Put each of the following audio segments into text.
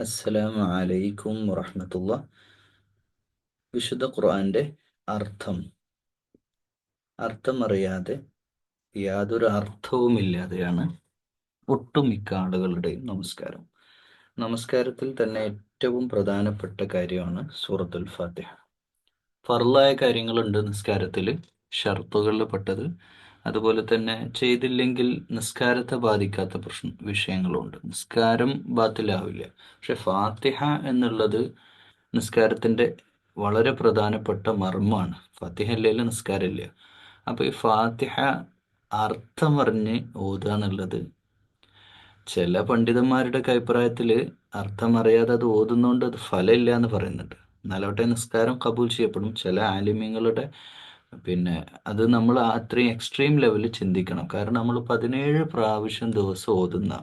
അസ്സലാമു അലൈക്കും വറഹ്മത്തുള്ളാഹ്. വിശുദ്ധ ഖുർആന്റെ അർത്ഥം അർത്ഥമറിയാതെ യാതൊരു അർത്ഥവുമില്ലാതെയാണ് ഒട്ടുമിക്ക ആളുകളുടെയും നമസ്കാരം. നമസ്കാരത്തിൽ തന്നെ ഏറ്റവും പ്രധാനപ്പെട്ട കാര്യമാണ് സൂറത്തുൽ ഫാത്തിഹ. ഫർളായ കാര്യങ്ങളുണ്ട് നിസ്കാരത്തിൽ, ഷർത്തുകളിൽ പെട്ടത്. അതുപോലെ തന്നെ ചെയ്തില്ലെങ്കിൽ നിസ്കാരത്തെ ബാധിക്കാത്ത വിഷയങ്ങളുണ്ട്. നിസ്കാരം ബാത്തിലാവില്ല. പക്ഷെ ഫാത്തിഹ എന്നുള്ളത് നിസ്കാരത്തിൻ്റെ വളരെ പ്രധാനപ്പെട്ട മർമ്മമാണ്. ഫാത്തിഹ ഇല്ലെങ്കിൽ നിസ്കാരമില്ല. അപ്പോൾ ഈ ഫാത്തിഹ അർത്ഥമറിഞ്ഞ് ഓതുക എന്നുള്ളത് ചില പണ്ഡിതന്മാരുടെ അഭിപ്രായത്തിൽ അർത്ഥമറിയാതെ അത് ഓതുന്നതുകൊണ്ട് അത് ഫലമില്ല എന്ന് പറയുന്നുണ്ട്. എന്നാലോട്ടെ നിസ്കാരം കബൂൽ ചെയ്യപ്പെടും. ചില ആലിമ്യങ്ങളുടെ അത് നമ്മൾ അത്രയും എക്സ്ട്രീം ലെവലിൽ ചിന്തിക്കണം. കാരണം നമ്മൾ 17 പ്രാവശ്യം ദിവസം ഓതുന്ന,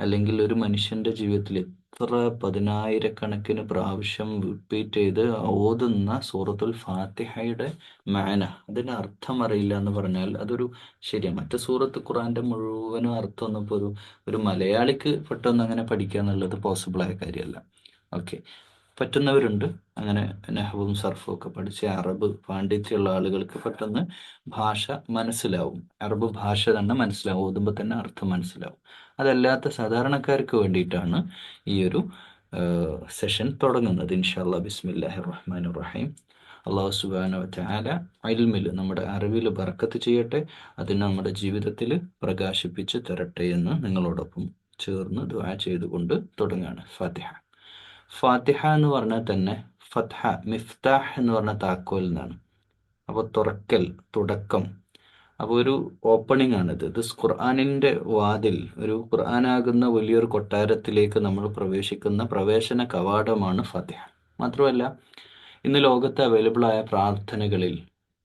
അല്ലെങ്കിൽ ഒരു മനുഷ്യൻ്റെ ജീവിതത്തിൽ എത്ര പതിനായിരക്കണക്കിന് പ്രാവശ്യം റിപ്പീറ്റ് ചെയ്ത് ഓതുന്ന സൂറത്തുൽ ഫാത്തിഹയുടെ മാന, അതിന് അർത്ഥം അറിയില്ല എന്ന് പറഞ്ഞാൽ അതൊരു ശരിയാണ്. മറ്റു സൂറത്ത് ഖുറാൻ്റെ മുഴുവനും അർത്ഥമൊന്നും ഇപ്പോൾ ഒരു മലയാളിക്ക് പെട്ടെന്ന് അങ്ങനെ പഠിക്കുക എന്നുള്ളത് പോസിബിളായ കാര്യമല്ല. ഓക്കെ, പറ്റുന്നവരുണ്ട്. അങ്ങനെ നഹ്വും സർഫും ഒക്കെ പഠിച്ച് അറബ് പാണ്ഡിത്യമുള്ള ആളുകൾക്ക് പെട്ടെന്ന് ഭാഷ മനസ്സിലാവും. അറബ് ഭാഷ തന്നെ മനസ്സിലാവും, ഓതുമ്പോൾ തന്നെ അർത്ഥം മനസ്സിലാവും. അതല്ലാത്ത സാധാരണക്കാർക്ക് വേണ്ടിയിട്ടാണ് ഈ ഒരു സെഷൻ തുടങ്ങുന്നത്. ഇൻഷാല്ലാ. ബിസ്മില്ലാഹിർ റഹ്മാനിർ റഹീം. അള്ളാഹു സുബ്ഹാനഹു വ തആല ഇൽമിൽ, നമ്മുടെ അറിവിൽ ബർക്കത്ത് ചെയ്യട്ടെ. അതിനെ നമ്മുടെ ജീവിതത്തിൽ പ്രകാശിപ്പിച്ച് തരട്ടെ എന്ന് നിങ്ങളോടൊപ്പം ചേർന്ന് ദുആ ചെയ്തുകൊണ്ട് തുടങ്ങുകയാണ്. ഫാത്തിഹ. ഫാത്തിഹ എന്ന് പറഞ്ഞാൽ തന്നെ ഫത്ഹ, മിഫ്താഹ് എന്ന് പറഞ്ഞ താക്കോൽ എന്നാണ്. അപ്പോൾ തുറക്കൽ, തുടക്കം. അപ്പോൾ ഒരു ഓപ്പണിംഗ് ആണിത്. ഇത് ഖുർആനിൻ്റെ വാതിൽ, ഒരു ഖുർആനാകുന്ന വലിയൊരു കൊട്ടാരത്തിലേക്ക് നമ്മൾ പ്രവേശിക്കുന്ന പ്രവേശന കവാടമാണ് ഫാത്തിഹ. മാത്രമല്ല, ഇന്ന് ലോകത്ത് അവൈലബിൾ ആയ പ്രാർത്ഥനകളിൽ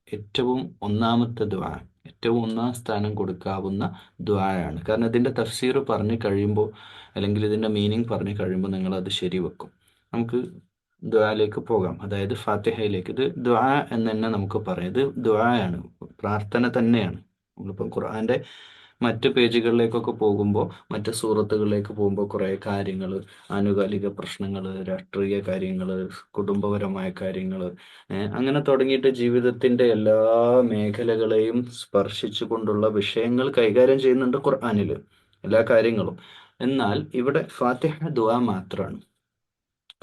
ഏറ്റവും ഒന്നാമത്തെ ദുആ, ഏറ്റവും ഒന്നാം സ്ഥാനം കൊടുക്കാവുന്ന ദുആയാണ്. കാരണം ഇതിൻ്റെ തഫ്സീർ പറഞ്ഞു കഴിയുമ്പോൾ, അല്ലെങ്കിൽ ഇതിൻ്റെ മീനിങ് പറഞ്ഞു കഴിയുമ്പോൾ നിങ്ങളത് ശരിവെക്കും. നമുക്ക് ദുആയിലേക്ക് പോകാം. അതായത് ഫാത്തിഹയിലേക്ക്. ഇത് ദുആ എന്ന് തന്നെ നമുക്ക് പറയാം. ഇത് ദുആയാണ്, പ്രാർത്ഥന തന്നെയാണ്. നമ്മളിപ്പം ഖുർആൻ്റെ മറ്റ് പേജുകളിലേക്കൊക്കെ പോകുമ്പോൾ, മറ്റ് സൂറത്തുകളിലേക്ക് പോകുമ്പോൾ കുറേ കാര്യങ്ങൾ, ആനുകാലിക പ്രശ്നങ്ങൾ, രാഷ്ട്രീയ കാര്യങ്ങൾ, കുടുംബപരമായ കാര്യങ്ങൾ, അങ്ങനെ തുടങ്ങിയിട്ട് ജീവിതത്തിൻ്റെ എല്ലാ മേഖലകളെയും സ്പർശിച്ചു കൊണ്ടുള്ള വിഷയങ്ങൾ കൈകാര്യം ചെയ്യുന്നുണ്ട് ഖുർആനിൽ, എല്ലാ കാര്യങ്ങളും. എന്നാൽ ഇവിടെ ഫാത്തിഹ ദുആ മാത്രമാണ്.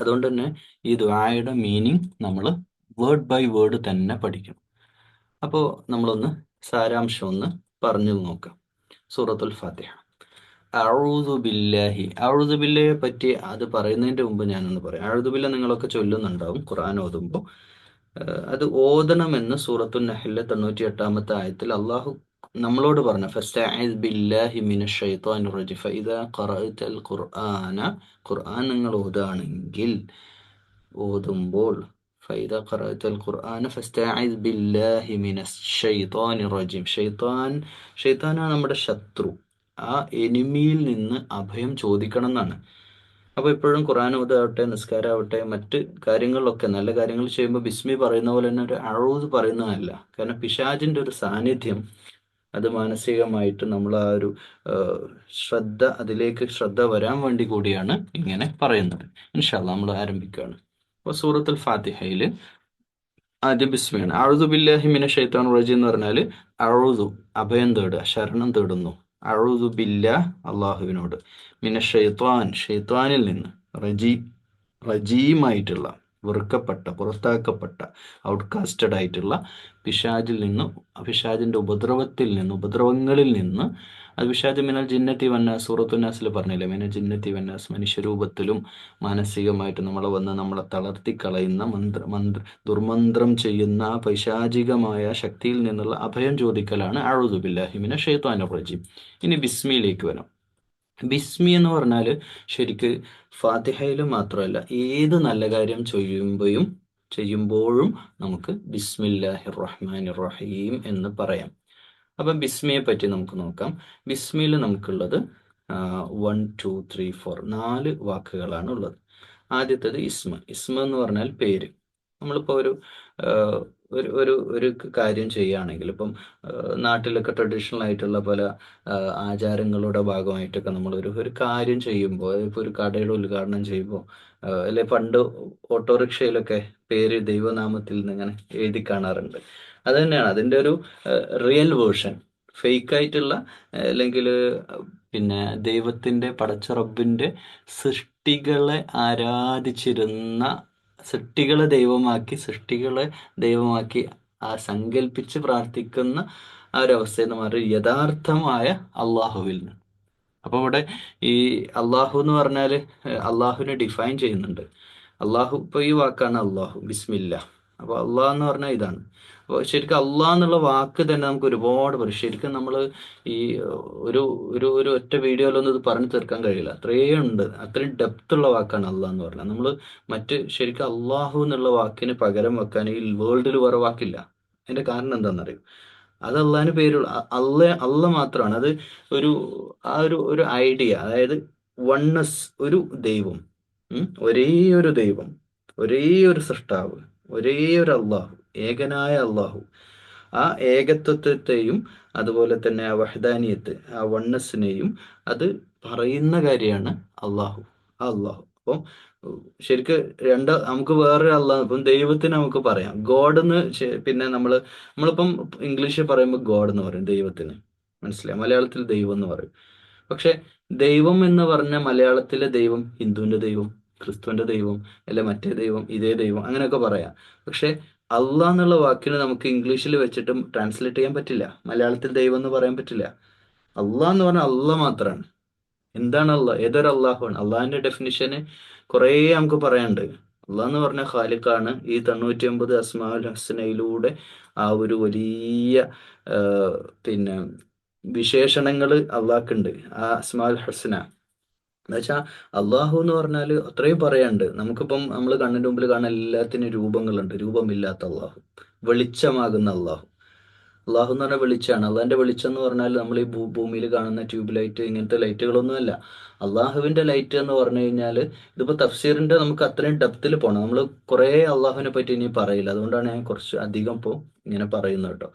അതുകൊണ്ട് തന്നെ ഈ ദുആയുടെ മീനിങ് നമ്മൾ വേർഡ് ബൈ വേർഡ് തന്നെ പഠിക്കണം. അപ്പോൾ നമ്മളൊന്ന് സാരാംശം ഒന്ന് പറഞ്ഞു നോക്കാം. സൂറത്തുൽ ഫാത്തിഹ. അഊദു ബില്ലാഹി. അഊദു ബില്ലയെ പറ്റി അത് പറയുന്നതിൻ്റെ മുമ്പ് ഞാനൊന്ന് പറയാം. അഊദു ബില്ല നിങ്ങളൊക്കെ ചൊല്ലുന്നുണ്ടാവും ഖുർആൻ ഓതുമ്പോൾ. അത് ഓതണമെന്ന് സൂറത്തുൻ നഹ്ലിലെ 98-ാമത്തെ ആയത്തിൽ അള്ളാഹു നമ്മളോട് പറഞ്ഞു. ഫസ്തഈദ് ബില്ലാഹി മിനശ് ശൈത്വാനിർ റജീം ഫഇദാ ഖറഅതൽ ഖുർആന. ഖുർആൻ നിങ്ങൾ ഓതുകയാണെങ്കിൽ, ഓതുമ്പോൾ, ഫഇദാ ഖറഅതൽ ഖുർആന ഫസ്തഈദ് ബില്ലാഹി മിനശ് ശൈത്വാനിർ റജീം. ഷെയ്ത്താനാണ് നമ്മുടെ ശത്രു. ആ എനിമിയിൽ നിന്ന് അഭയം ചോദിക്കണം എന്നാണ്. അപ്പോൾ എപ്പോഴും ഖുർആൻ ഓതാവട്ടെ, നിസ്കാരമാവട്ടെ, മറ്റ് കാര്യങ്ങളിലൊക്കെ നല്ല കാര്യങ്ങൾ ചെയ്യുമ്പോൾ ബിസ്മി പറയുന്ന പോലെ തന്നെ ഒരു അഊദ് പറയുന്നതല്ല. കാരണം പിശാചിൻ്റെ ഒരു സാന്നിധ്യം, അത് മാനസികമായിട്ട് നമ്മൾ ആ ഒരു അതിലേക്ക് ശ്രദ്ധ വരാൻ വേണ്ടി കൂടിയാണ് ഇങ്ങനെ പറയുന്നത്. ഇൻഷാ അല്ലാഹ് നമ്മൾ ആരംഭിക്കുകയാണ്. അപ്പോൾ സൂറത്തുൽ ഫാത്തിഹയിൽ ആദ്യം ബിസ്മിയാണ്. അഊദു ബില്ലാഹി മിനശ് ശൈത്വാനിർ റജീം എന്ന് പറഞ്ഞാൽ അഊദു, അഭയം തേടുക, ശരണം തേടുന്നു. അഊദു ബില്ലാഹ്, അള്ളാഹുവിനോട്. മിനശ് ശൈത്വാൻ, ഷെയ്ത്വാനിൽ നിന്ന്. റജീമായിട്ടുള്ള, വെറുക്കപ്പെട്ട, പുറത്താക്കപ്പെട്ട, ഔട്ട്കാസ്റ്റഡ് ആയിട്ടുള്ള പിശാചിൽ നിന്ന്, പിശാചിൻ്റെ ഉപദ്രവങ്ങളിൽ നിന്ന്. അത് പിശാച് മിനൽ ജിന്നത്തി വന്നാസ്, സൂറത്തുൻ നാസിൽ പറഞ്ഞില്ലേ, മിനൽ ജിന്നത്തി വന്നാസ്, മനുഷ്യരൂപത്തിലും മാനസികമായിട്ട് നമ്മളെ തളർത്തിക്കളയുന്ന, ദുർമന്ത്രം ചെയ്യുന്ന ആ പൈശാചികമായ ശക്തിയിൽ നിന്നുള്ള അഭയം ചോദിക്കലാണ് അഊദു ബില്ലാഹി മിനശ് ശൈത്വാനിർ റജീം. ഇനി ബിസ്മിയിലേക്ക് വരാം. ബിസ്മി എന്ന് പറഞ്ഞാൽ ശരിക്ക് ഫാത്തിഹയിൽ മാത്രമല്ല, ഏത് നല്ല കാര്യം ചെയ്യുമ്പോഴും നമുക്ക് ബിസ്മില്ലാഹിർ റഹ്മാനിർ റഹീം എന്ന് പറയാം. അപ്പം ബിസ്മിയെ പറ്റി നമുക്ക് നോക്കാം. ബിസ്മിയിൽ നമുക്കുള്ളത് 1 2 3 4 4 വാക്കുകളാണ് ഉള്ളത്. ആദ്യത്തേത് ഇസ്മ. ഇസ്മ എന്ന് പറഞ്ഞാൽ പേര്. നമ്മളിപ്പോൾ ഒരു ഒരു ഒരു ഒരു കാര്യം ചെയ്യുകയാണെങ്കിൽ ഇപ്പം നാട്ടിലൊക്കെ ട്രഡീഷണൽ ആയിട്ടുള്ള പല ആചാരങ്ങളുടെ ഭാഗമായിട്ടൊക്കെ നമ്മൾ ഒരു കാര്യം ചെയ്യുമ്പോൾ, ഇപ്പോൾ ഒരു കടയുടെ ഉദ്ഘാടനം ചെയ്യുമ്പോൾ, അല്ലെ പണ്ട് ഓട്ടോറിക്ഷയിലൊക്കെ പേര് ദൈവനാമത്തിൽ നിന്ന് ഇങ്ങനെ എഴുതി കാണാറുണ്ട്. അത് തന്നെയാണ് അതിൻ്റെ ഒരു റിയൽ വേർഷൻ. ഫേക്ക് ആയിട്ടുള്ള അല്ലെങ്കിൽ പിന്നെ ദൈവത്തിൻ്റെ പടച്ച റബ്ബിൻ്റെ സൃഷ്ടികളെ ആരാധിച്ചിരുന്ന, സൃഷ്ടികളെ ദൈവമാക്കി, സൃഷ്ടികളെ ദൈവമാക്കി ആ സങ്കല്പിച്ച് പ്രാർത്ഥിക്കുന്ന ആ ഒരു അവസ്ഥയിൽ നിന്ന് മാറി യഥാർത്ഥമായ അള്ളാഹുവിൽ നിന്ന്. അപ്പോൾ ഇവിടെ ഈ അള്ളാഹു എന്ന് പറഞ്ഞാൽ അള്ളാഹുവിനെ ഡിഫൈൻ ചെയ്യുന്നുണ്ട്. അള്ളാഹു ഇപ്പോൾ ഈ വാക്കാണ് അള്ളാഹു, ബിസ്മില്ല. അപ്പോൾ അള്ളാഹ് എന്ന് പറഞ്ഞാൽ ഇതാണ്. അപ്പോൾ ശരിക്കും അള്ളാഹ് എന്നുള്ള വാക്ക് തന്നെ നമുക്ക് ഒരുപാട് പറയും. ശരിക്കും നമ്മൾ ഈ ഒരു ഒരു ഒരു ഒറ്റ വീഡിയോയിലൊന്നും ഇത് പറഞ്ഞു തീർക്കാൻ കഴിയില്ല. അത്രയും ഉണ്ട്, അത്രയും ഡെപ്ത് ഉള്ള വാക്കാണ് അള്ളാഹ് എന്ന് പറഞ്ഞാൽ. നമ്മൾ മറ്റ് ശരിക്കും അള്ളാഹു എന്നുള്ള വാക്കിന് പകരം വെക്കാൻ ഈ വേൾഡിൽ വേറെ വാക്കില്ല. അതിന്റെ കാരണം എന്താണെന്നറിയും? അത് അള്ളാഹിന് പേരുള്ള അള്ള മാത്രമാണ് അത്. ഒരു ആ ഒരു ഒരു ഐഡിയ, അതായത് വണ്ണസ്, ഒരു ദൈവം, ഒരേ ഒരു ദൈവം, ഒരേ ഒരു സൃഷ്ടാവ്, ഒരേ ഒരു അള്ളാഹു, ഏകനായ അള്ളാഹു. ആ ഏകത്വത്തെയും അതുപോലെ തന്നെ ആ വഹദാനിയത്ത്, ആ വണ്ണസിനെയും അത് പറയുന്ന കാര്യമാണ് അള്ളാഹു. ആ അള്ളാഹു അപ്പം ശരിക്ക് നമുക്ക് വേറൊരു അള്ളാഹ്, ഇപ്പം ദൈവത്തിന് നമുക്ക് പറയാം ഗോഡ് എന്ന്. പിന്നെ നമ്മളിപ്പം ഇംഗ്ലീഷിൽ പറയുമ്പോൾ ഗോഡ് എന്ന് പറയും ദൈവത്തിന്, മനസ്സിലായി? മലയാളത്തിൽ ദൈവം എന്ന് പറയും. പക്ഷെ ദൈവം എന്ന് പറഞ്ഞ മലയാളത്തിലെ ദൈവം ഹിന്ദുവിന്റെ ദൈവം, ക്രിസ്തുവിന്റെ ദൈവം, അല്ലെ മറ്റേ ദൈവം, ഇതേ ദൈവം, അങ്ങനെയൊക്കെ പറയാം. പക്ഷെ അള്ളാഹ് എന്നുള്ള വാക്കിന് നമുക്ക് ഇംഗ്ലീഷിൽ വെച്ചിട്ടും ട്രാൻസ്ലേറ്റ് ചെയ്യാൻ പറ്റില്ല. മലയാളത്തിൽ ദൈവം എന്ന് പറയാൻ പറ്റില്ല. അള്ളാഹ് എന്ന് പറഞ്ഞാൽ അള്ളാഹ് മാത്രമാണ്. എന്താണ് അള്ളാഹ്? ഏതൊരു അള്ളാഹുവാണ്? അള്ളാഹിന്റെ ഡെഫിനിഷന് കുറേ നമുക്ക് പറയാനുണ്ട്. അള്ളാഹ് എന്ന് പറഞ്ഞ ഖാലിഖാണ്. ഈ 99 അസ്മാഉൽ ഹുസ്നയിലൂടെ ആ ഒരു വലിയ ആ, പിന്നെ വിശേഷണങ്ങൾ അള്ളാഹ്ക്കുണ്ട്. ആ അസ്മാഉൽ ഹുസ്ന എന്ന് വെച്ചാൽ അള്ളാഹു എന്ന് പറഞ്ഞാൽ അത്രയും പറയാണ്ട്. നമുക്കിപ്പം നമ്മൾ കണ്ണിന്റെ മുമ്പിൽ കാണുന്ന എല്ലാത്തിനും രൂപങ്ങളുണ്ട്. രൂപമില്ലാത്ത അള്ളാഹു, വെളിച്ചമാകുന്ന അള്ളാഹു. അള്ളാഹു എന്ന് പറഞ്ഞാൽ വെളിച്ചമാണ്. അള്ളാഹിന്റെ വെളിച്ചം എന്ന് പറഞ്ഞാൽ നമ്മൾ ഈ ഭൂമിയിൽ കാണുന്ന ട്യൂബ് ലൈറ്റ്, ഇങ്ങനത്തെ ലൈറ്റുകളൊന്നും അല്ല. അള്ളാഹുവിന്റെ ലൈറ്റ് എന്ന് പറഞ്ഞു കഴിഞ്ഞാൽ, ഇതിപ്പോ തഫ്സീറിന്റെ നമുക്ക് അത്രയും ഡെപ്തിൽ പോകണം. നമ്മൾ കുറേ അള്ളാഹുവിനെ പറ്റി ഇനി പറയില്ല. അതുകൊണ്ടാണ് ഞാൻ കുറച്ച് അധികം ഇപ്പോൾ ഇങ്ങനെ പറയുന്നത് കേട്ടോ.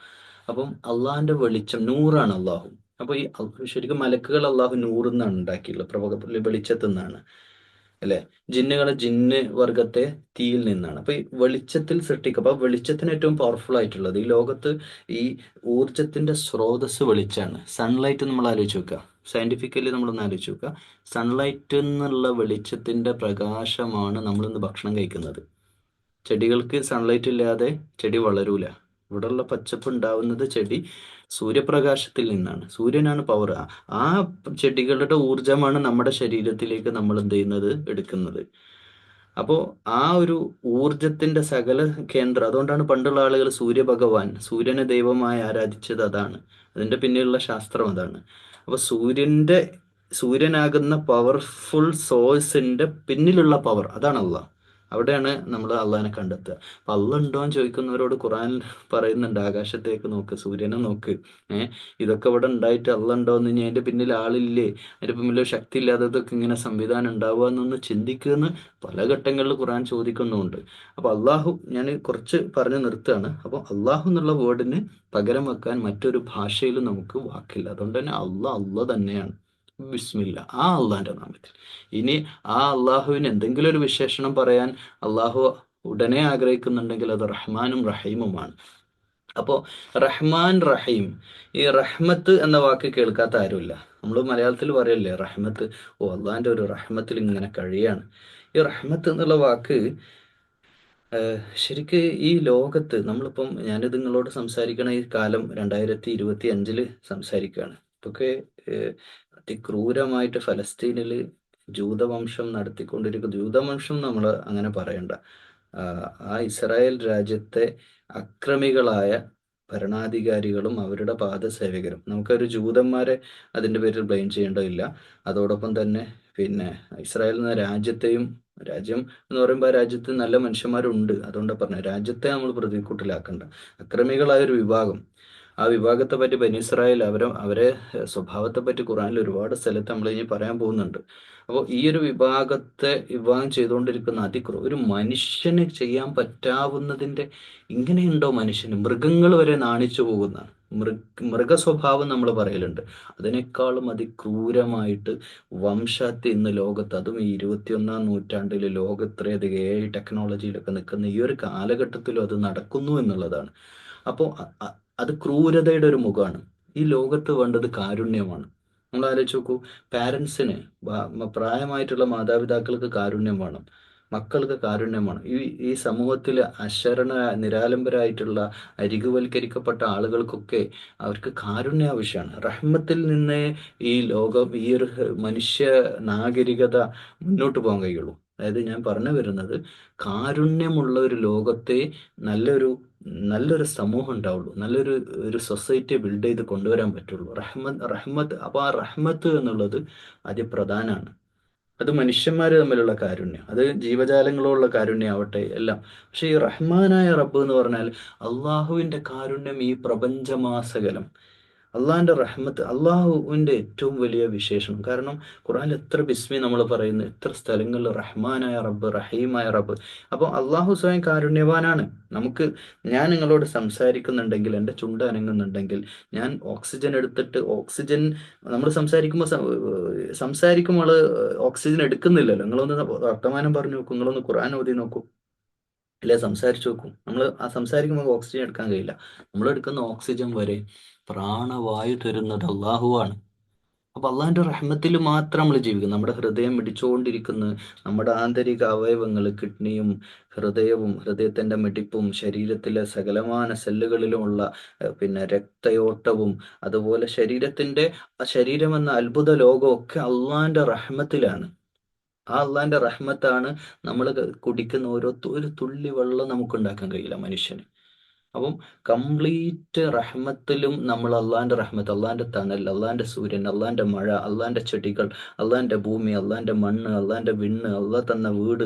അപ്പം അള്ളാഹിന്റെ വെളിച്ചം നൂറാണ് അള്ളാഹു. അപ്പൊ ഈ ശരിക്കും മലക്കുകൾ അള്ളാഹു നൂറിന്നാണ് ഉണ്ടാക്കിയിട്ടുള്ളത്, വെളിച്ചത്തിൽ നിന്നാണ്, അല്ലെ? ജിന്നുകളെ ജിന്ന് വർഗത്തെ തീയിൽ നിന്നാണ്. അപ്പൊ ഈ വെളിച്ചത്തിൽ സൃഷ്ടിക്കുക. അപ്പൊ വെളിച്ചത്തിന് ഏറ്റവും പവർഫുൾ ആയിട്ടുള്ളത് ഈ ലോകത്ത്, ഈ ഊർജത്തിന്റെ സ്രോതസ് വെളിച്ചാണ്. സൺലൈറ്റ് നമ്മൾ ആലോചിച്ച് നോക്കുക, സയന്റിഫിക്കലി നമ്മളൊന്ന് ആലോചിച്ച് നോക്കുക. സൺലൈറ്റ് എന്നുള്ള വെളിച്ചത്തിന്റെ പ്രകാശമാണ് നമ്മൾ ഇന്ന് ഭക്ഷണം കഴിക്കുന്നത്. ചെടികൾക്ക് സൺലൈറ്റ് ഇല്ലാതെ ചെടി വളരൂല. ഇവിടെയുള്ള പച്ചപ്പ് ഉണ്ടാവുന്നത് ചെടി സൂര്യപ്രകാശത്തിൽ നിന്നാണ്. സൂര്യനാണ് പവർ. ആ ചെടികളുടെ ഊർജമാണ് നമ്മുടെ ശരീരത്തിലേക്ക് നമ്മൾ എന്ത് ചെയ്യുന്നത്, എടുക്കുന്നത്. അപ്പോൾ ആ ഒരു ഊർജത്തിന്റെ സകല കേന്ദ്രം. അതുകൊണ്ടാണ് പണ്ടുള്ള ആളുകൾ സൂര്യഭഗവാൻ, സൂര്യനെ ദൈവമായി ആരാധിച്ചത്. അതാണ് അതിന്റെ പിന്നിലുള്ള ശാസ്ത്രം, അതാണ്. അപ്പൊ സൂര്യനാകുന്ന പവർഫുൾ സോഴ്സിന്റെ പിന്നിലുള്ള പവർ, അതാണ് അള്ളാഹ്. അവിടെയാണ് നമ്മൾ അള്ളാഹിനെ കണ്ടെത്തുക. അപ്പൊ അള്ളാഹ് ഉണ്ടോ എന്ന് ചോദിക്കുന്നവരോട് ഖുർആൻ പറയുന്നുണ്ട്, ആകാശത്തേക്ക് നോക്ക്, സൂര്യനെ നോക്ക്. ഇതൊക്കെ ഇവിടെ ഉണ്ടായിട്ട് അള്ളാഹ് ഉണ്ടോ എന്ന്, ഇനി അതിന്റെ പിന്നിൽ ആളില്ലേ, അതിന്റെ പിന്നിൽ ശക്തി ഇല്ലാത്തതൊക്കെ ഇങ്ങനെ സംവിധാനം ഉണ്ടാവുക എന്നൊന്ന് ചിന്തിക്കുമെന്ന് പല ഘട്ടങ്ങളിൽ ഖുർആൻ ചോദിക്കുന്നുമുണ്ട്. അപ്പൊ അള്ളാഹു, ഞാൻ കുറച്ച് പറഞ്ഞു നിർത്തുകയാണ്. അപ്പോൾ അള്ളാഹു എന്നുള്ള വേർഡിന് പകരം വെക്കാൻ മറ്റൊരു ഭാഷയിലും നമുക്ക് വാക്കില്ല. അതുകൊണ്ട് തന്നെ അള്ളാഹ് അള്ളാഹ് തന്നെയാണ്. ബിസ്മില്ല, ആ അള്ളാഹിന്റെ നാമത്തിൽ. ഇനി ആ അള്ളാഹുവിന് എന്തെങ്കിലും ഒരു വിശേഷണം പറയാൻ അള്ളാഹു ഉടനെ ആഗ്രഹിക്കുന്നുണ്ടെങ്കിൽ അത് റഹ്മാനും റഹീമുമാണ്. അപ്പോൾ റഹ്മാൻ റഹീം, ഈ റഹ്മത്ത് എന്ന വാക്ക് കേൾക്കാത്ത ആരുമില്ല. നമ്മൾ മലയാളത്തിൽ പറയല്ലേ റഹ്മത്ത്, ഓ അള്ളാഹിന്റെ ഒരു റഹ്മത്തിൽ ഇങ്ങനെ കഴിയാണ്. ഈ റഹ്മത്ത് എന്നുള്ള വാക്ക് ശരിക്ക് ഈ ലോകത്ത് നമ്മളിപ്പം, ഞാനിത് നിങ്ങളോട് സംസാരിക്കണ ഈ കാലം 2025 സംസാരിക്കുകയാണ്. ഇതൊക്കെ അതിക്രൂരമായിട്ട് ഫലസ്തീനിൽ ജൂതവംശം നടത്തിക്കൊണ്ടിരിക്കുന്ന, ജൂതവംശം നമ്മൾ അങ്ങനെ പറയണ്ട, ആ ഇസ്രായേൽ രാജ്യത്തെ അക്രമികളായ ഭരണാധികാരികളും അവരുടെ പാദസേവകരും. നമുക്കൊരു ജൂതന്മാരെ അതിൻ്റെ പേരിൽ ബ്ലെയിം ചെയ്യേണ്ടതില്ല. അതോടൊപ്പം തന്നെ പിന്നെ ഇസ്രായേൽ എന്ന രാജ്യത്തെയും, രാജ്യം എന്ന് പറയുമ്പോൾ ആ രാജ്യത്ത് നല്ല മനുഷ്യന്മാരുണ്ട്, അതുകൊണ്ടാണ് പറഞ്ഞത്, രാജ്യത്തെ നമ്മൾ പ്രതിക്കൂട്ടിലാക്കണ്ട. അക്രമികളായ ഒരു വിഭാഗം, ആ വിഭാഗത്തെ പറ്റി ബനി ഇസ്രായേൽ, അവരെ സ്വഭാവത്തെ പറ്റി ഖുറാനിൽ ഒരുപാട് സ്ഥലത്ത് നമ്മൾ ഇനി പറയാൻ പോകുന്നുണ്ട്. അപ്പോൾ ഈ ഒരു വിഭാഗം ചെയ്തുകൊണ്ടിരിക്കുന്ന ഒരു മനുഷ്യന് ചെയ്യാൻ പറ്റാവുന്നതിൻ്റെ ഇങ്ങനെയുണ്ടോ മനുഷ്യന്? മൃഗങ്ങൾ വരെ നാണിച്ചു പോകുന്നതാണ്. മൃഗ സ്വഭാവം നമ്മൾ പറയലുണ്ട്. അതിനേക്കാളും അതിക്രൂരമായിട്ട് വംശഹത്യ ഇന്ന് ലോകത്ത്, അതും ഈ 21-ാം നൂറ്റാണ്ടിൽ ലോകത്രയധികം AI ടെക്നോളജിയിലൊക്കെ നിൽക്കുന്ന ഈ ഒരു കാലഘട്ടത്തിലും അത് നടക്കുന്നു എന്നുള്ളതാണ്. അപ്പോൾ അത് ക്രൂരതയുടെ ഒരു മുഖമാണ്. ഈ ലോകത്ത് വേണ്ടത് കാരുണ്യമാണ്. നമ്മൾ ആലോചിച്ച് നോക്കൂ, പാരൻസിന്, പ്രായമായിട്ടുള്ള മാതാപിതാക്കൾക്ക് കാരുണ്യം വേണം, മക്കൾക്ക് കാരുണ്യം വേണം. ഈ സമൂഹത്തിൽ നിരാലംബരായിട്ടുള്ള അരികുവൽക്കരിക്കപ്പെട്ട ആളുകൾക്കൊക്കെ അവർക്ക് കാരുണ്യം ആവശ്യമാണ്. റഹ്മത്തിൽ നിന്നേ ഈ ലോകം, ഈ ഒരു മനുഷ്യ നാഗരികത മുന്നോട്ട് പോകാൻ കഴിയുള്ളൂ. അതായത് ഞാൻ പറഞ്ഞു വരുന്നത്, കാരുണ്യമുള്ള ഒരു ലോകത്തെ നല്ലൊരു നല്ലൊരു സമൂഹം ഉണ്ടാവുള്ളൂ, ഒരു സൊസൈറ്റി ബിൽഡ് ചെയ്ത് കൊണ്ടുവരാൻ പറ്റുള്ളൂ. റഹ്മത്ത് അപ്പോൾ ആ റഹ്മത്ത് എന്നുള്ളത് അതിപ്രധാനമാണ്. അത് മനുഷ്യന്മാർ തമ്മിലുള്ള കാരുണ്യം, അത് ജീവജാലങ്ങളോടുള്ള കാരുണ്യം ആവട്ടെ, എല്ലാം. പക്ഷെ ഈ റഹ്മാനായ റബ്ബ് എന്ന് പറഞ്ഞാൽ അള്ളാഹുവിൻ്റെ കാരുണ്യം ഈ പ്രപഞ്ചമാസകലം, അള്ളാഹിൻ്റെ റഹ്മത്ത്, അള്ളാഹുവിൻ്റെ ഏറ്റവും വലിയ വിശേഷണം. കാരണം ഖുർആനിൽ എത്ര ബിസ്മി നമ്മൾ പറയുന്നു, എത്ര സ്ഥലങ്ങളിൽ റഹ്മാനായ റബ്ബ്, റഹീമായ റബ്ബ്. അപ്പോൾ അള്ളാഹു സ്വയം കാരുണ്യവാനാണ്. ഞാൻ നിങ്ങളോട് സംസാരിക്കുന്നുണ്ടെങ്കിൽ, എൻ്റെ ചുണ്ട് അനങ്ങുന്നുണ്ടെങ്കിൽ, ഞാൻ ഓക്സിജൻ എടുത്തിട്ട്, നമ്മൾ സംസാരിക്കുമ്പോൾ ഓക്സിജൻ എടുക്കുന്നില്ലല്ലോ. നിങ്ങളൊന്ന് വർത്തമാനം പറഞ്ഞു നോക്കൂ, നിങ്ങളൊന്ന് ഖുർആൻ ഓതി നോക്കൂ, അല്ലെ സംസാരിച്ചു നോക്കും. നമ്മൾ ആ സംസാരിക്കുമ്പോൾ ഓക്സിജൻ എടുക്കാൻ കഴിയില്ല. നമ്മൾ എടുക്കുന്ന ഓക്സിജൻ വരെ പ്രാണവായു തരുന്നത് അള്ളാഹുവാണ്. അപ്പൊ അള്ളാഹിന്റെ റഹ്മത്തിൽ മാത്രം നമ്മൾ ജീവിക്കും. നമ്മുടെ ഹൃദയം മിടിച്ചുകൊണ്ടിരിക്കുന്ന, നമ്മുടെ ആന്തരിക അവയവങ്ങൾ, കിഡ്നിയും ഹൃദയവും, ഹൃദയത്തിന്റെ മിടിപ്പും, ശരീരത്തിലെ സകലമാന സെല്ലുകളിലുമുള്ള പിന്നെ രക്തയോട്ടവും, അതുപോലെ ശരീരം എന്ന അത്ഭുത ലോകമൊക്കെ അള്ളാഹിന്റെ റഹ്മത്തിലാണ്. ആ അള്ളാഹിന്റെ റഹ്മത്താണ്. നമ്മൾ കുടിക്കുന്ന ഒരു തുള്ളി വെള്ളം നമുക്ക് ഉണ്ടാക്കാൻ കഴിയില്ല മനുഷ്യന്. അപ്പം കംപ്ലീറ്റ് റഹ്മത്തിലും നമ്മൾ അള്ളാഹിന്റെ റഹ്മത്ത്, അള്ളാഹിന്റെ തണൽ, അള്ളാഹിന്റെ സൂര്യൻ, അള്ളാഹിന്റെ മഴ, അള്ളാഹിന്റെ ചെടികൾ, അള്ളാഹിന്റെ ഭൂമി, അള്ളാഹിന്റെ മണ്ണ്, അള്ളാഹിന്റെ വിണ്ണ്, അള്ളാഹ് തന്ന വീട്,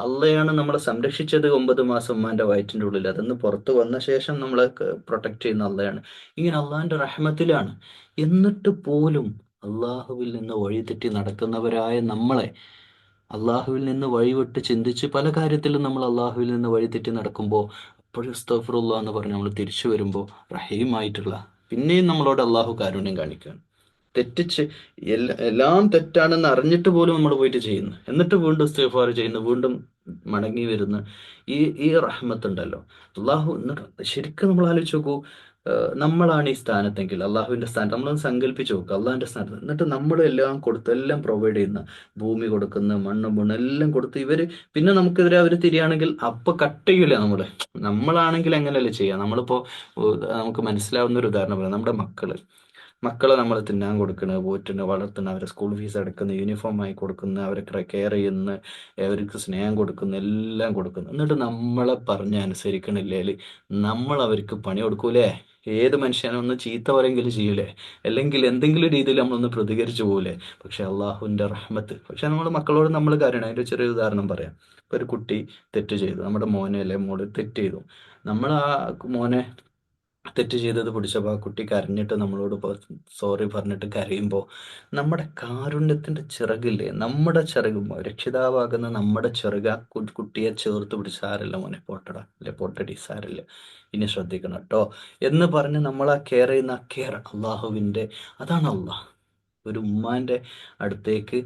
അള്ളയാണ് നമ്മളെ സംരക്ഷിച്ചത് 9 മാസം ഉമ്മാന്റെ വയറ്റിൻ്റെ ഉള്ളിൽ. അതൊന്ന് പുറത്ത് വന്ന ശേഷം നമ്മളെ പ്രൊട്ടക്ട് ചെയ്യുന്ന അള്ളയാണ്. ഇങ്ങനെ അള്ളാഹിന്റെ റഹ്മത്തിലാണ്. എന്നിട്ട് പോലും അള്ളാഹുവിൽ നിന്ന് വഴിതെറ്റി നടക്കുന്നവരായ നമ്മളെ, അള്ളാഹുവിൽ നിന്ന് വഴിവിട്ട് ചിന്തിച്ച് പല കാര്യത്തിലും നമ്മൾ അള്ളാഹുവിൽ നിന്ന് വഴിതെറ്റി നടക്കുമ്പോൾ, അപ്പോഴും അസ്തഗ്ഫിറുല്ലാഹ് എന്ന് പറഞ്ഞ് നമ്മൾ തിരിച്ചു വരുമ്പോൾ, റഹീമായിട്ടുള്ള, പിന്നെയും നമ്മളോട് അള്ളാഹു കാരുണ്യം കാണിക്കുകയാണ്. തെറ്റിച്ച് എല്ലാം തെറ്റാണെന്ന് അറിഞ്ഞിട്ട് പോലും നമ്മൾ പോയിട്ട് ചെയ്യുന്നു, എന്നിട്ട് വീണ്ടും ഇസ്തിഗ്ഫാർ ചെയ്യുന്നു, വീണ്ടും മടങ്ങി വരുന്നു. ഈ റഹ്മത്ത് ഉണ്ടല്ലോ, അള്ളാഹു. ശരിക്കും നമ്മൾ ആലോചിച്ച് നോക്കൂ, നമ്മളാണ് ഈ സ്ഥാനത്തെങ്കിൽ, അള്ളാഹുവിൻ്റെ സ്ഥാനത്ത് നമ്മളൊന്ന് സങ്കല്പിച്ച് നോക്കുക, അള്ളാഹിൻ്റെ സ്ഥാനത്ത്. എന്നിട്ട് നമ്മൾ എല്ലാം കൊടുത്ത്, എല്ലാം പ്രൊവൈഡ് ചെയ്യുന്ന, ഭൂമി കൊടുക്കുന്ന, മണ്ണ് എല്ലാം കൊടുത്ത്, പിന്നെ നമുക്കെതിരെ അവർ തിരിയാണെങ്കിൽ അപ്പൊ കട്ട് ചെയ്യൂല. നമ്മളാണെങ്കിൽ എങ്ങനെയല്ലേ ചെയ്യാം. നമ്മളിപ്പോ നമുക്ക് മനസ്സിലാവുന്ന ഒരു ഉദാഹരണം പറയാം. നമ്മുടെ മക്കളെ നമ്മൾ തിന്നാൻ കൊടുക്കുന്നത്, പോറ്റുന്നത്, വളർത്തുന്നത്, അവരെ സ്കൂൾ ഫീസ് അടക്കുന്ന, യൂണിഫോം ആയി കൊടുക്കുന്ന, അവരെ കെയർ ചെയ്യുന്ന, അവർക്ക് സ്നേഹം കൊടുക്കുന്ന, എല്ലാം കൊടുക്കുന്നു. എന്നിട്ട് നമ്മളെ പറഞ്ഞ് അനുസരിക്കണില്ലേൽ നമ്മൾ അവർക്ക് പണി കൊടുക്കൂലേ? ഏത് മനുഷ്യനൊന്ന് ചീത്ത പറയെങ്കിലും ചെയ്യൂലേ? അല്ലെങ്കിൽ എന്തെങ്കിലും രീതിയിൽ നമ്മളൊന്ന് പ്രതികരിച്ചു പോകൂലേ? പക്ഷെ അള്ളാഹുവിൻ്റെ റഹ്മത്ത്. പക്ഷെ നമ്മൾ മക്കളോട് നമ്മൾ കാര്യമാണ്. അതിൻ്റെ ചെറിയ ഉദാഹരണം പറയാം. ഇപ്പൊ ഒരു കുട്ടി തെറ്റ് ചെയ്തു, നമ്മുടെ മോനെ അല്ലെ മോള് തെറ്റ് ചെയ്തു. നമ്മൾ ആ മോനെ തെറ്റ് ചെയ്തത് പിടിച്ചപ്പോൾ ആ കുട്ടി കരഞ്ഞിട്ട് നമ്മളോട് സോറി പറഞ്ഞിട്ട് കരയുമ്പോൾ, നമ്മുടെ കാരുണ്യത്തിൻ്റെ ചിറകില്ലേ, നമ്മുടെ ചിറകും, രക്ഷിതാവാകുന്ന നമ്മുടെ ചിറക് ആ കുട്ടിയെ ചേർത്ത് പിടിച്ച്, സാരല്ല മോനെ, പോട്ടടാ അല്ലെ പോട്ടടി, സാരല്ല, ഇനി ശ്രദ്ധിക്കണം കേട്ടോ എന്ന് പറഞ്ഞ് നമ്മളാ കെയർ ചെയ്യുന്ന കെയർ അള്ളാഹുവിൻ്റെ. അതാണ് അള്ളാഹ്. ഒരു ഉമ്മാൻ്റെ അടുത്തേക്ക്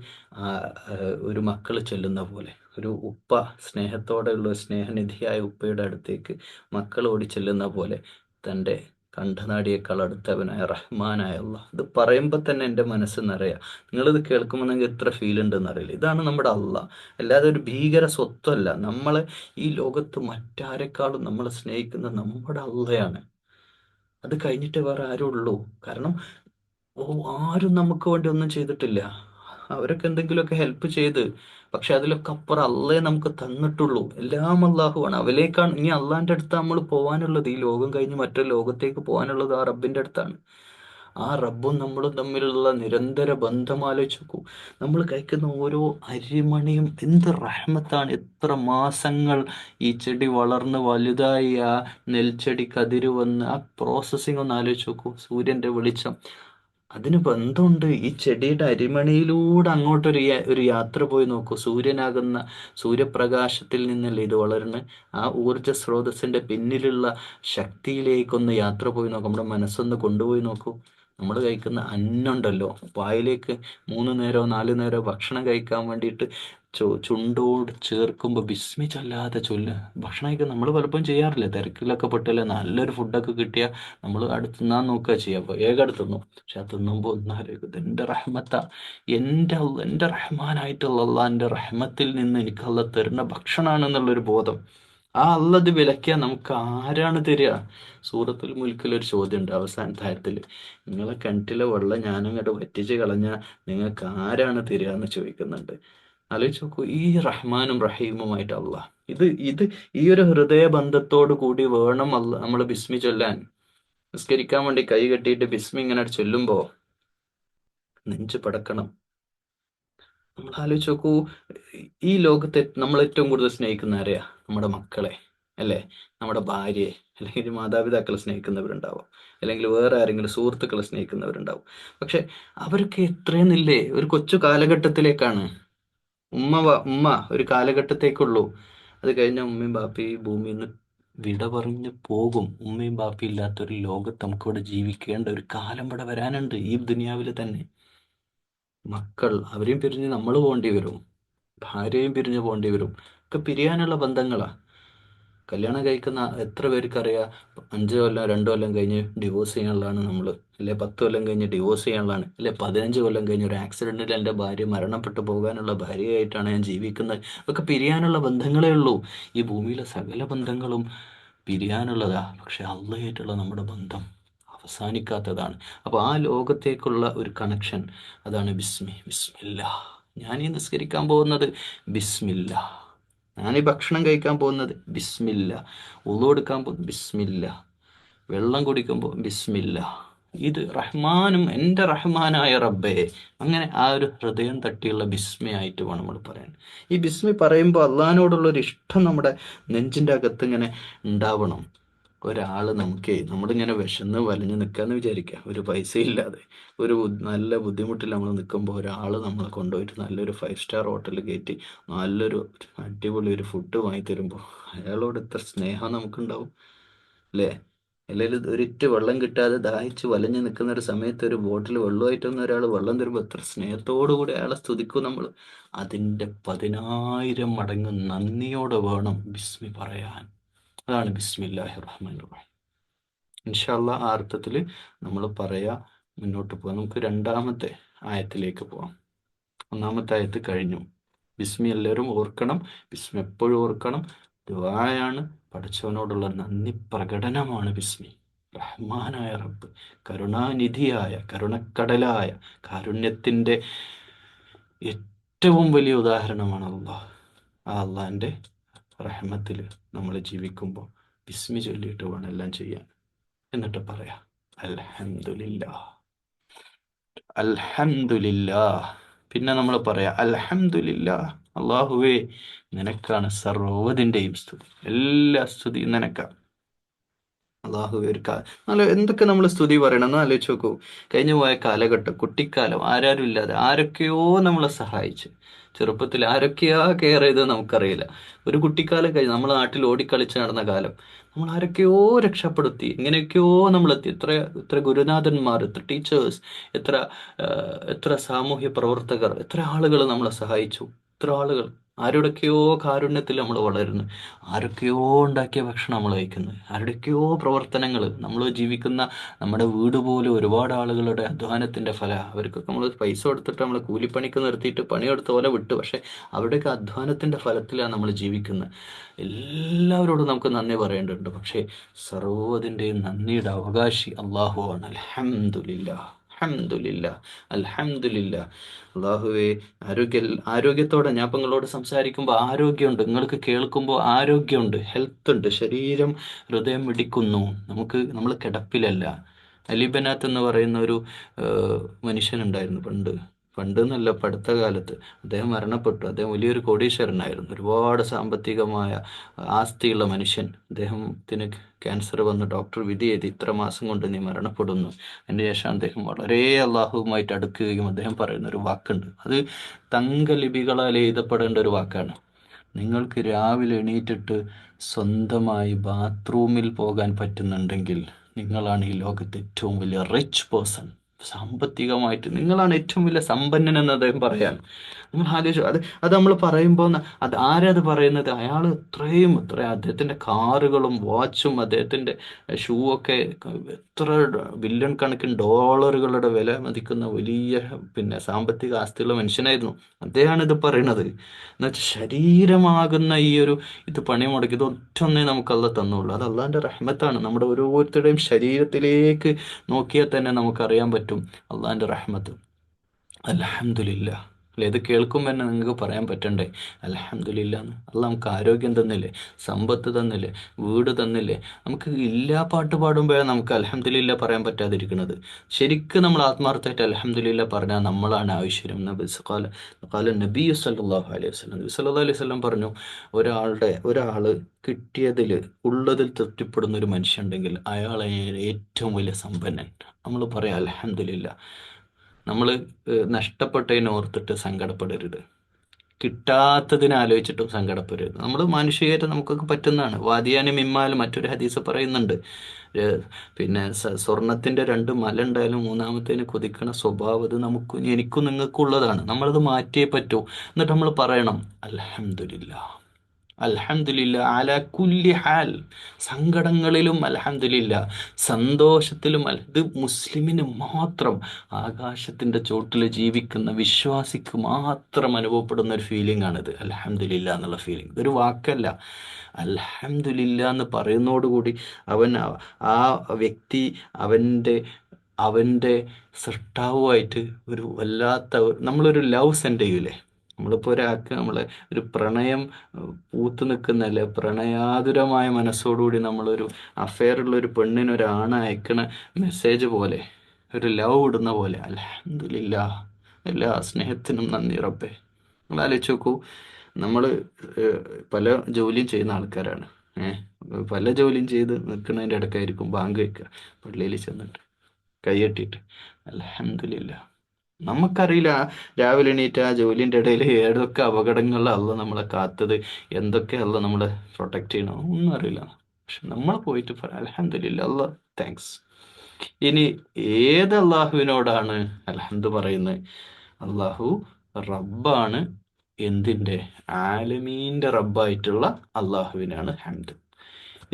ഒരു മക്കൾ ചെല്ലുന്ന പോലെ, ഒരു ഉപ്പ സ്നേഹത്തോടെയുള്ള, സ്നേഹനിധിയായ ഉപ്പയുടെ അടുത്തേക്ക് മക്കൾ ഓടി ചെല്ലുന്ന പോലെ, തൻ്റെ കണ്ഠനാടിയേക്കാൾ അടുത്തവനായ റഹ്മാനായ അള്ളാഹ്. ഇത് പറയുമ്പോൾ തന്നെ എൻ്റെ മനസ്സ് നിറയാ. നിങ്ങളിത് കേൾക്കുമ്പോൾ നിങ്ങൾക്ക് എത്ര ഫീൽ ഉണ്ടെന്ന് അറിയില്ല. ഇതാണ് നമ്മുടെ അള്ളാഹ്. അല്ലാതെ ഒരു ഭീകര സ്വത്വമല്ല. നമ്മളെ ഈ ലോകത്ത് മറ്റാരെക്കാളും നമ്മളെ സ്നേഹിക്കുന്ന നമ്മുടെ അള്ളയാണ്. അത് കഴിഞ്ഞിട്ട് വേറെ ആരും ഉള്ളൂ. കാരണം ആരും നമുക്ക് വേണ്ടി ഒന്നും ചെയ്തിട്ടില്ല. അവരൊക്കെ എന്തെങ്കിലുമൊക്കെ ഹെൽപ്പ് ചെയ്ത്, പക്ഷെ അതിലൊക്കെ അപ്പുറം അള്ളേ നമുക്ക് തന്നിട്ടുള്ളൂ. എല്ലാം അള്ളാഹുവാണ്. അവലേക്കാണ് ഇനി അള്ളാഹിൻ്റെ അടുത്ത് നമ്മൾ പോകാനുള്ളത്. ഈ ലോകം കഴിഞ്ഞ് മറ്റൊരു ലോകത്തേക്ക് പോകാനുള്ളത് ആ റബ്ബിൻ്റെ അടുത്താണ്. ആ റബ്ബും നമ്മളും തമ്മിലുള്ള നിരന്തര ബന്ധം ആലോചിച്ച് നോക്കൂ. നമ്മൾ കഴിക്കുന്ന ഓരോ അരിമണിയും എന്ത് റഹ്മത്താണ്. എത്ര മാസങ്ങൾ ഈ ചെടി വളർന്ന് വലുതായി ആ നെൽച്ചെടി കതിര് വന്ന് ആ പ്രോസസ്സിങ് ഒന്ന് ആലോചിച്ച് നോക്കൂ. സൂര്യൻ്റെ വെളിച്ചം, അതിന് ബന്ധമുണ്ട്. ഈ ചെടിയുടെ അരിമണിയിലൂടെ അങ്ങോട്ടൊരു ഒരു യാത്ര പോയി നോക്കൂ. സൂര്യനാകുന്ന സൂര്യപ്രകാശത്തിൽ നിന്നല്ലേ ഇത് വളരുന്നത്. ആ ഊർജ സ്രോതസ്സിന്റെ പിന്നിലുള്ള ശക്തിയിലേക്കൊന്ന് യാത്ര പോയി നോക്കൂ. നമ്മുടെ മനസ്സൊന്ന് കൊണ്ടുപോയി നോക്കൂ. നമ്മൾ കഴിക്കുന്ന അന്നുണ്ടല്ലോ, വായിലേക്ക് 3 നേരമോ 4 നേരമോ ഭക്ഷണം കഴിക്കാൻ വേണ്ടിയിട്ട് ചുണ്ടോട് ചേർക്കുമ്പോൾ ബിസ്മി ചൊല്ലാതെ ചൊല്ല് ഭക്ഷണം കഴിക്കാൻ നമ്മൾ പലപ്പോഴും ചെയ്യാറില്ല. തിരക്കിലൊക്കെ പെട്ടല്ലേ, നല്ലൊരു ഫുഡൊക്കെ കിട്ടിയാൽ നമ്മൾ അടുത്ത് തിന്നാൻ നോക്കുക ചെയ്യുക, അപ്പോൾ വേഗം അടുത്ത് തിന്നും. പക്ഷെ അത് തിന്നുമ്പോൾ ഒന്നാലോചിക്കും, ഇത് എൻ്റെ റഹ്മത്താ, എൻ്റെ റഹ്മാനായിട്ടുള്ള അള്ളാൻ്റെ റഹ്മത്തിൽ നിന്ന് എനിക്ക് അള്ള തരുന്ന ഭക്ഷണമാണെന്നുള്ളൊരു ബോധം. ആ അള്ളത് വിലക്കിയാൽ നമുക്ക് ആരാണ് തരിക? സൂറത്തുൽ മുൽക്കിൽ ഒരു ചോദ്യമുണ്ട് അവസാനത്തെ ആയത്തിൽ, നിങ്ങളെ കിണറ്റിലെ വെള്ളം ഞാനങ്ങോട്ട് വറ്റിച്ച് കളഞ്ഞാൽ നിങ്ങൾക്ക് ആരാണ് തരിക എന്ന് ചോദിക്കുന്നുണ്ട്. ആലോചിച്ച് നോക്കൂ, ഈ റഹ്മാനും റഹീമുമായിട്ട് അള്ളാഹ്, ഇത് ഇത് ഈ ഒരു ഹൃദയബന്ധത്തോടു കൂടി വേണം നമ്മൾ ബിസ്മി ചൊല്ലാൻ. നിസ്കരിക്കാൻ വേണ്ടി കൈ കെട്ടിയിട്ട് ബിസ്മി ഇങ്ങനെ ചൊല്ലുമ്പോൾ നെഞ്ച് പടക്കണം. നമ്മൾ ആലോചിച്ച് നോക്കൂ, ഈ ലോകത്തെ നമ്മൾ ഏറ്റവും കൂടുതൽ സ്നേഹിക്കുന്ന ആരെയാ? നമ്മുടെ മക്കളെ അല്ലേ, നമ്മുടെ ഭാര്യയെ, അല്ലെങ്കിൽ മാതാപിതാക്കളെ സ്നേഹിക്കുന്നവരുണ്ടാവും, അല്ലെങ്കിൽ വേറെ ആരെങ്കിലും സുഹൃത്തുക്കളെ സ്നേഹിക്കുന്നവരുണ്ടാവും. പക്ഷെ അവർക്ക് എത്രയെന്നില്ലേ, ഒരു കൊച്ചു കാലഘട്ടത്തിലേക്കാണ്. ഉമ്മ ഒരു കാലഘട്ടത്തേക്കുള്ളൂ. അത് കഴിഞ്ഞ ഉമ്മയും ബാപ്പയും ഈ ഭൂമിയിൽ നിന്ന് വിട പറഞ്ഞു പോകും. ഉമ്മയും ബാപ്പയും ഇല്ലാത്തൊരു ലോകത്ത് നമുക്കിവിടെ ജീവിക്കേണ്ട ഒരു കാലം ഇവിടെ വരാനുണ്ട്, ഈ ദുനിയാവിൽ തന്നെ. മക്കൾ, അവരെയും പിരിഞ്ഞ് നമ്മൾ പോകേണ്ടി വരും, ഭാര്യയും പിരിഞ്ഞ് പോകേണ്ടി വരും. ഒക്കെ പിരിയാനുള്ള ബന്ധങ്ങളാ. കല്യാണം കഴിക്കുന്ന എത്ര പേർക്കറിയാം, 5 കൊല്ലം 2 കൊല്ലം കഴിഞ്ഞ് ഡിവോഴ്സ് ചെയ്യാനുള്ളതാണ് നമ്മൾ, അല്ലെ 10 കൊല്ലം കഴിഞ്ഞ് ഡിവോഴ്സ് ചെയ്യാനുള്ളതാണ്, അല്ലെ 15 കൊല്ലം കഴിഞ്ഞ് ഒരു ആക്സിഡന്റിൽ എൻ്റെ ഭാര്യ മരണപ്പെട്ടു പോകാനുള്ള ഭാര്യയായിട്ടാണ് ഞാൻ ജീവിക്കുന്നത്. ഒക്കെ പിരിയാനുള്ള ബന്ധങ്ങളേ ഉള്ളൂ. ഈ ഭൂമിയിലെ സകല ബന്ധങ്ങളും പിരിയാനുള്ളതാ. പക്ഷെ അള്ളയായിട്ടുള്ള നമ്മുടെ ബന്ധം അവസാനിക്കാത്തതാണ്. അപ്പോൾ ആ ലോകത്തേക്കുള്ള ഒരു കണക്ഷൻ, അതാണ് ബിസ്മില്ല. ഞാൻ ഈ നിസ്കരിക്കാൻ പോകുന്നത് ബിസ്മില്ല, ഞാൻ ഈ ഭക്ഷണം കഴിക്കാൻ പോകുന്നത് ബിസ്മില്ല, ഉളു എടുക്കാൻ പോകുന്നത് ബിസ്മില്ല, വെള്ളം കുടിക്കുമ്പോൾ ബിസ്മില്ല. ഇത് റഹ്മാനും എൻ്റെ റഹ്മാനായ റബ്ബേ, അങ്ങനെ ആ ഒരു ഹൃദയം തട്ടിയുള്ള ബിസ്മയായിട്ട് വേണം നമ്മൾ പറയാൻ. ഈ ബിസ്മി പറയുമ്പോൾ അള്ളഹാനോടുള്ള ഒരു ഇഷ്ടം നമ്മുടെ നെഞ്ചിൻ്റെ അകത്ത് ഇങ്ങനെ ഉണ്ടാവണം. നമുക്ക് നമ്മളിങ്ങനെ വിശന്ന് വലഞ്ഞ് നിൽക്കാന്ന് വിചാരിക്കുക, ഒരു പൈസ ഇല്ലാതെ ഒരു നല്ല ബുദ്ധിമുട്ടിൽ നമ്മൾ നിൽക്കുമ്പോൾ ഒരാൾ നമ്മളെ കൊണ്ടുപോയിട്ട് നല്ലൊരു 5 സ്റ്റാർ ഹോട്ടലിൽ കയറ്റി നല്ലൊരു അടിപൊളി ഒരു ഫുഡ് വാങ്ങി തരുമ്പോൾ അയാളോട് എത്ര സ്നേഹം നമുക്കുണ്ടാവും അല്ലേ? അല്ലെങ്കിൽ ഒരിറ്റ് വെള്ളം കിട്ടാതെ ദാഹിച്ച് വലഞ്ഞ് നിൽക്കുന്ന ഒരു സമയത്ത് ഒരു ബോട്ടിൽ വെള്ളമായിട്ടൊന്നും ഒരാൾ വെള്ളം തരുമ്പോൾ എത്ര സ്നേഹത്തോടു കൂടി അയാളെ സ്തുതിക്കും നമ്മൾ. അതിൻ്റെ 10,000 മടങ്ങ് നന്ദിയോടെ വേണം ബിസ്മി പറയാൻ. അതാണ് ബിസ്മില്ലാഹിർ റഹ്മാനിർ റഹീം. ഇൻഷാ അല്ലാഹ് ആ അർത്ഥത്തിൽ നമ്മൾ പറയാ, മുന്നോട്ട് പോകാം. നമുക്ക് രണ്ടാമത്തെ ആയത്തിലേക്ക് പോവാം. ഒന്നാമത്തെ ആയത്ത് കഴിഞ്ഞു. ബിസ്മി എല്ലാവരും ഓർക്കണം, ബിസ്മി എപ്പോഴും ഓർക്കണം. ദുആയാണ്, പഠിച്ചവനോടുള്ള നന്ദി പ്രകടനമാണ് ബിസ്മി. റഹ്മാനായ റബ്ബ്, കരുണാനിധിയായ, കരുണക്കടലായ, കാരുണ്യത്തിൻ്റെ ഏറ്റവും വലിയ ഉദാഹരണമാണ് അള്ളാഹ്. ആ അള്ളാഹിൻ്റെ റഹ്മത്തിൽ നമ്മൾ ജീവിക്കുമ്പോൾ ബിസ്മി ചൊല്ലിയിട്ട് വേണം എല്ലാം ചെയ്യാൻ. എന്നിട്ട് പറയാം അൽഹംദുലില്ലാ, അൽഹംദുലില്ലാ. പിന്നെ നമ്മൾ പറയാം അൽഹംദുലില്ലാ, അള്ളാഹുവേ നിനക്കാണ് സർവ്വതിൻ്റെയും സ്തുതി, എല്ലാ സ്തുതിയും നിനക്കാണ്. അള്ളാഹു ഒരു നല്ല എന്തൊക്കെ നമ്മൾ സ്തുതി പറയണം എന്ന് ആലോചിച്ച് നോക്കൂ. കഴിഞ്ഞു പോയ കാലഘട്ടം, കുട്ടിക്കാലം, ആരാരും ഇല്ലാതെ ആരൊക്കെയോ നമ്മളെ സഹായിച്ച്, ചെറുപ്പത്തിൽ ആരൊക്കെയാ കെയർ ചെയ്തത് നമുക്കറിയില്ല. ഒരു കുട്ടിക്കാലം കഴിഞ്ഞ് നമ്മൾ നാട്ടിൽ ഓടിക്കളിച്ച് നടന്ന കാലം, നമ്മൾ ആരൊക്കെയോ രക്ഷപ്പെടുത്തി, എങ്ങനെയൊക്കെയോ നമ്മളെത്തി. എത്ര എത്ര ഗുരുനാഥന്മാർ, എത്ര ടീച്ചേഴ്സ്, എത്ര എത്ര സാമൂഹ്യ പ്രവർത്തകർ, എത്ര ആളുകൾ നമ്മളെ സഹായിച്ചു. എത്ര ആളുകൾ, ആരുടെയൊക്കെയോ കാരുണ്യത്തിൽ നമ്മൾ വളരുന്നു, ആരൊക്കെയോ ഉണ്ടാക്കിയ ഭക്ഷണം നമ്മൾ കഴിക്കുന്നത്, ആരുടെയൊക്കെയോ പ്രവർത്തനങ്ങൾ, നമ്മൾ ജീവിക്കുന്ന നമ്മുടെ വീട് പോലും ഒരുപാട് ആളുകളുടെ അധ്വാനത്തിൻ്റെ ഫലം. അവർക്കൊക്കെ നമ്മൾ പൈസ കൊടുത്തിട്ട് നമ്മൾ കൂലിപ്പണിക്ക് നിർത്തിയിട്ട് പണിയെടുത്ത പോലെ വിട്ടു, പക്ഷേ അവരുടെയൊക്കെ അധ്വാനത്തിൻ്റെ ഫലത്തിലാണ് നമ്മൾ ജീവിക്കുന്നത്. എല്ലാവരോടും നമുക്ക് നന്ദി പറയേണ്ടതുണ്ട്. പക്ഷേ സർവ്വതിൻ്റെയും നന്ദിയുടെ അവകാശി അള്ളാഹുവാണ്. അൽഹംദുലില്ലാ, അൽഹംദുലില്ലാ, അൽഹംദുലില്ലാ. അള്ളാഹുവേ, ആരോഗ്യത്തോടെ ഞാൻ ഇപ്പം നിങ്ങളോട് സംസാരിക്കുമ്പോൾ ആരോഗ്യമുണ്ട്, നിങ്ങൾക്ക് കേൾക്കുമ്പോൾ ആരോഗ്യമുണ്ട്, ഹെൽത്ത് ഉണ്ട്, ശരീരം, ഹൃദയം മിടിക്കുന്നു. നമ്മൾ കിടപ്പിലല്ല. അലിബനാത്ത് എന്ന് പറയുന്ന ഒരു മനുഷ്യനുണ്ടായിരുന്നു പണ്ട്. പണ്ട് എന്നല്ല, ഇപ്പം അടുത്ത കാലത്ത് അദ്ദേഹം മരണപ്പെട്ടു. അദ്ദേഹം വലിയൊരു കോടീശ്വരനായിരുന്നു, ഒരുപാട് സാമ്പത്തികമായ ആസ്തിയുള്ള മനുഷ്യൻ. അദ്ദേഹത്തിന് ക്യാൻസർ വന്ന് ഡോക്ടർ വിധി എഴുതി, ഇത്ര മാസം കൊണ്ട് നീ മരണപ്പെടുന്നു. അതിന് ശേഷം അദ്ദേഹം വളരെ അള്ളാഹുവുമായിട്ട് അടുക്കുകയും അദ്ദേഹം പറയുന്ന ഒരു വാക്കുണ്ട്, അത് തങ്കലിപികളാൽ എഴുതപ്പെടേണ്ട ഒരു വാക്കാണ്. നിങ്ങൾക്ക് രാവിലെ എണീറ്റിട്ട് സ്വന്തമായി ബാത്റൂമിൽ പോകാൻ പറ്റുന്നുണ്ടെങ്കിൽ നിങ്ങളാണ് ഈ ലോകത്തെ ഏറ്റവും വലിയ റിച്ച് പേഴ്സൺ. സാമ്പത്തികമായിട്ട് നിങ്ങളാണ് ഏറ്റവും വലിയ സമ്പന്നൻ എന്ന് അദ്ദേഹം പറയാൻ. നമ്മൾ ആലോചിച്ചു, അത് നമ്മൾ പറയുമ്പോൾ അത് ആരാ അത് പറയുന്നത്? അയാൾ എത്ര അദ്ദേഹത്തിൻ്റെ കാറുകളും വാച്ചും അദ്ദേഹത്തിൻ്റെ ഷൂ ഒക്കെ എത്ര ബില്യൺ കണക്കിന് ഡോളറുകളുടെ വില മതിക്കുന്ന വലിയ സാമ്പത്തിക ആസ്തിയുള്ള മനുഷ്യനായിരുന്നു. അദ്ദേഹമാണ് ഇത് പറയണത്. എന്നുവെച്ചാൽ ശരീരമാകുന്ന ഈ ഒരു ഇത് പണി മുടക്കി, ഇത് ഒറ്റൊന്നേ നമുക്ക് അള്ളാഹ് തന്നുള്ളൂ. അത് അള്ളാഹിൻ്റെ റഹ്മത്താണ്. നമ്മുടെ ഓരോരുത്തരുടെയും ശരീരത്തിലേക്ക് നോക്കിയാൽ തന്നെ നമുക്കറിയാൻ പറ്റും അള്ളാഹിൻ്റെ റഹ്മത്ത്. അൽഹംദുലില്ലാ അല്ലേ? ഇത് കേൾക്കുമ്പോൾ തന്നെ നിങ്ങൾക്ക് പറയാൻ പറ്റണ്ടേ അൽഹംദുലില്ലാ എന്ന്? അള്ളാഹ് നമുക്ക് ആരോഗ്യം തന്നില്ലേ, സമ്പത്ത് തന്നില്ലേ, വീട് തന്നില്ലേ? നമുക്ക് ഇല്ലാ പാട്ട് പാടുമ്പോഴാണ് നമുക്ക് അൽഹംദുലില്ലാ പറയാൻ പറ്റാതിരിക്കുന്നത്. ശരിക്കും നമ്മൾ ആത്മാർത്ഥമായിട്ട് അൽഹംദുലില്ലാ പറഞ്ഞാൽ നമ്മളാണ് ഐശ്വര്യം. നബി സല്ലല്ലാഹു അലൈഹി വസല്ലം നബി സല്ലല്ലാഹു അലൈഹി വസല്ലം പറഞ്ഞു, ഒരാൾ കിട്ടിയതിൽ ഉള്ളതിൽ തൃപ്തിപ്പെടുന്ന ഒരു മനുഷ്യനുണ്ടെങ്കിൽ അയാളെ ഏറ്റവും വലിയ സമ്പന്നൻ. നമ്മൾ പറയാം അൽഹംദുലില്ലാ. നമ്മൾ നഷ്ടപ്പെട്ടതിനെ ഓർത്തിട്ട് സങ്കടപ്പെടരുത്, കിട്ടാത്തതിനെ ആലോചിച്ചിട്ടും സങ്കടപ്പെടരുത്. നമ്മൾ മാനുഷികമായിട്ട് നമുക്കൊക്കെ പറ്റുന്നതാണ്. വാദിയാനും മിമ്മാലും മറ്റൊരു ഹദീസ് പറയുന്നുണ്ട്, സ്വർണത്തിൻ്റെ 2 മല ഉണ്ടായാലും മൂന്നാമത്തേന് കൊതിക്കണ സ്വഭാവം അത് എനിക്കും നിങ്ങൾക്കും ഉള്ളതാണ്. നമ്മളത് മാറ്റിയേ പറ്റൂ. എന്നിട്ട് നമ്മൾ പറയണം അൽഹംദുലില്ലാ, അൽഹംദുലില്ലാ അലാ കുല്ലി ഹാൽ. സങ്കടങ്ങളിലും അൽഹംദുലില്ലാ, സന്തോഷത്തിലും ഇത് മുസ്ലിമിന് മാത്രം, ആകാശത്തിൻ്റെ ചോട്ടിൽ ജീവിക്കുന്ന വിശ്വാസിക്ക് മാത്രം അനുഭവപ്പെടുന്ന ഒരു ഫീലിംഗ് ആണിത്, അൽഹംദുലില്ലാ എന്നുള്ള ഫീലിംഗ്. ഇതൊരു വാക്കല്ല. അൽഹംദുലില്ലാ എന്ന് പറയുന്നതോടുകൂടി ആ വ്യക്തി അവൻ്റെ സൃഷ്ടാവുമായിട്ട് ഒരു വല്ലാത്ത, നമ്മളൊരു ലവ് സെൻഡ് ചെയ്യൂലേ? നമ്മളിപ്പോൾ ഒരാൾക്ക് ഒരു പ്രണയം പൂത്തു നിൽക്കുന്നല്ലേ, പ്രണയാതുരമായ മനസ്സോടുകൂടി നമ്മളൊരു അഫെയറുള്ള ഒരു പെണ്ണിന് ഒരാണ് അയക്കണ മെസ്സേജ് പോലെ, ഒരു ലവ് ഇടുന്ന പോലെ, അൽഹംദുലില്ലാ എല്ലാ സ്നേഹത്തിനും നന്ദി റബ്ബേ. നിങ്ങൾ ആലോചിച്ച് നോക്കൂ, നമ്മൾ പല ജോലിയും ചെയ്യുന്ന ആൾക്കാരാണ്. പല ജോലിയും ചെയ്ത് നിൽക്കുന്നതിൻ്റെ ഇടയ്ക്കായിരിക്കും ബാങ്ക് വയ്ക്കുക, പള്ളിയിൽ ചെന്നിട്ട് കൈയ്യട്ടിയിട്ട് അൽഹംദുലില്ലാ. നമുക്കറിയില്ല രാവിലെ എണീറ്റ് ആ ജോലിൻ്റെ ഇടയിൽ ഏതൊക്കെ അപകടങ്ങളിലാണ് അള്ളാഹ് നമ്മളെ കാത്തത്, എന്തൊക്കെ അള്ളാഹ് നമ്മളെ പ്രൊട്ടക്റ്റ് ചെയ്യണം, ഒന്നും അറിയില്ല. പക്ഷെ നമ്മൾ പോയിട്ട് പറയാം അൽഹംദുലില്ലാ, അള്ളാഹ് താങ്ക്സ്. ഇനി ഏത് അള്ളാഹുവിനോടാണ് അൽഹംദ് പറയുന്നത്? അള്ളാഹു റബ്ബാണ്. എന്തിൻ്റെ? ആലമീൻ്റെ റബ്ബായിട്ടുള്ള അള്ളാഹുവിനാണ് ഹംദ്.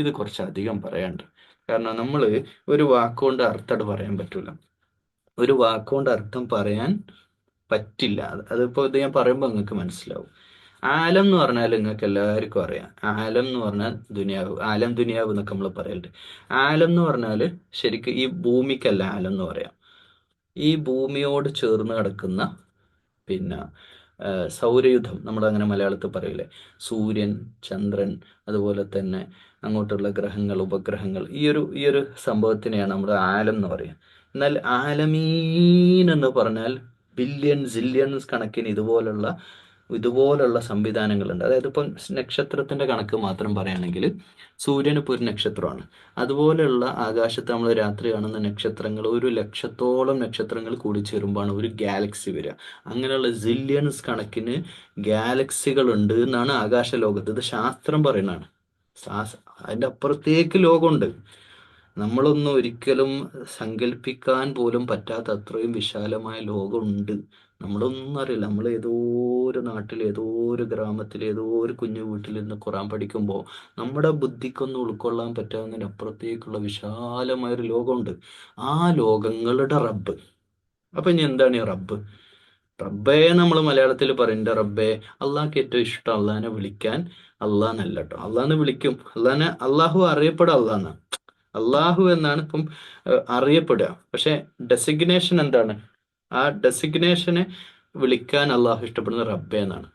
ഇത് കുറച്ചധികം പറയാണ്ട്, കാരണം നമ്മൾ ഒരു വാക്കുകൊണ്ട് അർത്ഥം പറയാൻ പറ്റില്ല, ഒരു വാക്കുകൊണ്ട് അർത്ഥം പറയാൻ പറ്റില്ല. അതിപ്പോൾ ഇത് ഞാൻ പറയുമ്പോൾ നിങ്ങൾക്ക് മനസ്സിലാവും. ആലം എന്ന് പറഞ്ഞാൽ നിങ്ങൾക്ക് എല്ലാവർക്കും അറിയാം. ആലം എന്ന് പറഞ്ഞാൽ ദുനിയാവ്, ആലം ദുനിയാവ് എന്നൊക്കെ നമ്മൾ പറയലുണ്ട്. ആലം എന്ന് പറഞ്ഞാൽ ശരിക്കും ഈ ഭൂമിക്കല്ല ആലം എന്ന് പറയാം, ഈ ഭൂമിയോട് ചേർന്ന് കിടക്കുന്ന പിന്നെ സൗരയുധം, നമ്മളങ്ങനെ മലയാളത്തിൽ പറയില്ലേ, സൂര്യൻ, ചന്ദ്രൻ, അതുപോലെ തന്നെ അങ്ങോട്ടുള്ള ഗ്രഹങ്ങൾ, ഉപഗ്രഹങ്ങൾ, ഈ ഒരു സംഭവത്തിനെയാണ് നമ്മൾ ആലം എന്ന് പറയുക. എന്നാൽ ആലമീൻ എന്ന് പറഞ്ഞാൽ സില്യൺസ് കണക്കിന് ഇതുപോലുള്ള സംവിധാനങ്ങളുണ്ട്. അതായത് ഇപ്പം നക്ഷത്രത്തിൻ്റെ കണക്ക് മാത്രം പറയുകയാണെങ്കിൽ സൂര്യൻ ഇപ്പോൾ ഒരു നക്ഷത്രമാണ്. അതുപോലെയുള്ള ആകാശത്ത് നമ്മൾ രാത്രി കാണുന്ന നക്ഷത്രങ്ങൾ 1,00,000-ഓളം നക്ഷത്രങ്ങൾ കൂടിച്ചേരുമ്പോഴാണ് ഒരു ഗാലക്സി വരിക. അങ്ങനെയുള്ള സില്യൺസ് കണക്കിന് ഗാലക്സികളുണ്ട് എന്നാണ് ആകാശ ലോകത്ത്, ഇത് ശാസ്ത്രം പറയുന്നതാണ്. അതിൻ്റെ അപ്പുറത്തേക്ക് ലോകമുണ്ട്, നമ്മളൊന്നും ഒരിക്കലും സങ്കല്പിക്കാൻ പോലും പറ്റാത്ത അത്രയും വിശാലമായ ലോകമുണ്ട്. നമ്മളൊന്നും അറിയില്ല. നമ്മൾ ഏതോ ഒരു നാട്ടിൽ, ഏതോ ഒരു ഗ്രാമത്തിൽ, ഏതോ ഒരു കുഞ്ഞു വീട്ടിൽ നിന്ന് ഖുറാൻ പഠിക്കുമ്പോൾ നമ്മുടെ ബുദ്ധിക്കൊന്നും ഉൾക്കൊള്ളാൻ പറ്റാവുന്നതിന് അപ്പുറത്തേക്കുള്ള വിശാലമായൊരു ലോകമുണ്ട്. ആ ലോകങ്ങളുടെ റബ്ബ്. അപ്പം ഇനി എന്താണ് ഈ റബ്ബ്? റബ്ബേ നമ്മൾ മലയാളത്തിൽ പറയും, റബ്ബേ. അള്ളാഹ്ക്ക് ഏറ്റവും ഇഷ്ടം അള്ളാഹിനെ വിളിക്കാൻ അള്ളാഹ്ന്നല്ല കേട്ടോ, അള്ളാഹിനെ വിളിക്കും. അള്ളാഹു അറിയപ്പെടുക അള്ളാഹ്ന്നാണ്. അള്ളാഹു എന്നാണ് ഇപ്പം അറിയപ്പെടുക. പക്ഷെ ഡെസിഗ്നേഷൻ എന്താണ്? ആ ഡെസിഗ്നേഷനെ വിളിക്കാൻ അള്ളാഹു ഇഷ്ടപ്പെടുന്ന റബ്ബെ എന്നാണ്.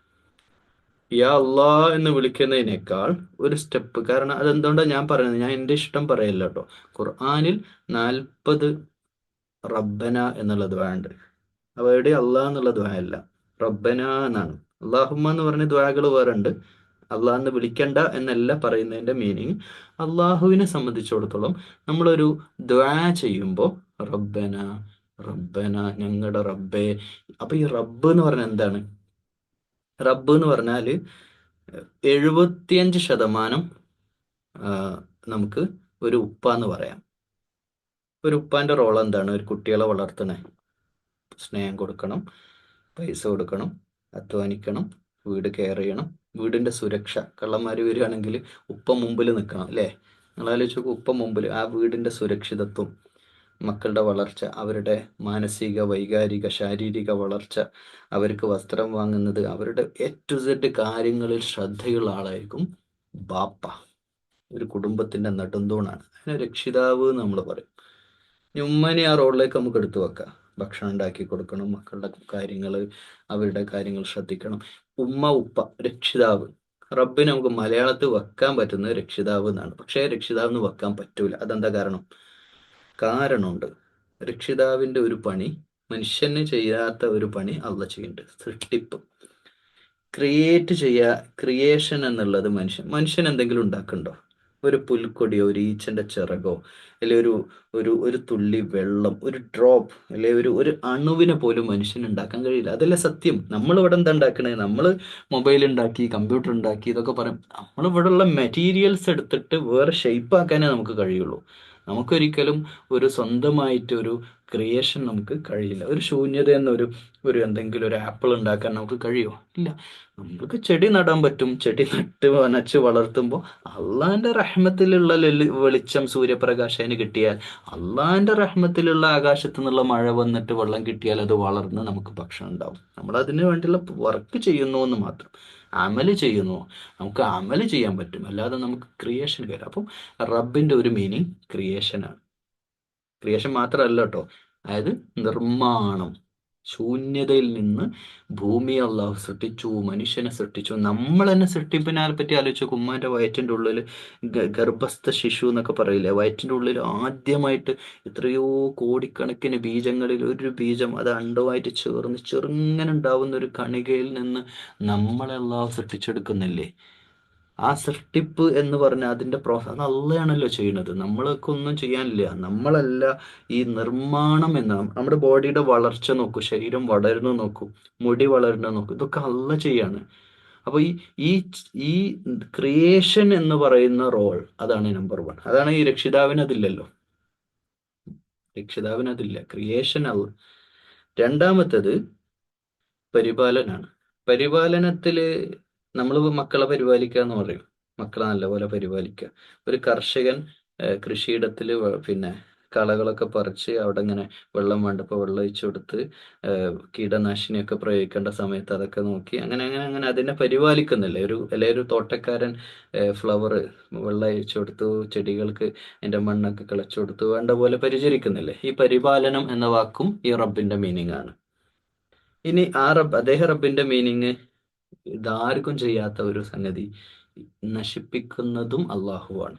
യാ അള്ളാ എന്ന് വിളിക്കുന്നതിനേക്കാൾ ഒരു സ്റ്റെപ്പ്. കാരണം അതെന്തുകൊണ്ടാണ് ഞാൻ പറയുന്നത്? ഞാൻ എൻ്റെ ഇഷ്ടം പറയല്ല കേട്ടോ. ഖുർആനിൽ 40 റബ്ബന എന്നുള്ളത് വേണ്ട. അപ്പോൾ എവിടെ അള്ളാഹ് എന്നുള്ള ദ്വാ അല്ല, റബ്ബന എന്നാണ്. അള്ളാഹുമ്മ എന്ന് പറഞ്ഞ ദ്വാകൾ വേറെ ഉണ്ട്. അള്ളാഹ് എന്ന് വിളിക്കണ്ട എന്നല്ല പറയുന്നതിൻ്റെ മീനിങ്. അള്ളാഹുവിനെ സംബന്ധിച്ചിടത്തോളം നമ്മളൊരു ദ്വാ ചെയ്യുമ്പോൾ റബ്ബന, റബ്ബന ഞങ്ങളുടെ റബ്ബേ. അപ്പൊ ഈ റബ്ബ് എന്ന് പറഞ്ഞാൽ എന്താണ്? റബ്ബ് എന്ന് പറഞ്ഞാൽ 75% നമുക്ക് ഒരു ഉപ്പ എന്ന് പറയാം. ഒരു ഉപ്പാന്റെ റോൾ എന്താണ്? ഒരു കുട്ടികളെ വളർത്തണേ, സ്നേഹം കൊടുക്കണം, പൈസ കൊടുക്കണം, അധ്വാനിക്കണം, വീട് കെയർ ചെയ്യണം, വീടിന്റെ സുരക്ഷ. കള്ളന്മാർ വരികയാണെങ്കിൽ ഉപ്പ മുമ്പിൽ നിൽക്കണം അല്ലേ? നിങ്ങൾ ആലോചിച്ച് നോക്കൂ, ഉപ്പ മുമ്പിൽ. ആ വീടിന്റെ സുരക്ഷിതത്വം, മക്കളുടെ വളർച്ച, അവരുടെ മാനസിക വൈകാരിക ശാരീരിക വളർച്ച, അവർക്ക് വസ്ത്രം വാങ്ങുന്നത്, അവരുടെ A to Z കാര്യങ്ങളിൽ ശ്രദ്ധയുള്ള ആളായിരിക്കും ബാപ്പ. ഒരു കുടുംബത്തിന്റെ നെടുന്തൂണാണ്. അതിനെ രക്ഷിതാവ് എന്ന് നമ്മൾ പറയും. ഇനി ഉമ്മനെ ആ റോളിലേക്ക് നമുക്ക് എടുത്തു വെക്കാം. ഭക്ഷണം ഉണ്ടാക്കി കൊടുക്കണം, മക്കളുടെ കാര്യങ്ങൾ, അവരുടെ കാര്യങ്ങൾ ശ്രദ്ധിക്കണം. ഉമ്മ, ഉപ്പ, രക്ഷിതാവ്. റബ്ബിന് നമുക്ക് മലയാളത്തിൽ വെക്കാൻ പറ്റുന്നത് രക്ഷിതാവ് എന്നാണ്. പക്ഷേ രക്ഷിതാവ് എന്ന് വെക്കാൻ പറ്റൂല. അതെന്താ കാരണം? കാരണമുണ്ട്. രക്ഷിതാവിന്റെ ഒരു പണി, മനുഷ്യന് ചെയ്യാത്ത ഒരു പണി അള്ളാഹ് ചെയ്യുന്നുണ്ട്. സൃഷ്ടിപ്പ്, ക്രിയേറ്റ് ചെയ്യുക. ക്രിയേഷൻ എന്നുള്ളത് മനുഷ്യൻ എന്തെങ്കിലും ഉണ്ടാക്കുന്നുണ്ടോ? ഒരു പുൽക്കൊടിയോ, ഒരു ഈച്ചന്റെ ചിറകോ, അല്ലെ ഒരു ഒരു ഒരു തുള്ളി വെള്ളം, ഒരു ഡ്രോപ്പ്, അല്ലെ ഒരു അണുവിനെ പോലും മനുഷ്യന് ഉണ്ടാക്കാൻ കഴിയില്ല. അതല്ലേ സത്യം. നമ്മൾ ഇവിടെ എന്താ ഉണ്ടാക്കണേ? നമ്മൾ മൊബൈൽ ഉണ്ടാക്കി, കമ്പ്യൂട്ടർ ഉണ്ടാക്കി, ഇതൊക്കെ പറയും. നമ്മൾ ഇവിടെ ഉള്ള മെറ്റീരിയൽസ് എടുത്തിട്ട് വേറെ ഷേപ്പ് ആക്കാനേ നമുക്ക് കഴിയുള്ളൂ. നമുക്കൊരിക്കലും ഒരു സ്വന്തമായിട്ട് ഒരു ക്രിയേഷൻ നമുക്ക് കഴിയില്ല. ഒരു ശൂന്യത എന്നൊരു ഒരു എന്തെങ്കിലും ഒരു ആപ്പിൾ ഉണ്ടാക്കാൻ നമുക്ക് കഴിയുമോ? ഇല്ല. നമ്മൾക്ക് ചെടി നടാൻ പറ്റും. ചെടി നട്ട് നനച്ച് വളർത്തുമ്പോൾ അള്ളാന്റെ റഹ്മത്തിലുള്ള വെളിച്ചം, സൂര്യപ്രകാശം അതിന് കിട്ടിയാൽ, അള്ളാന്റെ റഹ്മത്തിലുള്ള ആകാശത്തു നിന്നുള്ള മഴ വന്നിട്ട് വെള്ളം കിട്ടിയാൽ അത് വളർന്ന് നമുക്ക് ഭക്ഷണം ഉണ്ടാവും. നമ്മൾ അതിന് വേണ്ടിയുള്ള വർക്ക് ചെയ്യുന്നു എന്ന് മാത്രം. അമല് ചെയ്യുന്നു. നമുക്ക് അമല് ചെയ്യാൻ പറ്റും, അല്ലാതെ നമുക്ക് ക്രിയേഷൻ വരാം. അപ്പം റബ്ബിന്റെ ഒരു മീനിങ് ക്രിയേഷനാണ്. ക്രിയേഷൻ മാത്രമല്ല കേട്ടോ, അതായത് നിർമ്മാണം. ശൂന്യതയിൽ നിന്ന് ഭൂമിയെ അള്ളാഹു സൃഷ്ടിച്ചു, മനുഷ്യനെ സൃഷ്ടിച്ചു. നമ്മൾ തന്നെ സൃഷ്ടിപ്പിനെ പറ്റി ആലോചിച്ചു. ഉമ്മാന്റെ വയറ്റിന്റെ ഉള്ളിൽ ഗർഭസ്ഥ ശിശു എന്നൊക്കെ പറയില്ലേ, വയറ്റിന്റെ ഉള്ളിൽ ആദ്യമായിട്ട് എത്രയോ കോടിക്കണക്കിന് ബീജങ്ങളിൽ ഒരു ബീജം അത് അണ്ടമായിട്ട് ചേർന്ന് ചെറുങ്ങനെ ഉണ്ടാവുന്ന ഒരു കണികയിൽ നിന്ന് നമ്മളെ അള്ളാഹു സൃഷ്ടിച്ചെടുക്കുന്നില്ലേ? ആ സൃഷ്ടിപ്പ് എന്ന് പറഞ്ഞാൽ അതിന്റെ പ്രോസസ് അത് അള്ളയാണല്ലോ ചെയ്യുന്നത്. നമ്മളൊക്കെ ഒന്നും ചെയ്യാനില്ല. നമ്മളല്ല. ഈ നിർമ്മാണം എന്ന നമ്മുടെ ബോഡിയുടെ വളർച്ച നോക്കൂ, ശരീരം വളരുന്നു നോക്കൂ, മുടി വളരുന്നു നോക്കൂ, ഇതൊക്കെ അള്ള ചെയ്യാണ്. അപ്പൊ ഈ ഈ ഈ ക്രിയേഷൻ എന്ന് പറയുന്ന റോൾ, അതാണ് നമ്പർ 1. അതാണ് ഈ രക്ഷിതാവിന് അതില്ലല്ലോ. രക്ഷിതാവിന് അതില്ല. ക്രിയേഷൻ അല്ല. രണ്ടാമത്തത് പരിപാലനാണ്. പരിപാലനത്തില് നമ്മൾ മക്കളെ പരിപാലിക്കുക എന്ന് പറയും. മക്കളെ നല്ലപോലെ പരിപാലിക്കുക. ഒരു കർഷകൻ കൃഷിയിടത്തിൽ പിന്നെ കളകളൊക്കെ പറിച്ച് അവിടെ ഇങ്ങനെ വെള്ളം വേണ്ടപ്പോൾ വെള്ളം ഒഴിച്ചു കൊടുത്ത്, കീടനാശിനിയൊക്കെ പ്രയോഗിക്കേണ്ട സമയത്ത് അതൊക്കെ നോക്കി അങ്ങനെ അങ്ങനെ അങ്ങനെ അതിനെ പരിപാലിക്കുന്നില്ലേ? ഒരു തോട്ടക്കാരൻ ഫ്ലവർ വെള്ളം ഒഴിച്ചു കൊടുത്തു, ചെടികൾക്ക് അതിൻ്റെ മണ്ണൊക്കെ കിളച്ചു കൊടുത്തു, വേണ്ട പോലെ പരിചരിക്കുന്നില്ലേ? ഈ പരിപാലനം എന്ന വാക്കും ഈ റബ്ബിന്റെ മീനിങ് ആണ്. ഇനി അദ്ദേഹ റബ്ബിന്റെ മീനിങ് ഇതാർക്കും ചെയ്യാത്ത ഒരു സംഗതി, നശിപ്പിക്കുന്നതും അള്ളാഹുവാണ്.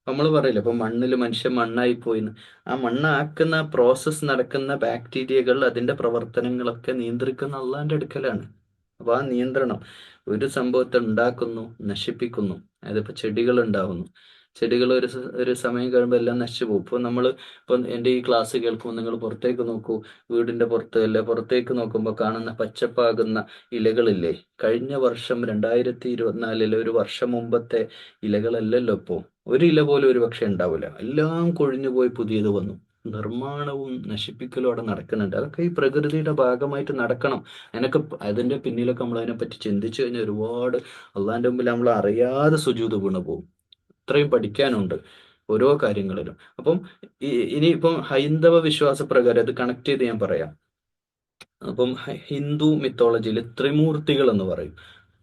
നമ്മൾ പറയില്ല ഇപ്പൊ മണ്ണിൽ മനുഷ്യൻ മണ്ണായി പോയിന്ന്. ആ മണ്ണാക്കുന്ന പ്രോസസ്സ് നടക്കുന്ന ബാക്ടീരിയകൾ, അതിന്റെ പ്രവർത്തനങ്ങളൊക്കെ നിയന്ത്രിക്കുന്ന അള്ളാന്റെ അടുക്കലാണ്. അപ്പൊ ആ നിയന്ത്രണം ഒരു സംഭവത്തെ ഉണ്ടാക്കുന്നു, നശിപ്പിക്കുന്നു. അതിപ്പോ ചെടികൾ ഉണ്ടാവുന്നു. ചെടികൾ ഒരു സമയം കഴിയുമ്പോൾ എല്ലാം നശിച്ചു പോകും. ഇപ്പൊ എൻ്റെ ഈ ക്ലാസ് കേൾക്കുമ്പോൾ നിങ്ങൾ പുറത്തേക്ക് നോക്കൂ. വീടിന്റെ പുറത്ത് അല്ലെ, പുറത്തേക്ക് നോക്കുമ്പോൾ കാണുന്ന പച്ചപ്പാകുന്ന ഇലകളില്ലേ? കഴിഞ്ഞ വർഷം 2024 ഒരു വർഷം മുമ്പത്തെ ഇലകളല്ലല്ലോ ഇപ്പോൾ. ഒരു ഇല പോലും ഒരു പക്ഷെ ഉണ്ടാവില്ല. എല്ലാം കൊഴിഞ്ഞു പോയി പുതിയത് വന്നു. നിർമ്മാണവും നശിപ്പിക്കലും അവിടെ നടക്കുന്നുണ്ട്. അതൊക്കെ ഈ പ്രകൃതിയുടെ ഭാഗമായിട്ട് നടക്കണം. അതിന്റെ പിന്നിലൊക്കെ നമ്മൾ അതിനെപ്പറ്റി ചിന്തിച്ചു കഴിഞ്ഞാൽ ഒരുപാട് അള്ളാന്റെ മുമ്പിൽ നമ്മൾ അറിയാതെ സുജൂദ് വീണു പോകും. ഇത്രയും പഠിക്കാനുണ്ട് ഓരോ കാര്യങ്ങളിലും. അപ്പം ഇനിയിപ്പം ഹൈന്ദവ വിശ്വാസ പ്രകാരം അത് കണക്ട് ചെയ്ത് ഞാൻ പറയാം. അപ്പം ഹിന്ദു മിത്തോളജിയിൽ ത്രിമൂർത്തികൾ എന്ന് പറയും.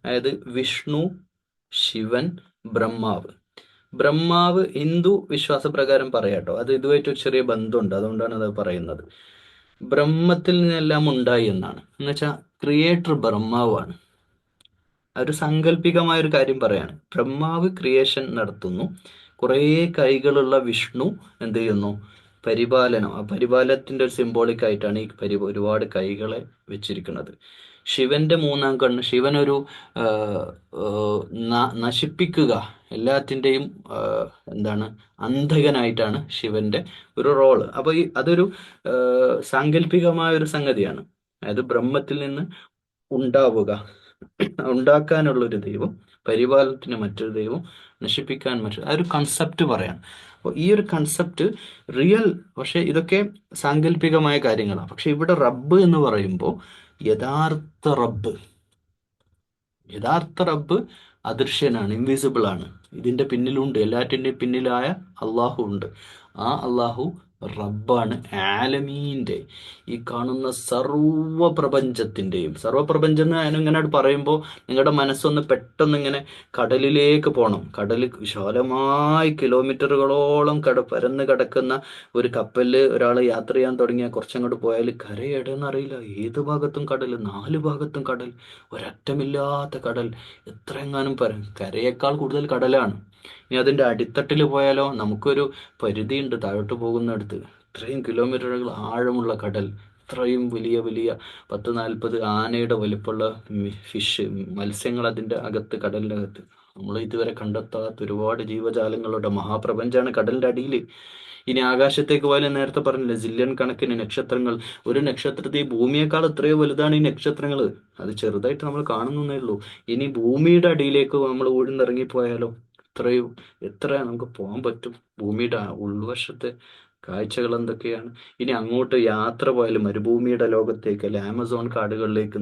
അതായത് വിഷ്ണു, ശിവൻ, ബ്രഹ്മാവ്. ബ്രഹ്മാവ് ഹിന്ദു വിശ്വാസപ്രകാരം പറയാട്ടോ, അത് ഇതുമായിട്ട് ഒരു ചെറിയ ബന്ധമുണ്ട്, അതുകൊണ്ടാണ് അത് പറയുന്നത്. ബ്രഹ്മത്തിൽ നിന്നെല്ലാം ഉണ്ടായി എന്നാണ്. എന്നുവെച്ചാൽ ക്രിയേറ്റർ ബ്രഹ്മാവാണ്. ഒരു സാങ്കല്പികമായ ഒരു കാര്യം പറയാണ്. ബ്രഹ്മാവ് ക്രിയേഷൻ നടത്തുന്നു. കുറേ കൈകളുള്ള വിഷ്ണു എന്ത് ചെയ്യുന്നു? പരിപാലനം. ആ പരിപാലനത്തിന്റെ ഒരു സിംബോളിക് ആയിട്ടാണ് ഈ ഒരുപാട് കൈകളെ വെച്ചിരിക്കുന്നത്. ശിവന്റെ മൂന്നാം കണ്ണ്, ശിവനൊരു നശിപ്പിക്കുക, എല്ലാത്തിൻ്റെയും എന്താണ്, അന്ധകനായിട്ടാണ് ശിവന്റെ ഒരു റോള്. അപ്പൊ അതൊരു സാങ്കല്പികമായ ഒരു സംഗതിയാണ്. അതായത് ബ്രഹ്മത്തിൽ നിന്ന് ഉണ്ടാവുക, ഉണ്ടാക്കാനുള്ള ഒരു ദൈവം, പരിപാലനത്തിന് മറ്റൊരു ദൈവം, നശിപ്പിക്കാൻ മറ്റൊരു, ആ ഒരു കൺസെപ്റ്റ് പറയാണ്. അപ്പോൾ ഈ ഒരു കൺസെപ്റ്റ് റിയൽ, പക്ഷെ ഇതൊക്കെ സാങ്കല്പികമായ കാര്യങ്ങളാണ്. പക്ഷെ ഇവിടെ റബ്ബ് എന്ന് പറയുമ്പോൾ യഥാർത്ഥ റബ്ബ് അദൃശ്യനാണ്, ഇൻവിസിബിൾ ആണ്. ഇതിന്റെ പിന്നിലുണ്ട്, എല്ലാറ്റിൻ്റെയും പിന്നിലായ അള്ളാഹു ഉണ്ട്. ആ അള്ളാഹു റബ്ബാണ്. ആലമീൻ്റെ, ഈ കാണുന്ന സർവ്വപ്രപഞ്ചം എന്ന് ഇങ്ങനെ പറയുമ്പോൾ നിങ്ങളുടെ മനസ്സൊന്ന് പെട്ടെന്ന് ഇങ്ങനെ കടലിലേക്ക് പോകണം. കടൽ വിശാലമായി കിലോമീറ്ററുകളോളം പരന്ന് കിടക്കുന്ന ഒരു കപ്പലിൽ ഒരാൾ യാത്ര ചെയ്യാൻ തുടങ്ങിയാൽ കുറച്ചങ്ങോട്ട് പോയാൽ കരയെവിടെയെന്ന് അറിയില്ല. ഏത് ഭാഗത്തും കടൽ, 4 ഭാഗത്തും കടൽ, ഒരറ്റമില്ലാത്ത കടൽ. എത്രയെങ്ങാനും കരയേക്കാൾ കൂടുതൽ കടലാണ്. ഇനി അതിൻ്റെ അടിത്തട്ടിൽ പോയാലോ, നമുക്കൊരു പരിധിയുണ്ട് താഴോട്ട് പോകുന്നിടത്ത്. ഇത്രയും കിലോമീറ്ററുകൾ ആഴമുള്ള കടൽ, ഇത്രയും വലിയ വലിയ 10-40 ആനയുടെ വലിപ്പമുള്ള മത്സ്യങ്ങൾ അതിൻ്റെ അകത്ത്, കടലിൻ്റെ അകത്ത്. നമ്മൾ ഇതുവരെ കണ്ടെത്താത്ത ഒരുപാട് ജീവജാലങ്ങളുടെ മഹാപ്രപഞ്ചമാണ് കടലിൻ്റെ അടിയിൽ. ഇനി ആകാശത്തേക്ക് പോയാലും നേരത്തെ പറഞ്ഞില്ലേ, ജില്യൺ കണക്കിന് നക്ഷത്രങ്ങൾ. ഒരു നക്ഷത്രത്തിൽ ഭൂമിയേക്കാൾ എത്രയോ വലുതാണ് ഈ നക്ഷത്രങ്ങൾ. അത് ചെറുതായിട്ട് നമ്മൾ കാണുന്നേ ഉള്ളൂ. ഇനി ഭൂമിയുടെ അടിയിലേക്ക് നമ്മൾ ഊഴ്ന്നിറങ്ങിപ്പോയാലോ, എത്ര നമുക്ക് പോകാൻ പറ്റും? ഭൂമിയുടെ ഉൾവശത്തെ കാഴ്ചകൾ എന്തൊക്കെയാണ്. ഇനി അങ്ങോട്ട് യാത്ര പോയാലും മരുഭൂമിയുടെ ലോകത്തേക്ക്, അല്ലെ ആമസോൺ കാടുകളിലേക്ക്,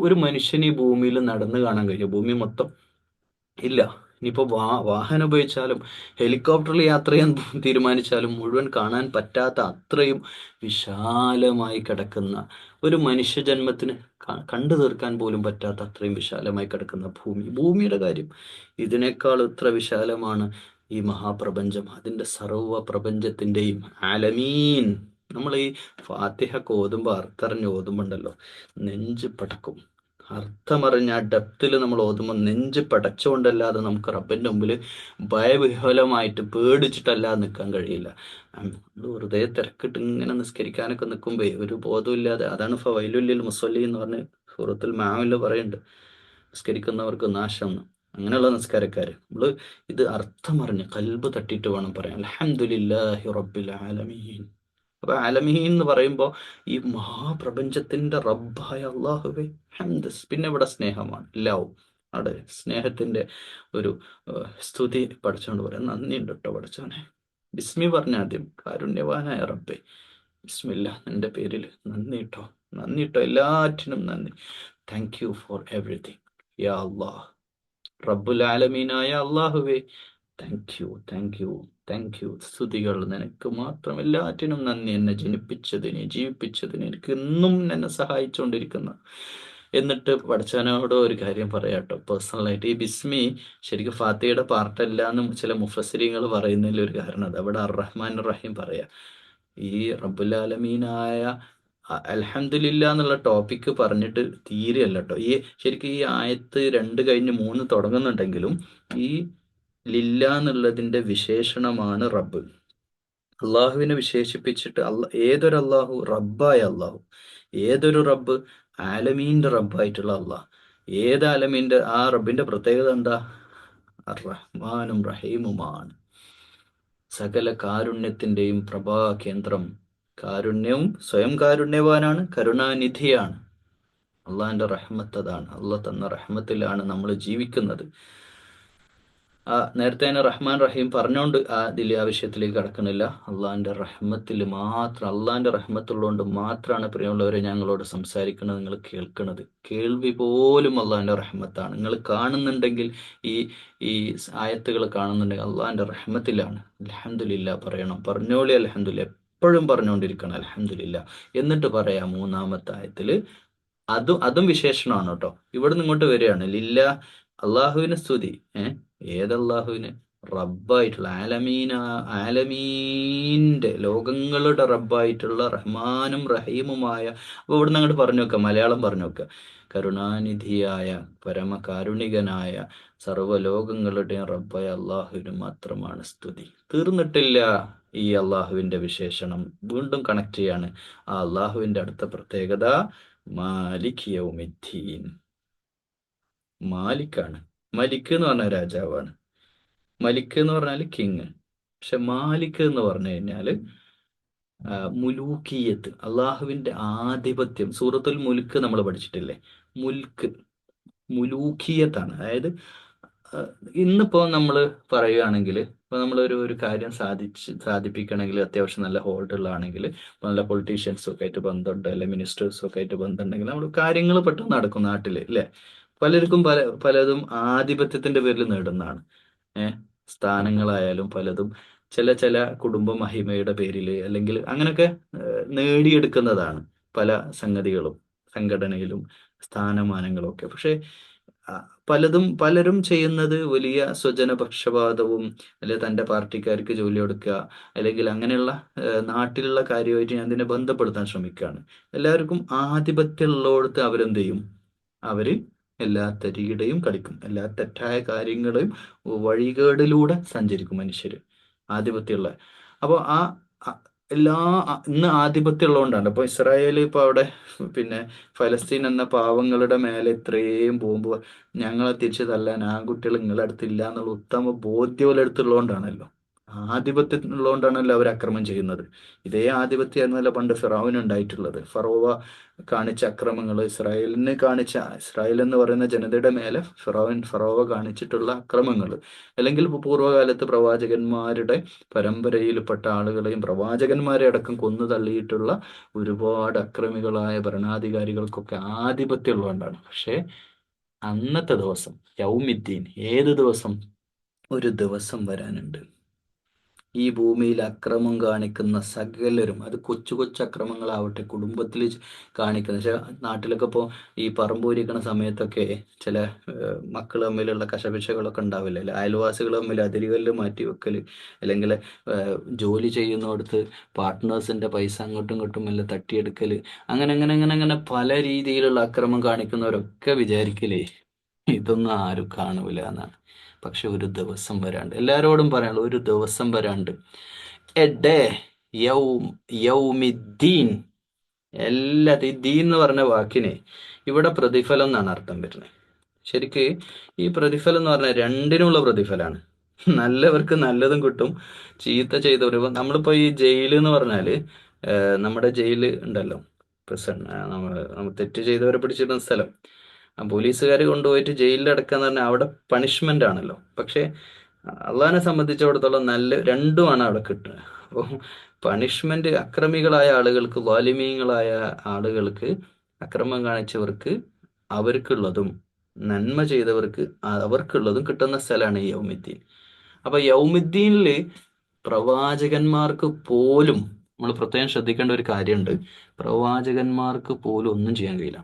ഒരു മനുഷ്യന് ഈ ഭൂമിയിൽ നടന്നു കാണാൻ കഴിയും? ഭൂമി മൊത്തം ഇല്ല. ഇനിയിപ്പോൾ വാഹനം ഉപയോഗിച്ചാലും ഹെലികോപ്റ്ററിൽ യാത്ര ചെയ്യാൻ തീരുമാനിച്ചാലും മുഴുവൻ കാണാൻ പറ്റാത്ത അത്രയും വിശാലമായി കിടക്കുന്ന, ഒരു മനുഷ്യജന്മത്തിന് കണ്ടു തീർക്കാൻ പോലും പറ്റാത്ത അത്രയും വിശാലമായി കിടക്കുന്ന ഭൂമിയുടെ കാര്യം, ഇതിനേക്കാൾ ഇത്ര വിശാലമാണ് ഈ മഹാപ്രപഞ്ചം. അതിൻ്റെ സർവ്വ പ്രപഞ്ചത്തിൻ്റെയും ആലമീൻ. നമ്മൾ ഈ ഫാത്തിഹക്ക് ഓതുമ്പോൾ, അർത്ഥറിഞ്ഞ് ഓതുമ്പോണ്ടല്ലോ, നെഞ്ച് പടക്കും. അർത്ഥമറിഞ്ഞ ആ ഡെപ്തിൽ നമ്മൾ ഓതുമ്പോൾ നെഞ്ച് പടച്ചുകൊണ്ടല്ലാതെ നമുക്ക് റബ്ബിൻ്റെ മുമ്പിൽ ഭയവിഹ്വലമായിട്ട് പേടിച്ചിട്ടല്ലാതെ നിൽക്കാൻ കഴിയില്ല. വെറുതെ തിരക്കിട്ട് ഇങ്ങനെ നിസ്കരിക്കാനൊക്കെ നിൽക്കുമ്പോൾ ഒരു ബോധമില്ലാതെ, അതാണ് ഫവൈലുൽ മുസല്ലി എന്ന് പറഞ്ഞ് സൂറത്തുൽ മാഇദയിൽ പറയുന്നുണ്ട്, നിസ്കരിക്കുന്നവർക്ക് നാശം എന്ന്. അങ്ങനെയുള്ള നിസ്കാരക്കാർ, നമ്മൾ ഇത് അർത്ഥമറിഞ്ഞ് കൽബ് തട്ടിയിട്ട് വേണം പറയാൻ. അൽഹംദുലില്ലാഹി റബ്ബിൽ ആലമീൻ. അപ്പൊ ആലമീൻ എന്ന് പറയുമ്പോൾ ഈ മഹാപ്രപഞ്ചത്തിന്റെ റബ്ബായ അള്ളാഹുവേ ഹംദ്. പിന്നെ ഇവിടെ സ്നേഹമാണ്, ലവ്. അവിടെ സ്നേഹത്തിന്റെ ഒരു സ്തുതി പഠിച്ചോണ്ട് പറയാം. നന്ദിയുണ്ട് കേട്ടോ പഠിച്ചോനെ. ബിസ്മി പറഞ്ഞ ആദ്യം, കാരുണ്യവാനായ റബ്ബേ, ബിസ്മില്ല, നിന്റെ പേരിൽ നന്ദി കേട്ടോ, എല്ലാറ്റിനും നന്ദി. താങ്ക് യു ഫോർ എവറിഥിങ് യാ അള്ളാഹ്. റബ്ബുൽ ആലമീനായ അള്ളാഹുവേ, താങ്ക് യു. സ്തുതികൾ നിനക്ക് മാത്രം, എല്ലാറ്റിനും നന്ദി. എന്നെ ജനിപ്പിച്ചതിന്, ജീവിപ്പിച്ചതിന്, എനിക്ക് എന്നും എന്നെ സഹായിച്ചുകൊണ്ടിരിക്കുന്ന. എന്നിട്ട് പഠിച്ചവനോട് ഒരു കാര്യം പറയാട്ടോ, പേഴ്സണലായിട്ട്. ഈ ബിസ്മി ശരിക്കും ഫാത്തിഹയുടെ പാർട്ടല്ല എന്ന് ചില മുഫസ്സിരിങ്ങൾ പറയുന്നതിൽ ഒരു കാരണം അത്. അവിടെ അർ-റഹ്മാൻ റഹീം പറയാ. ഈ റബ്ബുൽ ആലമീനായ അൽഹംദുലില്ലാ എന്നുള്ള ടോപ്പിക്ക് പറഞ്ഞിട്ട് തീരെയല്ല കേട്ടോ. ശരിക്കും ഈ ആയത്ത് 2 കഴിഞ്ഞ് 3 തുടങ്ങുന്നുണ്ടെങ്കിലും ഈ ലില്ല എന്നുള്ളതിന്റെ വിശേഷണമാണ് റബ്ബ്. അള്ളാഹുവിനെ വിശേഷിപ്പിച്ചിട്ട് ഏതൊരു അള്ളാഹു, റബ്ബായ അള്ളാഹു. ഏതൊരു റബ്ബ്? ആലമീന്റെ റബ്ബായിട്ടുള്ള അള്ളാഹ്. ഏത് ആലമീന്റെ? ആ റബ്ബിന്റെ പ്രത്യേകത എന്താ? റഹ്മാനും റഹീമുമാണ്. സകല കാരുണ്യത്തിന്റെയും പ്രഭാകേന്ദ്രം. കാരുണ്യവും, സ്വയം കാരുണ്യവാനാണ്, കരുണാനിധിയാണ്. അള്ളാഹിന്റെ റഹ്മത്ത് അതാണ്. അള്ളാഹ് തന്ന റഹ്മത്തിലാണ് നമ്മൾ ജീവിക്കുന്നത്. നേരത്തെ തന്നെ റഹ്മാൻ റഹീം പറഞ്ഞുകൊണ്ട് ഇതിൽ ആ വിഷയത്തിലേക്ക് കടക്കുന്നില്ല. അള്ളാഹിന്റെ റഹ്മത്തിൽ മാത്രം, അള്ളാഹിന്റെ റഹ്മത്തുള്ളതുകൊണ്ട് മാത്രമാണ് പ്രിയമുള്ളവരെ ഞങ്ങളോട് സംസാരിക്കുന്നത്, നിങ്ങൾ കേൾക്കുന്നത്. കേൾവി പോലും അള്ളാഹിന്റെ റഹ്മത്താണ്. നിങ്ങൾ കാണുന്നുണ്ടെങ്കിൽ, ഈ ആയത്തുകൾ കാണുന്നുണ്ടെങ്കിൽ അള്ളാഹിന്റെ റഹ്മത്തിലാണ്. അൽഹംദുലില്ലാ പറയണം, പറഞ്ഞോളി അൽഹംദുലില്ലാ, എപ്പോഴും പറഞ്ഞുകൊണ്ടിരിക്കണം അൽഹംദുലില്ലാ. എന്നിട്ട് പറയാം 3-ാമത്തെ ആയത്തില്, അതും വിശേഷണമാണ് കേട്ടോ. ഇവിടെ നിന്ന് ഇങ്ങോട്ട് വരികയാണ് ലില്ല, അള്ളാഹുവിന് സ്തുതി. ഏതല്ലാഹുവിന്? റബ്ബായിട്ടുള്ള ആലമീന്റെ, ലോകങ്ങളുടെ റബ്ബായിട്ടുള്ള റഹ്മാനും റഹീമുമായ. അപ്പൊ ഇവിടുന്ന് അങ്ങോട്ട് പറഞ്ഞു വെക്കാം, മലയാളം പറഞ്ഞു വെക്കുക. കരുണാനിധിയായ, പരമകാരുണികനായ, സർവ്വലോകങ്ങളുടെയും റബ്ബായ അള്ളാഹുവിന് മാത്രമാണ് സ്തുതി. തീർന്നിട്ടില്ല. ഈ അള്ളാഹുവിൻ്റെ വിശേഷണം വീണ്ടും കണക്ട് ചെയ്യാണ്. ആ അള്ളാഹുവിൻ്റെ അടുത്ത പ്രത്യേകത മാലിക് യൗമിദ്ദീൻ. മാലിക്കാണ്. മലിക് എന്ന് പറഞ്ഞ രാജാവാണ്. മലിക് എന്ന് പറഞ്ഞാൽ കിങ്. പക്ഷെ മാലിക് എന്ന് പറഞ്ഞു കഴിഞ്ഞാൽ മുലൂക്കിയത്ത്, അള്ളാഹുവിൻ്റെ ആധിപത്യം. സൂറത്തുൽ മുൽക്ക് നമ്മൾ പഠിച്ചിട്ടില്ലേ? മുൽക്ക് മുലൂക്കിയത്താണ്. അതായത് അഹ് ഇന്നിപ്പോൾ നമ്മൾ പറയുകയാണെങ്കിൽ, ഇപ്പോൾ നമ്മളൊരു ഒരു കാര്യം സാധിപ്പിക്കണമെങ്കിൽ അത്യാവശ്യം നല്ല ഹോൾഡ് ഉള്ളതാണെങ്കിൽ, നല്ല പൊളിറ്റീഷ്യൻസും ഒക്കെ ആയിട്ട് ബന്ധമുണ്ട്, അല്ലെങ്കിൽ മിനിസ്റ്റേഴ്സും ഒക്കെ ആയിട്ട് ബന്ധമുണ്ടെങ്കിൽ നമ്മൾ കാര്യങ്ങൾ പെട്ടെന്ന് നടക്കും നാട്ടിൽ, അല്ലേ? പലർക്കും പലതും ആധിപത്യത്തിന്റെ പേരിൽ നേടുന്നതാണ്. സ്ഥാനങ്ങളായാലും പലതും ചില ചില കുടുംബ മഹിമയുടെ പേരിൽ അല്ലെങ്കിൽ അങ്ങനെയൊക്കെ നേടിയെടുക്കുന്നതാണ് പല സംഗതികളും, സംഘടനയിലും സ്ഥാനമാനങ്ങളും ഒക്കെ. പക്ഷേ ആ, പലരും ചെയ്യുന്നത് വലിയ സ്വജനപക്ഷപാതവും, അല്ലെങ്കിൽ തൻ്റെ പാർട്ടിക്കാർക്ക് ജോലി കൊടുക്കുക, അല്ലെങ്കിൽ അങ്ങനെയുള്ള നാട്ടിലുള്ള കാര്യമായിട്ട് ഞാൻ ഇതിനെ ബന്ധപ്പെടുത്താൻ ശ്രമിക്കുകയാണ്. എല്ലാവർക്കും ആധിപത്യം ഉള്ളിടത്ത് അവരെന്ത് ചെയ്യും? അവര് എല്ലാ തരികിടയും കളിക്കും, എല്ലാ തെറ്റായ കാര്യങ്ങളെയും വഴികേടിലൂടെ സഞ്ചരിക്കും മനുഷ്യര്, ആധിപത്യമുള്ള. അപ്പോൾ ആ എല്ലാ ഇന്ന് ആധിപത്യം ഉള്ളതുകൊണ്ടാണ് ഇപ്പോൾ ഇസ്രായേൽ ഇപ്പോൾ അവിടെ പിന്നെ ഫലസ്തീൻ എന്ന പാവങ്ങളുടെ മേലെ ഇത്രയും ബോംബ്, ഞങ്ങളെ തിരിച്ചു തല്ലാൻ ആൺകുട്ടികൾ നിങ്ങളുടെ അടുത്തില്ല എന്നുള്ള ഉത്തമ ബോധ്യം അവരുടെ അടുത്തുള്ളതുകൊണ്ടാണല്ലോ. ആധിപത്യം ഉള്ളതുകൊണ്ടാണല്ലോ അവർ അക്രമം ചെയ്യുന്നത്. ഇതേ ആധിപത്യമായിരുന്നല്ലോ പണ്ട് ഫിറഔന് ഉണ്ടായിട്ടുള്ളത്. ഫറോവ കാണിച്ച അക്രമങ്ങൾ, ഇസ്രായേൽ എന്ന് പറയുന്ന ജനതയുടെ മേലെ ഫറോവ കാണിച്ചിട്ടുള്ള അക്രമങ്ങൾ, അല്ലെങ്കിൽ പൂർവ്വകാലത്ത് പ്രവാചകന്മാരുടെ പരമ്പരയിൽപ്പെട്ട ആളുകളെയും പ്രവാചകന്മാരെ അടക്കം കൊന്നു തള്ളിയിട്ടുള്ള ഒരുപാട് അക്രമികളായ ഭരണാധികാരികൾക്കൊക്കെ ആധിപത്യം ഉള്ളതുകൊണ്ടാണ്. പക്ഷേ അന്നത്തെ ദിവസം യൗമിദ്ദീൻ, ഏത് ദിവസം? ഒരു ദിവസം വരാനുണ്ട്. ഈ ഭൂമിയിൽ അക്രമം കാണിക്കുന്ന സകലരും, അത് കൊച്ചു കൊച്ചു അക്രമങ്ങളാവട്ടെ, കുടുംബത്തിൽ കാണിക്കുന്ന, പക്ഷേ നാട്ടിലൊക്കെ ഇപ്പോൾ ഈ പറമ്പൂരിക്കണ സമയത്തൊക്കെ ചില മക്കൾ തമ്മിലുള്ള കശപിശകളൊക്കെ ഉണ്ടാവില്ല, അല്ലെ? അയൽവാസികൾ തമ്മിൽ അതിരുകല്ല് മാറ്റി വെക്കൽ, അല്ലെങ്കിൽ ജോലി ചെയ്യുന്നിടത്ത് പാർട്ട്നേഴ്സിൻ്റെ പൈസ അങ്ങോട്ടും ഇങ്ങോട്ടും എല്ലാം തട്ടിയെടുക്കൽ, അങ്ങനെ അങ്ങനെ അങ്ങനെ അങ്ങനെ പല രീതിയിലുള്ള അക്രമം കാണിക്കുന്നവരൊക്കെ വിചാരിക്കലേ ഇതൊന്നും ആരും കാണൂല എന്നാണ്. പക്ഷെ ഒരു ദിവസം വരാണ്ട്, എല്ലാവരോടും പറയാനുള്ളത് ഒരു ദിവസം വരാണ്ട്. എ ഡേ, യൗം, യൗമിദ്ദീൻ. ഈ ദീൻ എന്ന് പറഞ്ഞ വാക്കിന് ഇവിടെ പ്രതിഫലം എന്നാണ് അർത്ഥം വരുന്നത്. ശരിക്ക് ഈ പ്രതിഫലം എന്ന് പറഞ്ഞാൽ രണ്ടിനുമുള്ള പ്രതിഫലമാണ്. നല്ലവർക്ക് നല്ലതും കിട്ടും, ചീത്ത ചെയ്തവർ. നമ്മളിപ്പോൾ ഈ ജയിൽ എന്ന് പറഞ്ഞാൽ, നമ്മുടെ ജയിൽ ഉണ്ടല്ലോ, പ്രിസൺ, നമ്മൾ തെറ്റ് ചെയ്തവരെ പിടിച്ചിടുന്ന സ്ഥലം, പോലീസുകാർ കൊണ്ടുപോയിട്ട് ജയിലിൽ അടക്കാന്ന് പറഞ്ഞാൽ അവിടെ പണിഷ്മെന്റ് ആണല്ലോ. പക്ഷേ അള്ളാഹിനെ സംബന്ധിച്ചിടത്തോളം നല്ല രണ്ടുമാണ് അവിടെ കിട്ടുക. അപ്പോൾ പണിഷ്മെന്റ് അക്രമികളായ ആളുകൾക്ക്, വാലിമീങ്ങളായ ആളുകൾക്ക്, അക്രമം കാണിച്ചവർക്ക് അവർക്കുള്ളതും, നന്മ ചെയ്തവർക്ക് അവർക്കുള്ളതും കിട്ടുന്ന സ്ഥലമാണ് ഈ യൗമിദ്ദീൻ. അപ്പൊ യൗമിദ്ദീനിൽ പ്രവാചകന്മാർക്ക് പോലും, നമ്മൾ പ്രത്യേകം ശ്രദ്ധിക്കേണ്ട ഒരു കാര്യമുണ്ട്, പ്രവാചകന്മാർക്ക് പോലും ഒന്നും ചെയ്യാൻ കഴിയില്ല.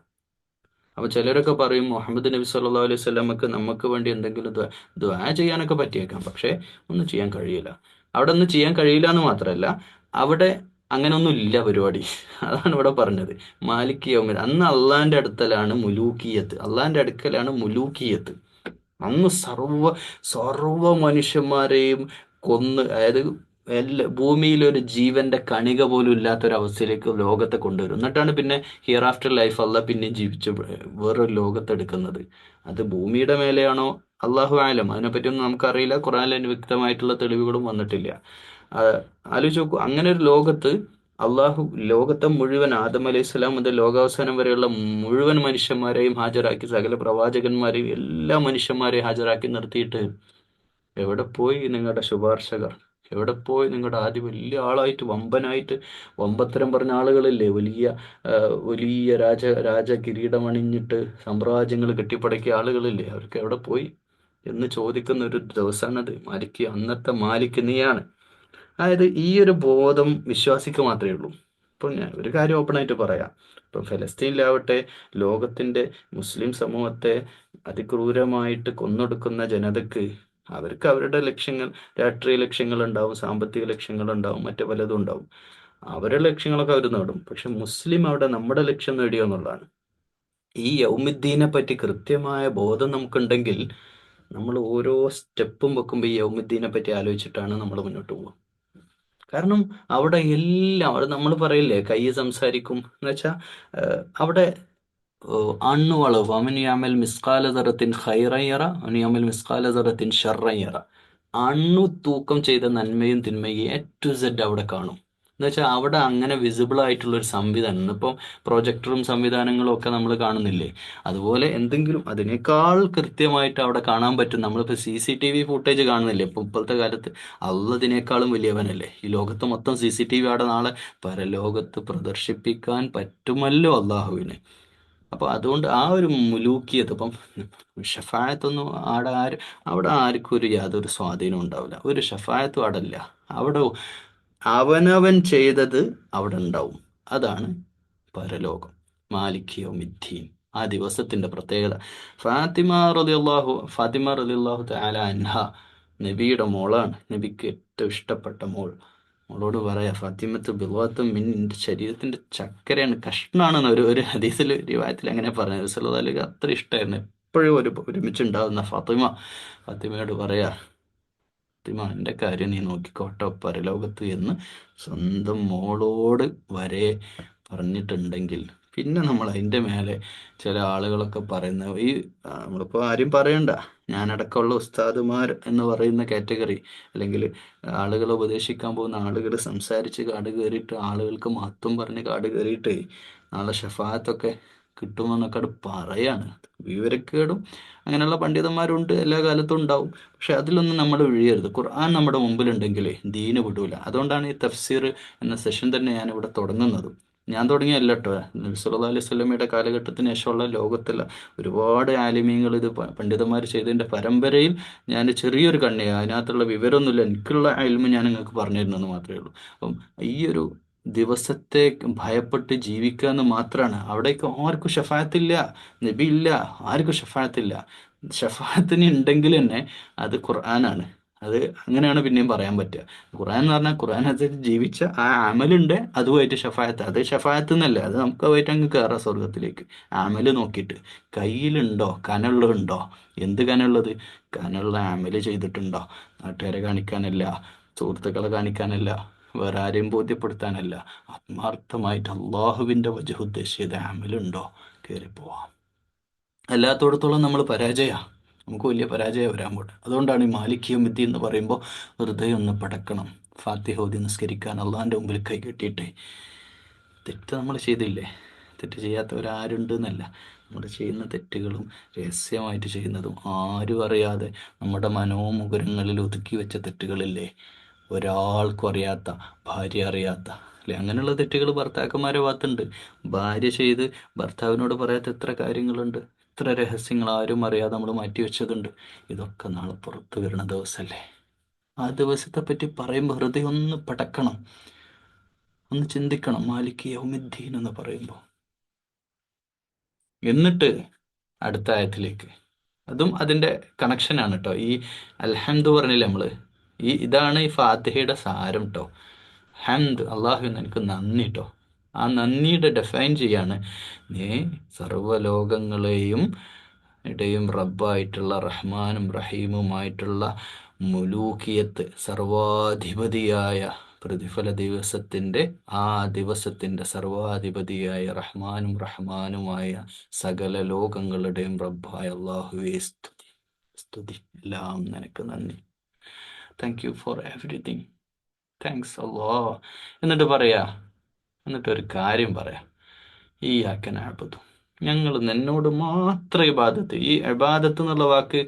അപ്പൊ ചിലരൊക്കെ പറയും മുഹമ്മദ് നബി സല്ലല്ലാഹു അലൈഹി വസല്ലമക്ക് നമുക്ക് വേണ്ടി എന്തെങ്കിലും ദുആ ചെയ്യാനൊക്കെ പറ്റിയേക്കാം, പക്ഷെ ഒന്നും ചെയ്യാൻ കഴിയില്ല. അവിടെ ഒന്നും ചെയ്യാൻ കഴിയില്ല എന്ന് മാത്രമല്ല, അവിടെ അങ്ങനെ ഒന്നും ഇല്ല പരിപാടി. അതാണ് ഇവിടെ പറഞ്ഞത്. മാലിക് യൗമിൽ, അന്ന് അള്ളാന്റെ അടുത്തലാണ് മുലൂക്കിയത്ത്, അള്ളാന്റെ അടുക്കലാണ് മുലൂക്കിയത്ത്. അന്ന് സർവ മനുഷ്യന്മാരെയും കൊന്ന്, അതായത് ഭൂമിയിൽ ഒരു ജീവന്റെ കണിക പോലും ഇല്ലാത്തൊരവസ്ഥയിലേക്ക് ലോകത്തെ കൊണ്ടുവരും. എന്നിട്ടാണ് പിന്നെ ഹിയർ ആഫ്റ്റർ ലൈഫ് അല്ല പിന്നെയും ജീവിച്ച് വേറൊരു ലോകത്തെടുക്കുന്നത്. അത് ഭൂമിയുടെ മേലെയാണോ അള്ളാഹു ആലം, അതിനെപ്പറ്റിയൊന്നും നമുക്കറിയില്ല. ഖുർആനിൽ അതിന് വ്യക്തമായിട്ടുള്ള തെളിവുകളും വന്നിട്ടില്ല. ആലോചിച്ച് നോക്കൂ, അങ്ങനെ ഒരു ലോകത്ത് അള്ളാഹു ലോകത്തെ മുഴുവൻ, ആദം അലൈഹി സ്വലാം മുതൽ ലോകാവസാനം വരെയുള്ള മുഴുവൻ മനുഷ്യന്മാരെയും ഹാജരാക്കി, സകല പ്രവാചകന്മാരെയും എല്ലാ മനുഷ്യന്മാരെയും ഹാജരാക്കി നിർത്തിയിട്ട് എവിടെ പോയി നിങ്ങളുടെ ശുപാർശകർ? എവിടെ പോയി നിങ്ങളുടെ ആദ്യം വലിയ ആളായിട്ട്, വമ്പനായിട്ട്, വമ്പത്തരം പറഞ്ഞ ആളുകളില്ലേ, വലിയ രാജ കിരീടം അണിഞ്ഞിട്ട് സാമ്രാജ്യങ്ങൾ കെട്ടിപ്പടക്കിയ ആളുകളില്ലേ, അവർക്ക് എവിടെ പോയി എന്ന് ചോദിക്കുന്ന ഒരു ദിവസമാണത്. അന്നത്തെ മാലിക് നീയാണ്. അതായത് ഈ ഒരു ബോധം വിശ്വാസിക്ക് മാത്രമേ ഉള്ളൂ. ഇപ്പം ഞാൻ ഒരു കാര്യം ഓപ്പണായിട്ട് പറയാം. ഇപ്പം ഫലസ്തീനിലാവട്ടെ, ലോകത്തിൻ്റെ മുസ്ലിം സമൂഹത്തെ അതിക്രൂരമായിട്ട് കൊന്നൊടുക്കുന്ന ജനതക്ക് അവർക്ക് അവരുടെ ലക്ഷ്യങ്ങൾ, രാഷ്ട്രീയ ലക്ഷ്യങ്ങളുണ്ടാവും, സാമ്പത്തിക ലക്ഷ്യങ്ങളുണ്ടാവും, മറ്റു പലതും ഉണ്ടാവും. അവരുടെ ലക്ഷ്യങ്ങളൊക്കെ അവർ നേടും. പക്ഷെ മുസ്ലിം അവിടെ നമ്മുടെ ലക്ഷ്യം നേടിയോ എന്നുള്ളതാണ്. ഈ യൗമുദ്ദീനെ പറ്റി കൃത്യമായ ബോധം നമുക്കുണ്ടെങ്കിൽ നമ്മൾ ഓരോ സ്റ്റെപ്പും വെക്കുമ്പോൾ ഈ യൗമുദ്ദീനെ പറ്റി ആലോചിച്ചിട്ടാണ് നമ്മൾ മുന്നോട്ട് പോകുക. കാരണം അവിടെ എല്ലാം, അവിടെ നമ്മൾ പറയില്ലേ കൈ സംസാരിക്കും എന്ന് വെച്ചാൽ, അവിടെ അണുവളവ്, അവനിയാമൽ മിസ്കാല ദറത്തിൻ ഖൈറയ്യറ അവനിയാമൽ മിസ്കാല ദറത്തിൻ ഷർറയ്യറ, അണു തൂക്കം ചെയ്ത നന്മയും തിന്മയും എ ടു സെഡ് അവിടെ കാണും. എന്ന് വെച്ചാൽ അവിടെ അങ്ങനെ വിസിബിൾ ആയിട്ടുള്ള ഒരു സംവിധാനം, ഇന്നിപ്പോൾ പ്രൊജക്ടറും സംവിധാനങ്ങളും ഒക്കെ നമ്മൾ കാണുന്നില്ലേ, അതുപോലെ എന്തെങ്കിലും അതിനേക്കാൾ കൃത്യമായിട്ട് അവിടെ കാണാൻ പറ്റും. നമ്മളിപ്പോൾ CCTV ഫുട്ടേജ് കാണുന്നില്ലേ ഇപ്പം ഇപ്പോഴത്തെ കാലത്ത്, അള്ളതിനേക്കാളും വലിയവനല്ലേ. ഈ ലോകത്ത് മൊത്തം CCTV അവിടെ നാളെ പരലോകത്ത് പ്രദർശിപ്പിക്കാൻ പറ്റുമല്ലോ അള്ളാഹുവിന്. അപ്പോൾ അതുകൊണ്ട് ആ ഒരു മുലൂക്കിയത് ഇപ്പം ഷഫായത്തൊന്നും അവിടെ ആർക്കും ഒരു യാതൊരു സ്വാധീനം ഉണ്ടാവില്ല. ഒരു ഷഫായത്തും അവിടെ ഇല്ല. അവിടെ അവനവൻ ചെയ്തത് അവിടെ ഉണ്ടാവും. അതാണ് പരലോകം, മാലിക് യൗമിദ്ദീൻ, ആ ദിവസത്തിന്റെ പ്രത്യേകത. ഫാത്തിമ റളിയല്ലാഹു തആല അൻഹ നബിയുടെ മോളാണ്, നബിക്ക് ഏറ്റവും ഇഷ്ടപ്പെട്ട മോൾ. മോളോട് പറയാ, ഫാത്തിമത്ത് ബിൽവാത്തും മിൻ, എൻ്റെ ശരീരത്തിന്റെ ചക്കരയാണ്, കഷ്ണാണെന്ന് ഒരു ഒരു ഹദീസിൽ റിവായത്തിൽ അങ്ങനെ പറഞ്ഞു. റസൂലുള്ളാഹിക്ക് അത്ര ഇഷ്ടമായിരുന്നു. എപ്പോഴും ഒരുമിച്ചുണ്ടാവുന്ന ഫാത്തിമയോട് പറയാ, ഫാത്തിമ എൻ്റെ കാര്യം നീ നോക്കിക്കോട്ടോ പരലോകത്ത് എന്ന് സ്വന്തം മോളോട് വരെ പറഞ്ഞിട്ടുണ്ടെങ്കിൽ, പിന്നെ നമ്മൾ അതിൻ്റെ മേലെ ചില ആളുകളൊക്കെ പറയുന്ന ഈ നമ്മളിപ്പോൾ ആരും പറയണ്ട, ഞാനടക്കമുള്ള ഉസ്താദുമാർ എന്ന് പറയുന്ന കാറ്റഗറി, അല്ലെങ്കിൽ ആളുകളെ ഉപദേശിക്കാൻ പോകുന്ന ആളുകൾ സംസാരിച്ച് കാട് കയറിയിട്ട് ആളുകൾക്ക് മഹത്വം പറഞ്ഞ് കാട് കയറിയിട്ട് നാളെ ഷഫായത്തൊക്കെ കിട്ടുമെന്നൊക്കെ അത് പറയാണ്. വിവരക്കേടും അങ്ങനെയുള്ള പണ്ഡിതന്മാരുണ്ട്, എല്ലാ കാലത്തും ഉണ്ടാവും. പക്ഷെ അതിലൊന്നും നമ്മൾ വീഴരുത്. ഖുർആൻ നമ്മുടെ മുമ്പിലുണ്ടെങ്കിൽ ദീന് വിടൂല. അതുകൊണ്ടാണ് ഈ തഫ്സീർ എന്ന സെഷൻ തന്നെ ഞാൻ ഇവിടെ തുടങ്ങുന്നത്. ഞാൻ തുടങ്ങിയല്ല കേട്ടോ, നബി സല്ലല്ലാഹു അലൈഹി വസല്ലമയുടെ കാലഘട്ടത്തിന് ശേഷമുള്ള ലോകത്തുള്ള ഒരുപാട് ആലിമീങ്ങൾ, ഇത് പണ്ഡിതന്മാർ ചെയ്തതിൻ്റെ പരമ്പരയിൽ ഞാൻ ചെറിയൊരു കണ്ണി, അതിനകത്തുള്ള വിവരമൊന്നുമില്ല, എനിക്കുള്ള ഇൽമ് ഞാൻ നിങ്ങൾക്ക് പറഞ്ഞു തരുന്നെന്ന് മാത്രമേ ഉള്ളൂ. അപ്പം ഈ ഒരു ദിവസത്തെ ഭയപ്പെട്ട് ജീവിക്കുക എന്ന് മാത്രമാണ്. അവിടേക്ക് ആർക്കും ഷഫായത്തില്ല, നബി ഇല്ല, ആർക്കും ഷഫായത്തില്ല. ഷഫായത്തിന് ഉണ്ടെങ്കിൽ തന്നെ അത് ഖുർആനാണ്. അത് അങ്ങനെയാണ് പിന്നെയും പറയാൻ പറ്റുക. ഖുർആൻ എന്ന് പറഞ്ഞാൽ ഖുർആൻ അനുസരിച്ച് ജീവിച്ച ആ അമലുണ്ട്, അതുമായിട്ട് ഷഫായത്ത്, അത് ഷഫായത്ത് എന്നല്ല, അത് നമുക്ക് അതുമായിട്ട് അങ്ങ് കയറാം സ്വർഗത്തിലേക്ക്. അമല് നോക്കിയിട്ട് കയ്യിലുണ്ടോ, കനമുള്ളതുണ്ടോ, എന്ത് കനമുള്ളത്, കനമുള്ള അമല് ചെയ്തിട്ടുണ്ടോ, നാട്ടുകാരെ കാണിക്കാനല്ല, സുഹൃത്തുക്കളെ കാണിക്കാനല്ല, വേറെ ആരെയും ബോധ്യപ്പെടുത്താനല്ല, ആത്മാർത്ഥമായിട്ട് അള്ളാഹുവിൻ്റെ വജഹ് ഉദ്ദേശിച്ചത് അമലുണ്ടോ, കയറിപ്പോവാം. അല്ലാത്തടത്തോളം നമ്മൾ പരാജയമാണ്, നമുക്ക് വലിയ പരാജയം വരാൻ പോട്ടെ. അതുകൊണ്ടാണ് ഈ മാലിക് യൗമിദ്ദീൻ എന്ന് പറയുമ്പോൾ ഹൃദയം ഒന്ന് പടക്കണം. ഫാത്തിഹ ഓതി നിസ്കരിക്കാൻ അള്ളാഹിൻ്റെ മുമ്പിൽ കൈ കെട്ടിയിട്ട്, തെറ്റ് നമ്മൾ ചെയ്തില്ലേ, തെറ്റ് ചെയ്യാത്തവരാരുണ്ട് എന്നല്ല, നമ്മൾ ചെയ്യുന്ന തെറ്റുകളും രഹസ്യമായിട്ട് ചെയ്യുന്നതും ആരും അറിയാതെ നമ്മുടെ മനോമുകുരങ്ങളിൽ ഒതുക്കി വെച്ച തെറ്റുകളില്ലേ, ഒരാൾക്കും അറിയാത്ത, ഭാര്യ അറിയാത്ത അല്ലെ, അങ്ങനെയുള്ള തെറ്റുകൾ ഭർത്താക്കന്മാരെ ഭാഗത്തുണ്ട്. ഭാര്യ ചെയ്ത് ഭർത്താവിനോട് പറയാത്ത എത്ര കാര്യങ്ങളുണ്ട്, എത്ര രഹസ്യങ്ങൾ ആരും അറിയാതെ നമ്മൾ മാറ്റി വെച്ചതുണ്ട്. ഇതൊക്കെ നാളെ പുറത്തു വരുന്ന ദിവസമല്ലേ. ആ ദിവസത്തെ പറ്റി പറയുമ്പോൾ ഹൃദയം ഒന്ന് പടക്കണം, ഒന്ന് ചിന്തിക്കണം. മാലിക് യൗമിദ്ദീൻ എന്ന് പറയുമ്പോൾ, എന്നിട്ട് അടുത്ത ആയത്തിലേക്ക്, അതും അതിൻ്റെ കണക്ഷനാണ് കേട്ടോ. ഈ അൽഹംദു പറഞ്ഞില്ലേ നമ്മൾ, ഇതാണ് ഈ ഫാത്തിഹയുടെ സാരം കേട്ടോ. ഹംദ്, അള്ളാഹുവിന് എനിക്ക് നന്ദി കേട്ടോ. ആ നന്ദിയുടെ ഡിഫൈൻ ചെയ്യാണ്, നീ സർവ്വലോകങ്ങളെയും ഇടയും റബ്ബായിട്ടുള്ള റഹ്മാനും റഹീമുമായിട്ടുള്ള മുലൂക്കിയത്ത്, സർവാധിപതിയായ പ്രതിഫല ദിവസത്തിൻ്റെ, ആ ദിവസത്തിൻ്റെ സർവാധിപതിയായ റഹ്മാനുമായ സകല ലോകങ്ങളുടെയും റബ്ബായ അള്ളാഹുവേ സ്തുതി, സ്തുതി എല്ലാം നിനക്ക് നന്ദി. Thank you for everything, thanks അല്ലാ. എന്നിട്ടൊരു കാര്യം പറയാം, ഈ ആക്കനാബുദു, ഞങ്ങൾ നിന്നോട് മാത്രം ഇബാദത്ത്. ഈ ഇബാദത്ത് എന്നുള്ള വാക്ക്,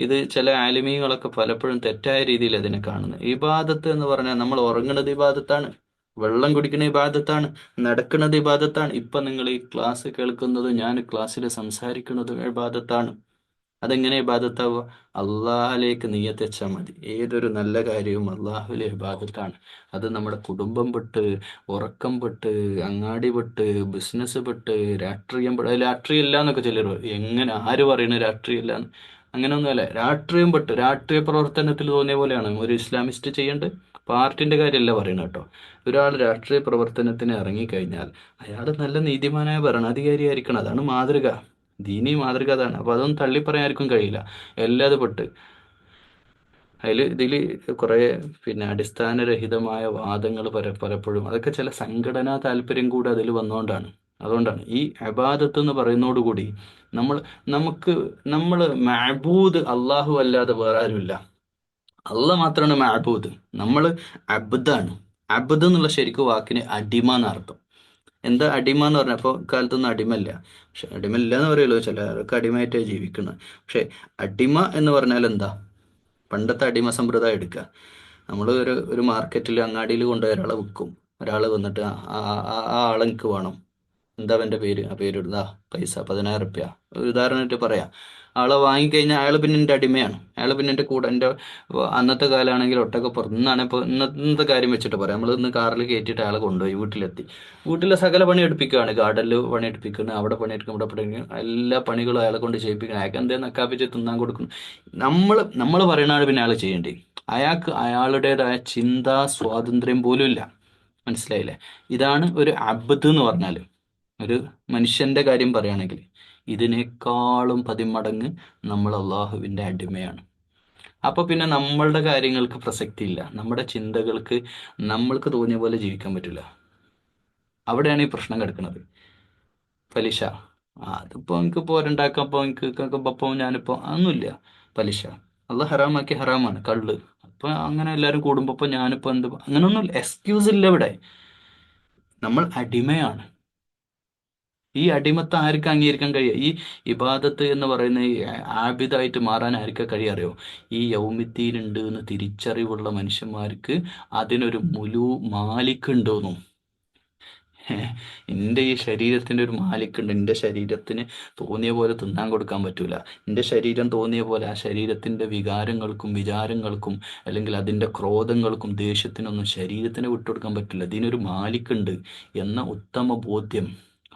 ഇത് ചില ആലിമീങ്ങളൊക്കെ പലപ്പോഴും തെറ്റായ രീതിയിൽ അതിനെ കാണുന്നത്. ഇബാദത്ത് എന്ന് പറഞ്ഞാൽ നമ്മൾ ഉറങ്ങുന്നത് ഇബാദത്താണ്, വെള്ളം കുടിക്കുന്ന ഇബാദത്താണ്, നടക്കുന്നത് ഇബാദത്താണ്, ഇപ്പം നിങ്ങൾ ഈ ക്ലാസ് കേൾക്കുന്നതും ഞാൻ ക്ലാസ്സിൽ സംസാരിക്കുന്നതും ഇബാദത്താണ്. അതെങ്ങനെ ഇബാദത്താവുക? അള്ളാഹിലേക്ക് നിയ്യത്ത് വെച്ചാൽ മതി. ഏതൊരു നല്ല കാര്യവും അള്ളാഹുവിലെ ഇബാദത്താണ്. അത് നമ്മുടെ കുടുംബം വിട്ട്, ഉറക്കം വിട്ട്, അങ്ങാടി വിട്ട്, ബിസിനസ് വിട്ട്, രാഷ്ട്രീയം രാഷ്ട്രീയം ഇല്ല എന്നൊക്കെ ചിലർ പറയും. എങ്ങനെ, ആര് പറയുന്നു രാഷ്ട്രീയം ഇല്ല എന്ന്? അങ്ങനെയൊന്നുമല്ല. രാഷ്ട്രീയം വിട്ട്, രാഷ്ട്രീയ പ്രവർത്തനത്തിൽ തോന്നിയ പോലെയാണ് ഒരു ഇസ്ലാമിസ്റ്റ് ചെയ്യേണ്ടത്. പാർട്ടിൻ്റെ കാര്യമല്ല പറയുന്നത് കേട്ടോ. ഒരാൾ രാഷ്ട്രീയ പ്രവർത്തനത്തിന് ഇറങ്ങിക്കഴിഞ്ഞാൽ അയാൾ നല്ല നീതിമാനായ ഭരണാധികാരിയായിരിക്കണം. അതാണ് മാതൃക, ദീനി മാതൃക അതാണ്. അപ്പോൾ അതൊന്നും തള്ളി പറയാൻ ആർക്കും കഴിയില്ല. എല്ലാതും പെട്ട് ഇതിൽ കുറേ പിന്നെ അടിസ്ഥാനരഹിതമായ വാദങ്ങൾ പലപ്പോഴും അതൊക്കെ ചില സംഘടനാ താല്പര്യം കൂടി അതിൽ വന്നുകൊണ്ടാണ്. അതുകൊണ്ടാണ് ഈ അബാദത്ത് എന്ന് പറയുന്നതോടുകൂടി നമ്മൾ നമുക്ക് നമ്മൾ മഅബൂദ് അള്ളാഹു അല്ലാതെ വേറെ ആരുമില്ല. അള്ള മാത്രമാണ് മഅബൂദ്. നമ്മൾ അബ്ദാണ്. അബ്ദ് എന്നുള്ള ശരിക്കും വാക്കിന് അടിമ എന്നർത്ഥം. എന്താ അടിമ എന്ന് പറഞ്ഞപ്പോൾ കാലത്തൊന്നും അടിമല്ല. പക്ഷെ അടിമല്ല എന്ന് പറയുള്ളൂ, ചിലർക്ക് അടിമയായിട്ടാണ് ജീവിക്കുന്നത്. പക്ഷെ അടിമ എന്ന് പറഞ്ഞാൽ എന്താ? പണ്ടത്തെ അടിമ സമ്പ്രദായം എടുക്കുക. നമ്മൾ ഒരു മാർക്കറ്റിൽ അങ്ങാടിയിൽ കൊണ്ടുപോയി ഒരാളെ വിൽക്കും. ഒരാൾ വന്നിട്ട് ആ ആളെ എനിക്ക് വേണം. എന്താ അവൻ്റെ പേര്? ആ പേര് ഇടുതാ പൈസ 10,000 റുപ്യ, ഒരു ഉദാഹരണമായിട്ട് പറയാം. ആളെ വാങ്ങിക്കഴിഞ്ഞാൽ അയാൾ പിന്നെ എൻ്റെ അടിമയാണ്. അയാൾ പിന്നെ എൻ്റെ കൂടെ എൻ്റെ അന്നത്തെ കാലമാണെങ്കിൽ ഒട്ടകപ്പുറത്ത് നിന്നാണ്. ഇപ്പോൾ ഇന്നത്തെ കാര്യം വെച്ചിട്ട് പറയാം. നമ്മൾ ഇന്ന് കാറിൽ കയറ്റിയിട്ട് അയാളെ കൊണ്ടുപോയി വീട്ടിലെത്തി. വീട്ടിലെ സകല പണി എടുപ്പിക്കുകയാണ്. ഗാർഡനിൽ പണി എടുപ്പിക്കുന്നത്, അവിടെ പണിയെടുക്കും, ഇവിടെ പണിയെടുക്കും, എല്ലാ പണികളും അയാളെ കൊണ്ട് ചെയ്യിപ്പിക്കണം. അയാൾക്ക് എന്തേ നക്കാപ്പിച്ച് തിന്നാൻ കൊടുക്കണം. നമ്മൾ പറയണതാണ് പിന്നെ അയാൾ ചെയ്യേണ്ടി. അയാൾക്ക് അയാളുടേതായ ചിന്താ സ്വാതന്ത്ര്യം പോലും ഇല്ല. മനസ്സിലായില്ലേ? ഇതാണ് ഒരു അബ്ദ് എന്ന് പറഞ്ഞാൽ. ഒരു മനുഷ്യന്റെ കാര്യം പറയുകയാണെങ്കിൽ ഇതിനേക്കാളും 10 മടങ്ങ് നമ്മൾ അള്ളാഹുവിൻ്റെ അടിമയാണ്. അപ്പൊ പിന്നെ നമ്മളുടെ കാര്യങ്ങൾക്ക് പ്രസക്തി ഇല്ല. നമ്മുടെ ചിന്തകൾക്ക് നമ്മൾക്ക് തോന്നിയ പോലെ ജീവിക്കാൻ പറ്റില്ല. അവിടെയാണ് ഈ പ്രശ്നം കിടക്കുന്നത്. പലിശ, അതിപ്പോ എനിക്ക് പോരണ്ടാക്കാം, അപ്പോൾ എനിക്ക് അപ്പോൾ ഞാനിപ്പോൾ അതൊന്നുമില്ല. പലിശ അള്ളാഹ് ഹറാമാക്കി, ഹറാമാണ്. കള്ള്, അപ്പൊ അങ്ങനെ എല്ലാവരും കൂടുമ്പോൾ ഇപ്പൊ ഞാനിപ്പോ എന്ത്, അങ്ങനൊന്നും എക്സ്ക്യൂസ് ഇല്ല ഇവിടെ. നമ്മൾ അടിമയാണ്. ഈ അടിമത്തം ആർക്ക് അംഗീകരിക്കാൻ കഴിയുക? ഈ ഇബാദത്ത് എന്ന് പറയുന്ന ഈ ആബിദായിട്ട് മാറാൻ ആർക്കാ കഴിയുക അറിയോ? ഈ യൗമിദ്ദീൻ ഉണ്ട് എന്ന് തിരിച്ചറിവുള്ള മനുഷ്യന്മാർക്ക്. അതിനൊരു മാലിക് ഉണ്ടോന്നും. എൻ്റെ ഈ ശരീരത്തിൻ്റെ ഒരു മാലിക്കുണ്ട്. എൻ്റെ ശരീരത്തിന് തോന്നിയ പോലെ തിന്നാൻ കൊടുക്കാൻ പറ്റൂല. എൻ്റെ ശരീരം തോന്നിയ പോലെ ആ ശരീരത്തിൻ്റെ വികാരങ്ങൾക്കും വിചാരങ്ങൾക്കും അല്ലെങ്കിൽ അതിൻ്റെ ക്രോധങ്ങൾക്കും ദേഷ്യത്തിനൊന്നും ശരീരത്തിന് വിട്ടുകൊടുക്കാൻ പറ്റില്ല. ഇതിനൊരു മാലിക്കുണ്ട് എന്ന ഉത്തമ ബോധ്യം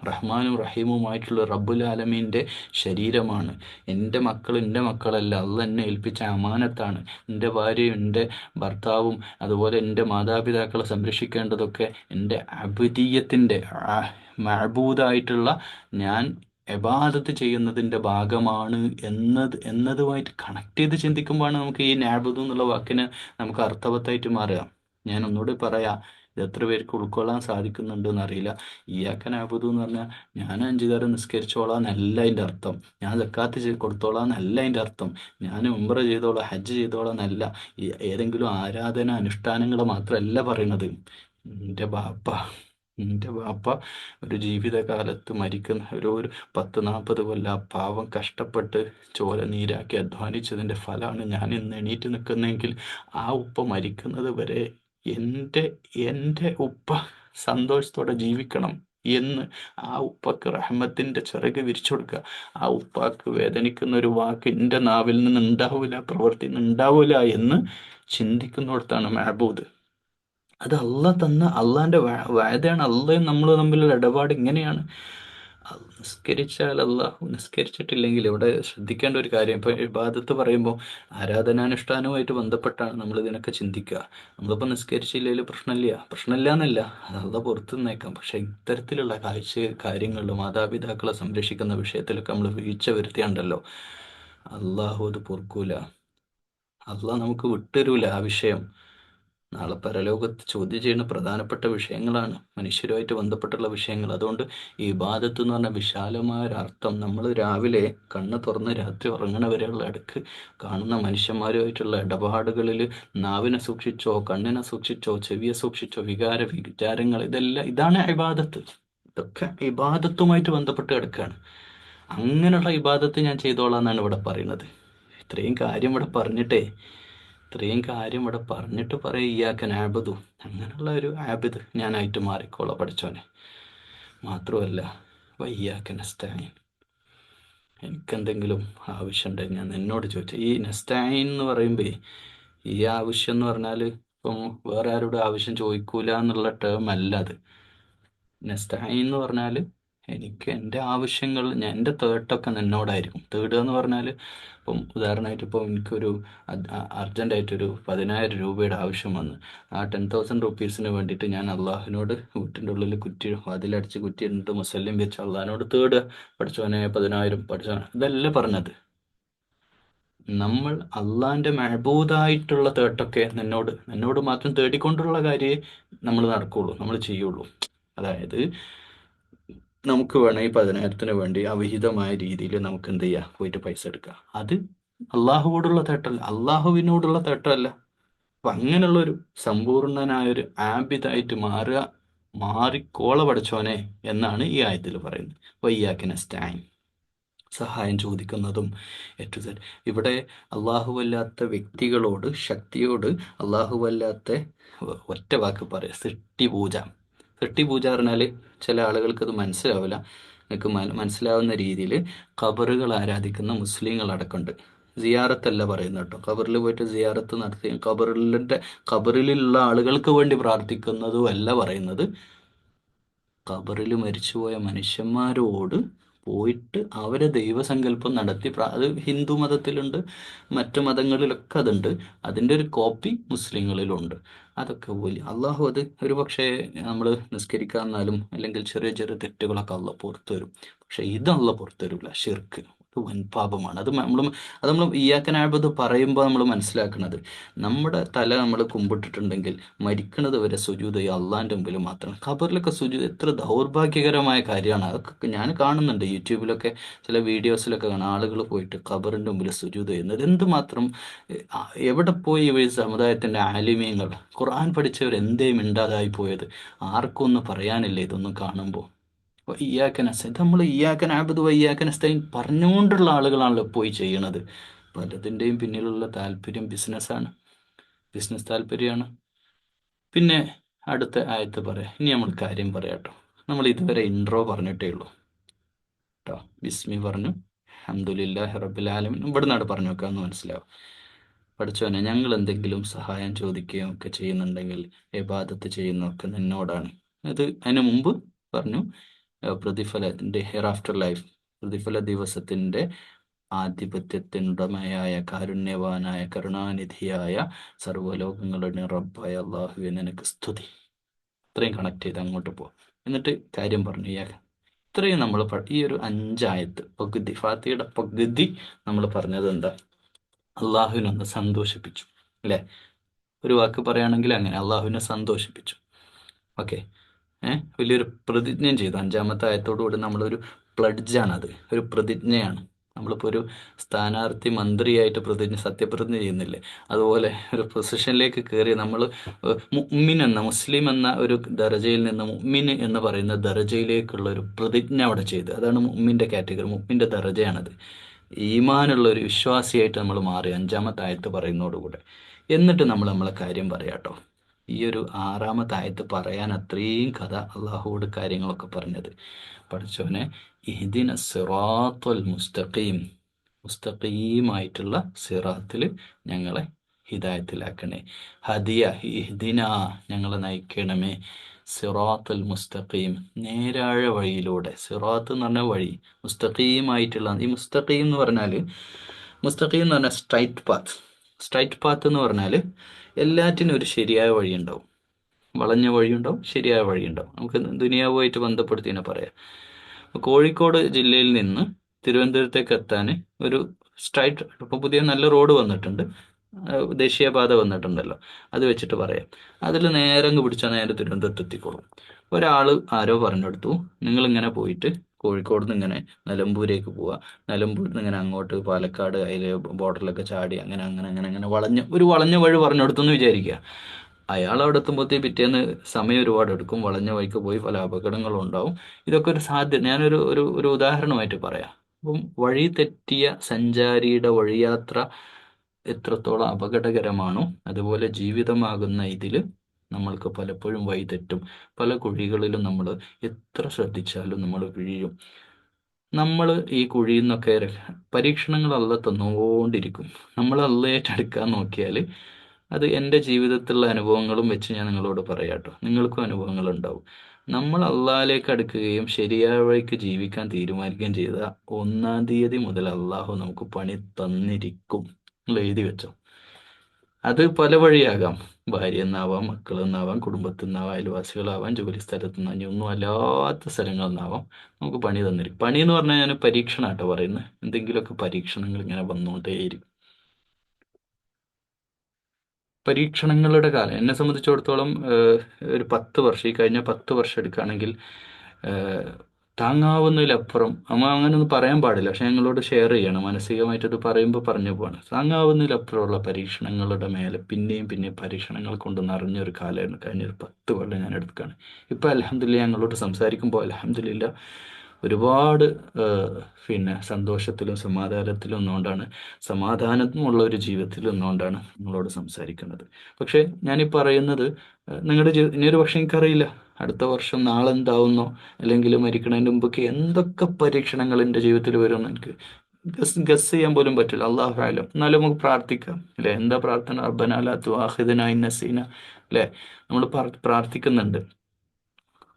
റഹ്മാനും റഹീമുമായിട്ടുള്ള റബ്ബുൽ ആലമീൻ്റെ ശരീരമാണ്. എൻ്റെ മക്കൾ എൻ്റെ മക്കളല്ല, അള്ളാഹ് എന്നെ ഏൽപ്പിച്ച അമാനത്താണ്. എൻ്റെ ഭാര്യയും എൻ്റെ ഭർത്താവും അതുപോലെ എൻ്റെ മാതാപിതാക്കളെ സംരക്ഷിക്കേണ്ടതൊക്കെ എൻ്റെ അബുദീയത്തിൻ്റെ മഅബൂദായിട്ടുള്ള ഞാൻ ഇബാദത്ത് ചെയ്യുന്നതിൻ്റെ ഭാഗമാണ് എന്നതുമായിട്ട് കണക്ട് ചെയ്ത് ചിന്തിക്കുമ്പോഴാണ് നമുക്ക് ഈ നാബുദ് എന്നുള്ള വാക്കിന് നമുക്ക് അർത്ഥവത്തായിട്ട് മാറുക. ഞാൻ ഒന്നുകൂടി പറയാം, ഇത് എത്ര പേർക്ക് ഉൾക്കൊള്ളാൻ സാധിക്കുന്നുണ്ട് എന്നറിയില്ല. ഇയ്യാക്ക നഅ്ബുദു എന്ന് പറഞ്ഞാൽ ഞാൻ 5 നേരം നിസ്കരിച്ചോളാം എന്നല്ല അതിൻ്റെ അർത്ഥം. ഞാൻ സക്കാത്ത് കൊടുത്തോളാം എന്നല്ല അതിൻ്റെ അർത്ഥം. ഞാൻ ഉംറ ചെയ്തോളാം, ഹജ്ജ് ചെയ്തോളാം എന്നല്ല. ഏതെങ്കിലും ആരാധന അനുഷ്ഠാനങ്ങൾ മാത്രമല്ല പറയണത്. എൻ്റെ ബാപ്പ എൻ്റെ ബാപ്പ ഒരു ജീവിതകാലത്ത് മരിക്കുന്ന ഒരു 10-40 കൊല്ലം ആ പാവം കഷ്ടപ്പെട്ട് ചോര നീരാക്കി അധ്വാനിച്ചതിൻ്റെ ഫലമാണ് ഞാൻ ഇന്ന് എണീറ്റ് നിൽക്കുന്നതെങ്കിൽ ആ ഉപ്പ മരിക്കുന്നത് വരെ എൻ്റെ എൻ്റെ ഉപ്പ സന്തോഷത്തോടെ ജീവിക്കണം എന്ന് ആ ഉപ്പക്ക് റഹ്മത്തിൻ്റെ ചിറക് വിരിച്ചു കൊടുക്കുക. ആ ഉപ്പാക്ക് വേദനിക്കുന്ന ഒരു വാക്ക് എൻ്റെ നാവിൽ നിന്ന് ഉണ്ടാവില്ല, പ്രവൃത്തി ഉണ്ടാവില്ല എന്ന് ചിന്തിക്കുന്നിടത്താണ് മഅബൂദ്. അത് അള്ളാഹ് തന്ന അള്ളാഹിൻ്റെ വായതയാണ്. അള്ളാഹും നമ്മൾ തമ്മിലുള്ള ഇടപാട് ഇങ്ങനെയാണ്. നിസ്കരിച്ചാൽ അള്ളാഹു, നിസ്കരിച്ചിട്ടില്ലെങ്കിൽ ഇവിടെ ശ്രദ്ധിക്കേണ്ട ഒരു കാര്യം, ഇപ്പോൾ ഇബാദത്ത് പറയുമ്പോൾ ആരാധനാനുഷ്ഠാനവുമായിട്ട് ബന്ധപ്പെട്ടാണ് നമ്മൾ ഇതിനൊക്കെ ചിന്തിക്കുക. നമ്മളിപ്പോൾ നിസ്കരിച്ചില്ലെങ്കിൽ പ്രശ്നമില്ല എന്നല്ല, അത് അള്ളാഹ് പുറത്തു നിന്നേക്കാം. പക്ഷെ ഇത്തരത്തിലുള്ള കാര്യങ്ങളിൽ മാതാപിതാക്കളെ സംരക്ഷിക്കുന്ന വിഷയത്തിലൊക്കെ നമ്മൾ വീഴ്ച വരുത്തിയുണ്ടല്ലോ, അള്ളാഹു അത് പൊറുക്കൂല. അള്ളാഹ് നമുക്ക് വിട്ടുതരൂല ആ വിഷയം. നാളെ പരലോകത്ത് ചോദ്യം ചെയ്യുന്ന പ്രധാനപ്പെട്ട വിഷയങ്ങളാണ്, മനുഷ്യരുമായിട്ട് ബന്ധപ്പെട്ടുള്ള വിഷയങ്ങൾ. അതുകൊണ്ട് ഈ ഇബാദത്ത് എന്ന് പറഞ്ഞ വിശാലമായ ഒരു അർത്ഥം, നമ്മൾ രാവിലെ കണ്ണ് തുറന്ന് രാത്രി ഉറങ്ങണ വരെയുള്ള ഇടക്ക് കാണുന്ന മനുഷ്യന്മാരുമായിട്ടുള്ള ഇടപാടുകളിൽ നാവിനെ സൂക്ഷിച്ചോ, കണ്ണിനെ സൂക്ഷിച്ചോ, ചെവിയെ സൂക്ഷിച്ചോ, വിചാരങ്ങൾ, ഇതാണ് ഇബാദത്ത്. ഇതൊക്കെ ഇബാദത്തുമായിട്ട് ബന്ധപ്പെട്ട് കിടക്കുകയാണ്. അങ്ങനെയുള്ള ഇബാദത്ത് ഞാൻ ചെയ്തോളാം എന്നാണ് ഇവിടെ പറയുന്നത്. ഇത്രയും കാര്യം ഇവിടെ പറയും ഇയ്യാക്ക നഅ്ബുദു, അങ്ങനെയുള്ള ഒരു ആബിദ് ഞാനായിട്ട് മാറിക്കോളാം പഠിച്ചോനെ. മാത്രമല്ല വയ്യാക്ക നസ്തഈൻ, എനിക്കെന്തെങ്കിലും ആവശ്യമുണ്ടെങ്കിൽ ഞാൻ എന്നോട് ചോദിച്ചു. ഈ നസ്തഈൻ എന്ന് പറയുമ്പോൾ ഈ ആവശ്യം എന്ന് പറഞ്ഞാൽ ഇപ്പം വേറെ ആരോടും ആവശ്യം ചോദിക്കൂല എന്നുള്ള ടേം അല്ല അത്. നസ്തഈൻ എന്ന് പറഞ്ഞാൽ എനിക്ക് എൻ്റെ ആവശ്യങ്ങൾ, എൻ്റെ തേട്ടൊക്കെ നിന്നോടായിരിക്കും. തേടുക എന്ന് പറഞ്ഞാൽ ഇപ്പം ഉദാഹരണമായിട്ട് ഇപ്പോൾ എനിക്കൊരു അർജൻറ്റായിട്ടൊരു 10,000 രൂപയുടെ ആവശ്യം വന്ന് ആ 10,000 റുപ്പീസിന് വേണ്ടിയിട്ട് ഞാൻ അള്ളാഹുവിനോട് വീട്ടിൻ്റെ ഉള്ളിൽ അതിലടിച്ച് കുറ്റിയിട്ട് മുസല്ലിം വെച്ച് അള്ളാഹിനോട് തേടുക, പഠിച്ചവനെ 10,000 പഠിച്ചവനെ, ഇതല്ല പറഞ്ഞത്. നമ്മൾ അള്ളാന്റെ മഹബൂദായിട്ടുള്ള തേട്ടൊക്കെ നിന്നോട് മാത്രം തേടിക്കൊണ്ടുള്ള കാര്യമേ നമ്മൾ നടക്കുള്ളൂ, നമ്മൾ ചെയ്യുള്ളൂ. അതായത് നമുക്ക് വേണമെങ്കിൽ 10,000-ന് വേണ്ടി അവിഹിതമായ രീതിയിൽ നമുക്ക് എന്ത് ചെയ്യാം, പോയിട്ട് പൈസ എടുക്കാം. അത് അള്ളാഹുവോടുള്ള തേട്ടല്ല, അള്ളാഹുവിനോടുള്ള തേട്ടമല്ല. അപ്പൊ അങ്ങനെയുള്ളൊരു സമ്പൂർണനായൊരു ആബിദായിട്ട് മാറിക്കോള പഠിച്ചോനെ എന്നാണ് ഈ ആയത്തിൽ പറയുന്നത്. വയ്യാക്കിന സ്റ്റാൻ, സഹായം ചോദിക്കുന്നതും എ ടു സെഡ്. ഇവിടെ അല്ലാത്ത വ്യക്തികളോട്, ശക്തിയോട് അല്ലാത്ത ഒറ്റ വാക്ക് പറയാം, സൃഷ്ടിപൂജ. സൃഷ്ടിപൂജ പറഞ്ഞാൽ ചില ആളുകൾക്ക് അത് മനസ്സിലാവില്ല. എനിക്ക് മനസ്സിലാവുന്ന രീതിയിൽ ഖബറുകൾ ആരാധിക്കുന്ന മുസ്ലിങ്ങൾ അടക്കമുണ്ട്. സിയാറത്തല്ല പറയുന്നത് കേട്ടോ. ഖബറിൽ പോയിട്ട് സിയാറത്ത് നടത്തി ഖബറിലുള്ള ആളുകൾക്ക് വേണ്ടി പ്രാർത്ഥിക്കുന്നതും അല്ല പറയുന്നത്. ഖബറിൽ മരിച്ചുപോയ മനുഷ്യന്മാരോട് പോയിട്ട് അവരെ ദൈവസങ്കല്പം നടത്തി അത് ഹിന്ദു മതത്തിലുണ്ട്, മറ്റു മതങ്ങളിലൊക്കെ അതുണ്ട്. അതിൻ്റെ ഒരു കോപ്പി മുസ്ലിങ്ങളിലുണ്ട്. അതൊക്കെ വലിയ അള്ളാഹു അത് ഒരു പക്ഷേ നമ്മൾ നിസ്കരിക്കാന്നാലും അല്ലെങ്കിൽ ചെറിയ ചെറിയ തെറ്റുകളൊക്കെ അള്ളാഹ് പുറത്തു തരും. പക്ഷെ ഇത് അള്ളാഹ് പുറത്തു തരില്ല. ഷിർക്ക് അത് വൻപാപമാണ്. അത് നമ്മൾ ഇയ്യാക്കനാബത് പറയുമ്പോൾ നമ്മൾ മനസ്സിലാക്കുന്നത്, നമ്മുടെ തല നമ്മൾ കുമ്പിട്ടിട്ടുണ്ടെങ്കിൽ മരിക്കുന്നത് വരെ സുജൂദ് ഈ അള്ളാന്റെ മുമ്പിൽ മാത്രം. ഖബറിലൊക്കെ സുജൂദ് എത്ര ദൗർഭാഗ്യകരമായ കാര്യമാണ്. അതൊക്കെ ഞാൻ കാണുന്നുണ്ട് യൂട്യൂബിലൊക്കെ, ചില വീഡിയോസിലൊക്കെ കാണാം ആളുകൾ പോയിട്ട് ഖബറിന്റെ മുമ്പിൽ സുജൂദ് ചെയ്യുന്നത്. എന്തുമാത്രം എവിടെ പോയി ഈ സമുദായത്തിന്റെ ആലിമീങ്ങൾ, ഖുർആൻ പഠിച്ചവർ എന്തേ മിണ്ടാതായി പോയത്? ആർക്കും ഒന്നും പറയാനില്ല ഇതൊന്നും കാണുമ്പോൾ. ഇത് നമ്മൾ ഇയ്യാക്കൻ ആബദ് വയ്യാക്കൻ നസ്തഈൻ പറഞ്ഞുകൊണ്ടുള്ള ആളുകളാണല്ലോ പോയി ചെയ്യണത്. പലതിൻ്റെയും പിന്നിലുള്ള താല്പര്യം ബിസിനസ് താല്പര്യമാണ്. പിന്നെ അടുത്ത ആയത്ത് പറയാം. ഇനി നമ്മൾ കാര്യം പറയാം കേട്ടോ. നമ്മൾ ഇതുവരെ ഇൻട്രോ പറഞ്ഞിട്ടേ ഉള്ളൂ കേട്ടോ. ബിസ്മി പറഞ്ഞു, അൽഹംദുലില്ലാഹി റബ്ബിൽ ആലമീൻ, ഇവിടെ നിന്നാണ് പറഞ്ഞു വെക്കാമെന്ന് മനസ്സിലാവും. പഠിച്ചോനെ, ഞങ്ങൾ എന്തെങ്കിലും സഹായം ചോദിക്കുകയും ഒക്കെ ചെയ്യുന്നുണ്ടെങ്കിൽ ഇബാദത്ത് ചെയ്യുന്നതൊക്കെ നിന്നോടാണ്. അതിനു മുമ്പ് പറഞ്ഞു പ്രതിഫലത്തിൻ്റെ ഹിയർ ആഫ്റ്റർ ലൈഫ്, പ്രതിഫല ദിവസത്തിൻ്റെ ആധിപത്യത്തിനുടമയായ കാരുണ്യവാനായ കരുണാനിധിയായ സർവ്വലോകങ്ങളുടെ റബ്ബായ അള്ളാഹുവെ നിനക്ക് സ്തുതി. ഇത്രയും കണക്ട് ചെയ്ത് അങ്ങോട്ട് പോവാം. എന്നിട്ട് കാര്യം പറഞ്ഞു. ഇത്രയും നമ്മൾ ഈ ഒരു 5 ആയത്ത് പകുതി, ഫാത്തിഹയുടെ പകുതി നമ്മൾ പറഞ്ഞത് എന്താ? അള്ളാഹുവിനൊന്ന് സന്തോഷിപ്പിച്ചു അല്ലേ? ഒരു വാക്ക് പറയുകയാണെങ്കിൽ അങ്ങനെ അള്ളാഹുവിനെ സന്തോഷിപ്പിച്ചു. ഓക്കെ, വലിയൊരു പ്രതിജ്ഞയും ചെയ്തു. 5-ാമത്തെ ആയത്തോടുകൂടി നമ്മളൊരു പ്ലഡ്ജാണത്, ഒരു പ്രതിജ്ഞയാണ്. നമ്മളിപ്പോൾ ഒരു സ്ഥാനാർത്ഥി മന്ത്രിയായിട്ട് സത്യപ്രതിജ്ഞ ചെയ്യുന്നില്ലേ, അതുപോലെ ഒരു പൊസിഷനിലേക്ക് കയറി നമ്മൾ മുസ്ലിം എന്ന ഒരു ദർജയിൽ നിന്ന് മുഅ്മിൻ എന്ന് പറയുന്ന ദർജയിലേക്കുള്ള ഒരു പ്രതിജ്ഞ അവിടെ ചെയ്ത്. അതാണ് മുഅ്മിൻ്റെ കാറ്റഗറി, മുഅ്മിൻ്റെ ദർജയാണത്. ഈമാനുള്ള ഒരു വിശ്വാസിയായിട്ട് നമ്മൾ മാറി 5-ാമത്തെ ആയത്ത് പറയുന്നതോടുകൂടെ. എന്നിട്ട് നമ്മൾ നമ്മളെ കാര്യം പറയാം കേട്ടോ. ഈ ഒരു 6-ാമത്തെ ആയത്ത് പറയാൻ അത്രയും കഥ അള്ളാഹുവോട് കാര്യങ്ങളൊക്കെ പറഞ്ഞത്. പഠിച്ചവനെ, ഇഹ്ദിന സിറാത്തുൽ മുസ്തഖീം, മുസ്തഖീമായിട്ടുള്ള സിറാത്തിൽ ഞങ്ങളെ ഹിദായത്തിലാക്കണേ. ഹദിയ ഇഹ്ദിന, ഞങ്ങളെ നയിക്കണമേ. സിറാത്തുൽ മുസ്തഖീം, നേരാഴ വഴിയിലൂടെ. സിറാത്ത് എന്ന് പറഞ്ഞാൽ വഴി, മുസ്തഖീമായിട്ടുള്ള. ഈ മുസ്തഖീം എന്ന് പറഞ്ഞാൽ സ്ട്രൈറ്റ് പാത്ത്. സ്ട്രൈറ്റ് പാത്ത് എന്ന് പറഞ്ഞാൽ എല്ലാറ്റിനും ഒരു ശരിയായ വഴിയുണ്ടാവും. വളഞ്ഞ വഴിയുണ്ടാവും, ശരിയായ വഴിയുണ്ടാവും. നമുക്ക് ദുനിയാവുമായിട്ട് ബന്ധപ്പെടുത്തിനെ പറയാം. കോഴിക്കോട് ജില്ലയിൽ നിന്ന് തിരുവനന്തപുരത്തേക്ക് എത്താൻ ഒരു സ്ട്രൈറ്റ്, ഇപ്പോൾ പുതിയ നല്ല റോഡ് വന്നിട്ടുണ്ട്, ദേശീയപാത വന്നിട്ടുണ്ടല്ലോ, അത് വെച്ചിട്ട് പറയാം. അതിൽ നേരെ അങ്ങ് പിടിച്ചാൽ നേരെ തിരുവനന്തപുരത്ത് എത്തിക്കോളും. ഒരാൾ ആരോ പറഞ്ഞെടുത്തു, നിങ്ങളിങ്ങനെ പോയിട്ട് കോഴിക്കോട് നിന്ന് ഇങ്ങനെ നിലമ്പൂരേക്ക് പോവുക, നിലമ്പൂരിൽ നിന്ന് ഇങ്ങനെ അങ്ങോട്ട് പാലക്കാട് അതിൽ ബോർഡറിലൊക്കെ ചാടി അങ്ങനെ അങ്ങനെ അങ്ങനെ അങ്ങനെ വളഞ്ഞ വഴി പറഞ്ഞെടുത്തു എന്ന് വിചാരിക്കുക. അയാൾ അവിടെ എത്തുമ്പോഴത്തേക്ക് പിറ്റേന്ന് സമയം ഒരുപാട് എടുക്കും, വളഞ്ഞ വഴിക്ക് പോയി പല അപകടങ്ങളും ഉണ്ടാവും. ഇതൊക്കെ ഒരു സാധ്യത, ഞാനൊരു ഒരു ഒരു ഉദാഹരണമായിട്ട് പറയാം. അപ്പം വഴി തെറ്റിയ സഞ്ചാരിയുടെ വഴിയാത്ര എത്രത്തോളം അപകടകരമാണോ, അതുപോലെ ജീവിതമാകുന്ന ഇതിൽ നമ്മൾക്ക് പലപ്പോഴും വഴി തെറ്റും. പല കുഴികളിലും നമ്മൾ എത്ര ശ്രദ്ധിച്ചാലും നമ്മൾ വീഴും. നമ്മൾ ഈ കുഴിയിൽ നിന്നൊക്കെ പരീക്ഷണങ്ങൾ അള്ള തന്നുകൊണ്ടിരിക്കും. നമ്മൾ അള്ളയായിട്ട് അടുക്കാൻ നോക്കിയാൽ, അത് എൻ്റെ ജീവിതത്തിലുള്ള അനുഭവങ്ങളും വെച്ച് ഞാൻ നിങ്ങളോട് പറയാം കേട്ടോ, നിങ്ങൾക്കും അനുഭവങ്ങൾ ഉണ്ടാവും. നമ്മൾ അള്ളാഹിലേക്ക് അടുക്കുകയും ശരിയായ വഴിക്ക് ജീവിക്കാൻ തീരുമാനിക്കുകയും ചെയ്ത 1-ാം തീയതി മുതൽ അള്ളാഹു നമുക്ക് പണി തന്നിരിക്കും. നിങ്ങൾ എഴുതി വെച്ചോ. അത് പല വഴിയാകാം. ഭാര്യ എന്നാവാം, മക്കൾ എന്നാവാം, കുടുംബത്തിൽ നിന്നാവാം, അയൽവാസികളാവാം, ജോലി സ്ഥലത്ത് നിന്ന്, ഇനി ഒന്നും അല്ലാത്ത സ്ഥലങ്ങളിൽ നിന്നാവാം നമുക്ക് പണി തന്നിരിക്കും. പണി എന്ന് പറഞ്ഞാൽ ഞാൻ പരീക്ഷണം കേട്ടോ പറയുന്നത്. എന്തെങ്കിലുമൊക്കെ പരീക്ഷണങ്ങൾ ഇങ്ങനെ വന്നുകൊണ്ടേയിരിക്കും. പരീക്ഷണങ്ങളുടെ കാലം എന്നെ സംബന്ധിച്ചിടത്തോളം ഒരു 10 വർഷം, ഈ കഴിഞ്ഞ 10 വർഷം എടുക്കുകയാണെങ്കിൽ ഏഹ്, താങ്ങാവുന്നതിലപ്പുറം അമ്മ അങ്ങനെയൊന്നും പറയാൻ പാടില്ല, പക്ഷെ ഞങ്ങളോട് ഷെയർ ചെയ്യണം, മാനസികമായിട്ട് ഇത് പറയുമ്പോൾ പറഞ്ഞു പോവാണ്. താങ്ങാവുന്നതിലപ്പുറമുള്ള പരീക്ഷണങ്ങളുടെ മേലെ പിന്നെയും പിന്നെയും പരീക്ഷണങ്ങൾ കൊണ്ട് നിറഞ്ഞൊരു കാലമായിരുന്നു കഴിഞ്ഞൊരു 10 കൊല്ലം ഞാൻ എടുക്കുകയാണ്. ഇപ്പം അൽഹംദുലില്ലാ ഞങ്ങളോട് സംസാരിക്കുമ്പോൾ അൽഹംദുലില്ലാ ഒരുപാട് പിന്നെ സന്തോഷത്തിലും സമാധാനത്തിലും നിന്നുകൊണ്ടാണ്, സമാധാനമുള്ള ഒരു ജീവിതത്തിൽ നിന്നുകൊണ്ടാണ് നിങ്ങളോട് സംസാരിക്കുന്നത്. പക്ഷേ ഞാനീ പറയുന്നത് നിങ്ങളുടെ ഇനിയൊരു പക്ഷേ എനിക്കറിയില്ല അടുത്ത വർഷം നാളെ എന്താവുന്നോ, അല്ലെങ്കിൽ മരിക്കണതിന് മുമ്പൊക്കെ എന്തൊക്കെ പരീക്ഷണങ്ങൾ എൻ്റെ ജീവിതത്തിൽ വരുമെന്ന് എനിക്ക് ഗസ് ചെയ്യാൻ പോലും പറ്റില്ല. അള്ളാഹു ആലം. എന്നാലും നമുക്ക് പ്രാർത്ഥിക്കാം അല്ലേ? എന്താ പ്രാർത്ഥന? റബ്ബനാ ലാ തുആഖിദ്നാ ഇൻ നസീന അല്ലേ? നമ്മൾ പ്രാർത്ഥിക്കുന്നുണ്ട്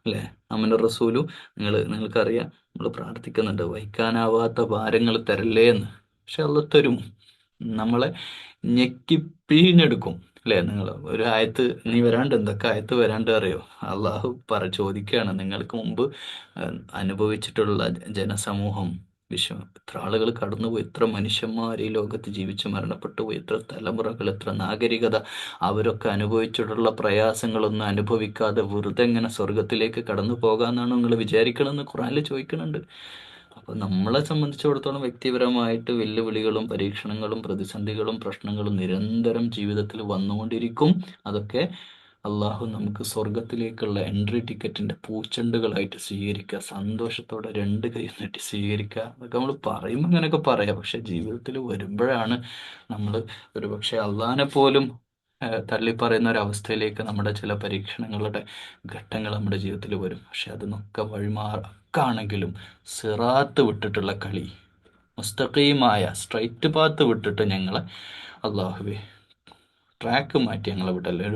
അല്ലേ? അമന റസൂലു, നിങ്ങൾക്കറിയാം നമ്മൾ പ്രാർത്ഥിക്കുന്നുണ്ട് വഹിക്കാനാവാത്ത ഭാരങ്ങൾ തരല്ലേ എന്ന്. പക്ഷെ അള്ള തരും, നമ്മളെ ഞെക്കി പിഴിഞ്ഞെടുക്കും അല്ലേ? നിങ്ങൾ ഒരു ആയത്ത് നീ വരാണ്ട് എന്തൊക്കെ ആയത്ത് വരാണ്ട് അറിയോ? അള്ളാഹു ചോദിക്കുകയാണ്, നിങ്ങൾക്ക് മുമ്പ് അനുഭവിച്ചിട്ടുള്ള ജനസമൂഹം, എത്ര ആളുകൾ കടന്നുപോയി, എത്ര മനുഷ്യന്മാർ ഈ ലോകത്ത് ജീവിച്ച് മരണപ്പെട്ടു പോയി, എത്ര തലമുറകൾ, എത്ര നാഗരികത, അവരൊക്കെ അനുഭവിച്ചിട്ടുള്ള പ്രയാസങ്ങളൊന്നും അനുഭവിക്കാതെ വെറുതെ എങ്ങനെ സ്വർഗത്തിലേക്ക് കടന്നു പോകാമെന്നാണ് നിങ്ങൾ വിചാരിക്കണമെന്ന് ഖുറാനിൽ ചോദിക്കുന്നുണ്ട്. അപ്പോൾ നമ്മളെ സംബന്ധിച്ചിടത്തോളം വ്യക്തിപരമായിട്ട് വെല്ലുവിളികളും പരീക്ഷണങ്ങളും പ്രതിസന്ധികളും പ്രശ്നങ്ങളും നിരന്തരം ജീവിതത്തിൽ വന്നുകൊണ്ടിരിക്കും. അതൊക്കെ അള്ളാഹു നമുക്ക് സ്വർഗത്തിലേക്കുള്ള എൻട്രി ടിക്കറ്റിൻ്റെ പൂച്ചെണ്ടുകളായിട്ട് സ്വീകരിക്കുക, സന്തോഷത്തോടെ രണ്ട് കൈ നീട്ടി സ്വീകരിക്കുക. അതൊക്കെ നമ്മൾ പറയുമ്പോൾ അങ്ങനെയൊക്കെ പറയാം, പക്ഷെ ജീവിതത്തിൽ വരുമ്പോഴാണ് നമ്മൾ ഒരു പക്ഷേ അള്ളാഹിനെ പോലും തള്ളിപ്പറയുന്ന ഒരവസ്ഥയിലേക്ക് നമ്മുടെ ചില പരീക്ഷണങ്ങളുടെ ഘട്ടങ്ങൾ നമ്മുടെ ജീവിതത്തിൽ വരും. പക്ഷെ അതിനൊക്കെ വഴിമാറാണെങ്കിലും സിറാത്ത് വിട്ടിട്ടുള്ള കളി, മുസ്തഖീമായ സ്ട്രൈറ്റ് പാത്ത് വിട്ടിട്ട് ഞങ്ങളെ അള്ളാഹുവേ ട്രാക്ക് മാറ്റി ഞങ്ങളെ വിട്ടല്ലേ.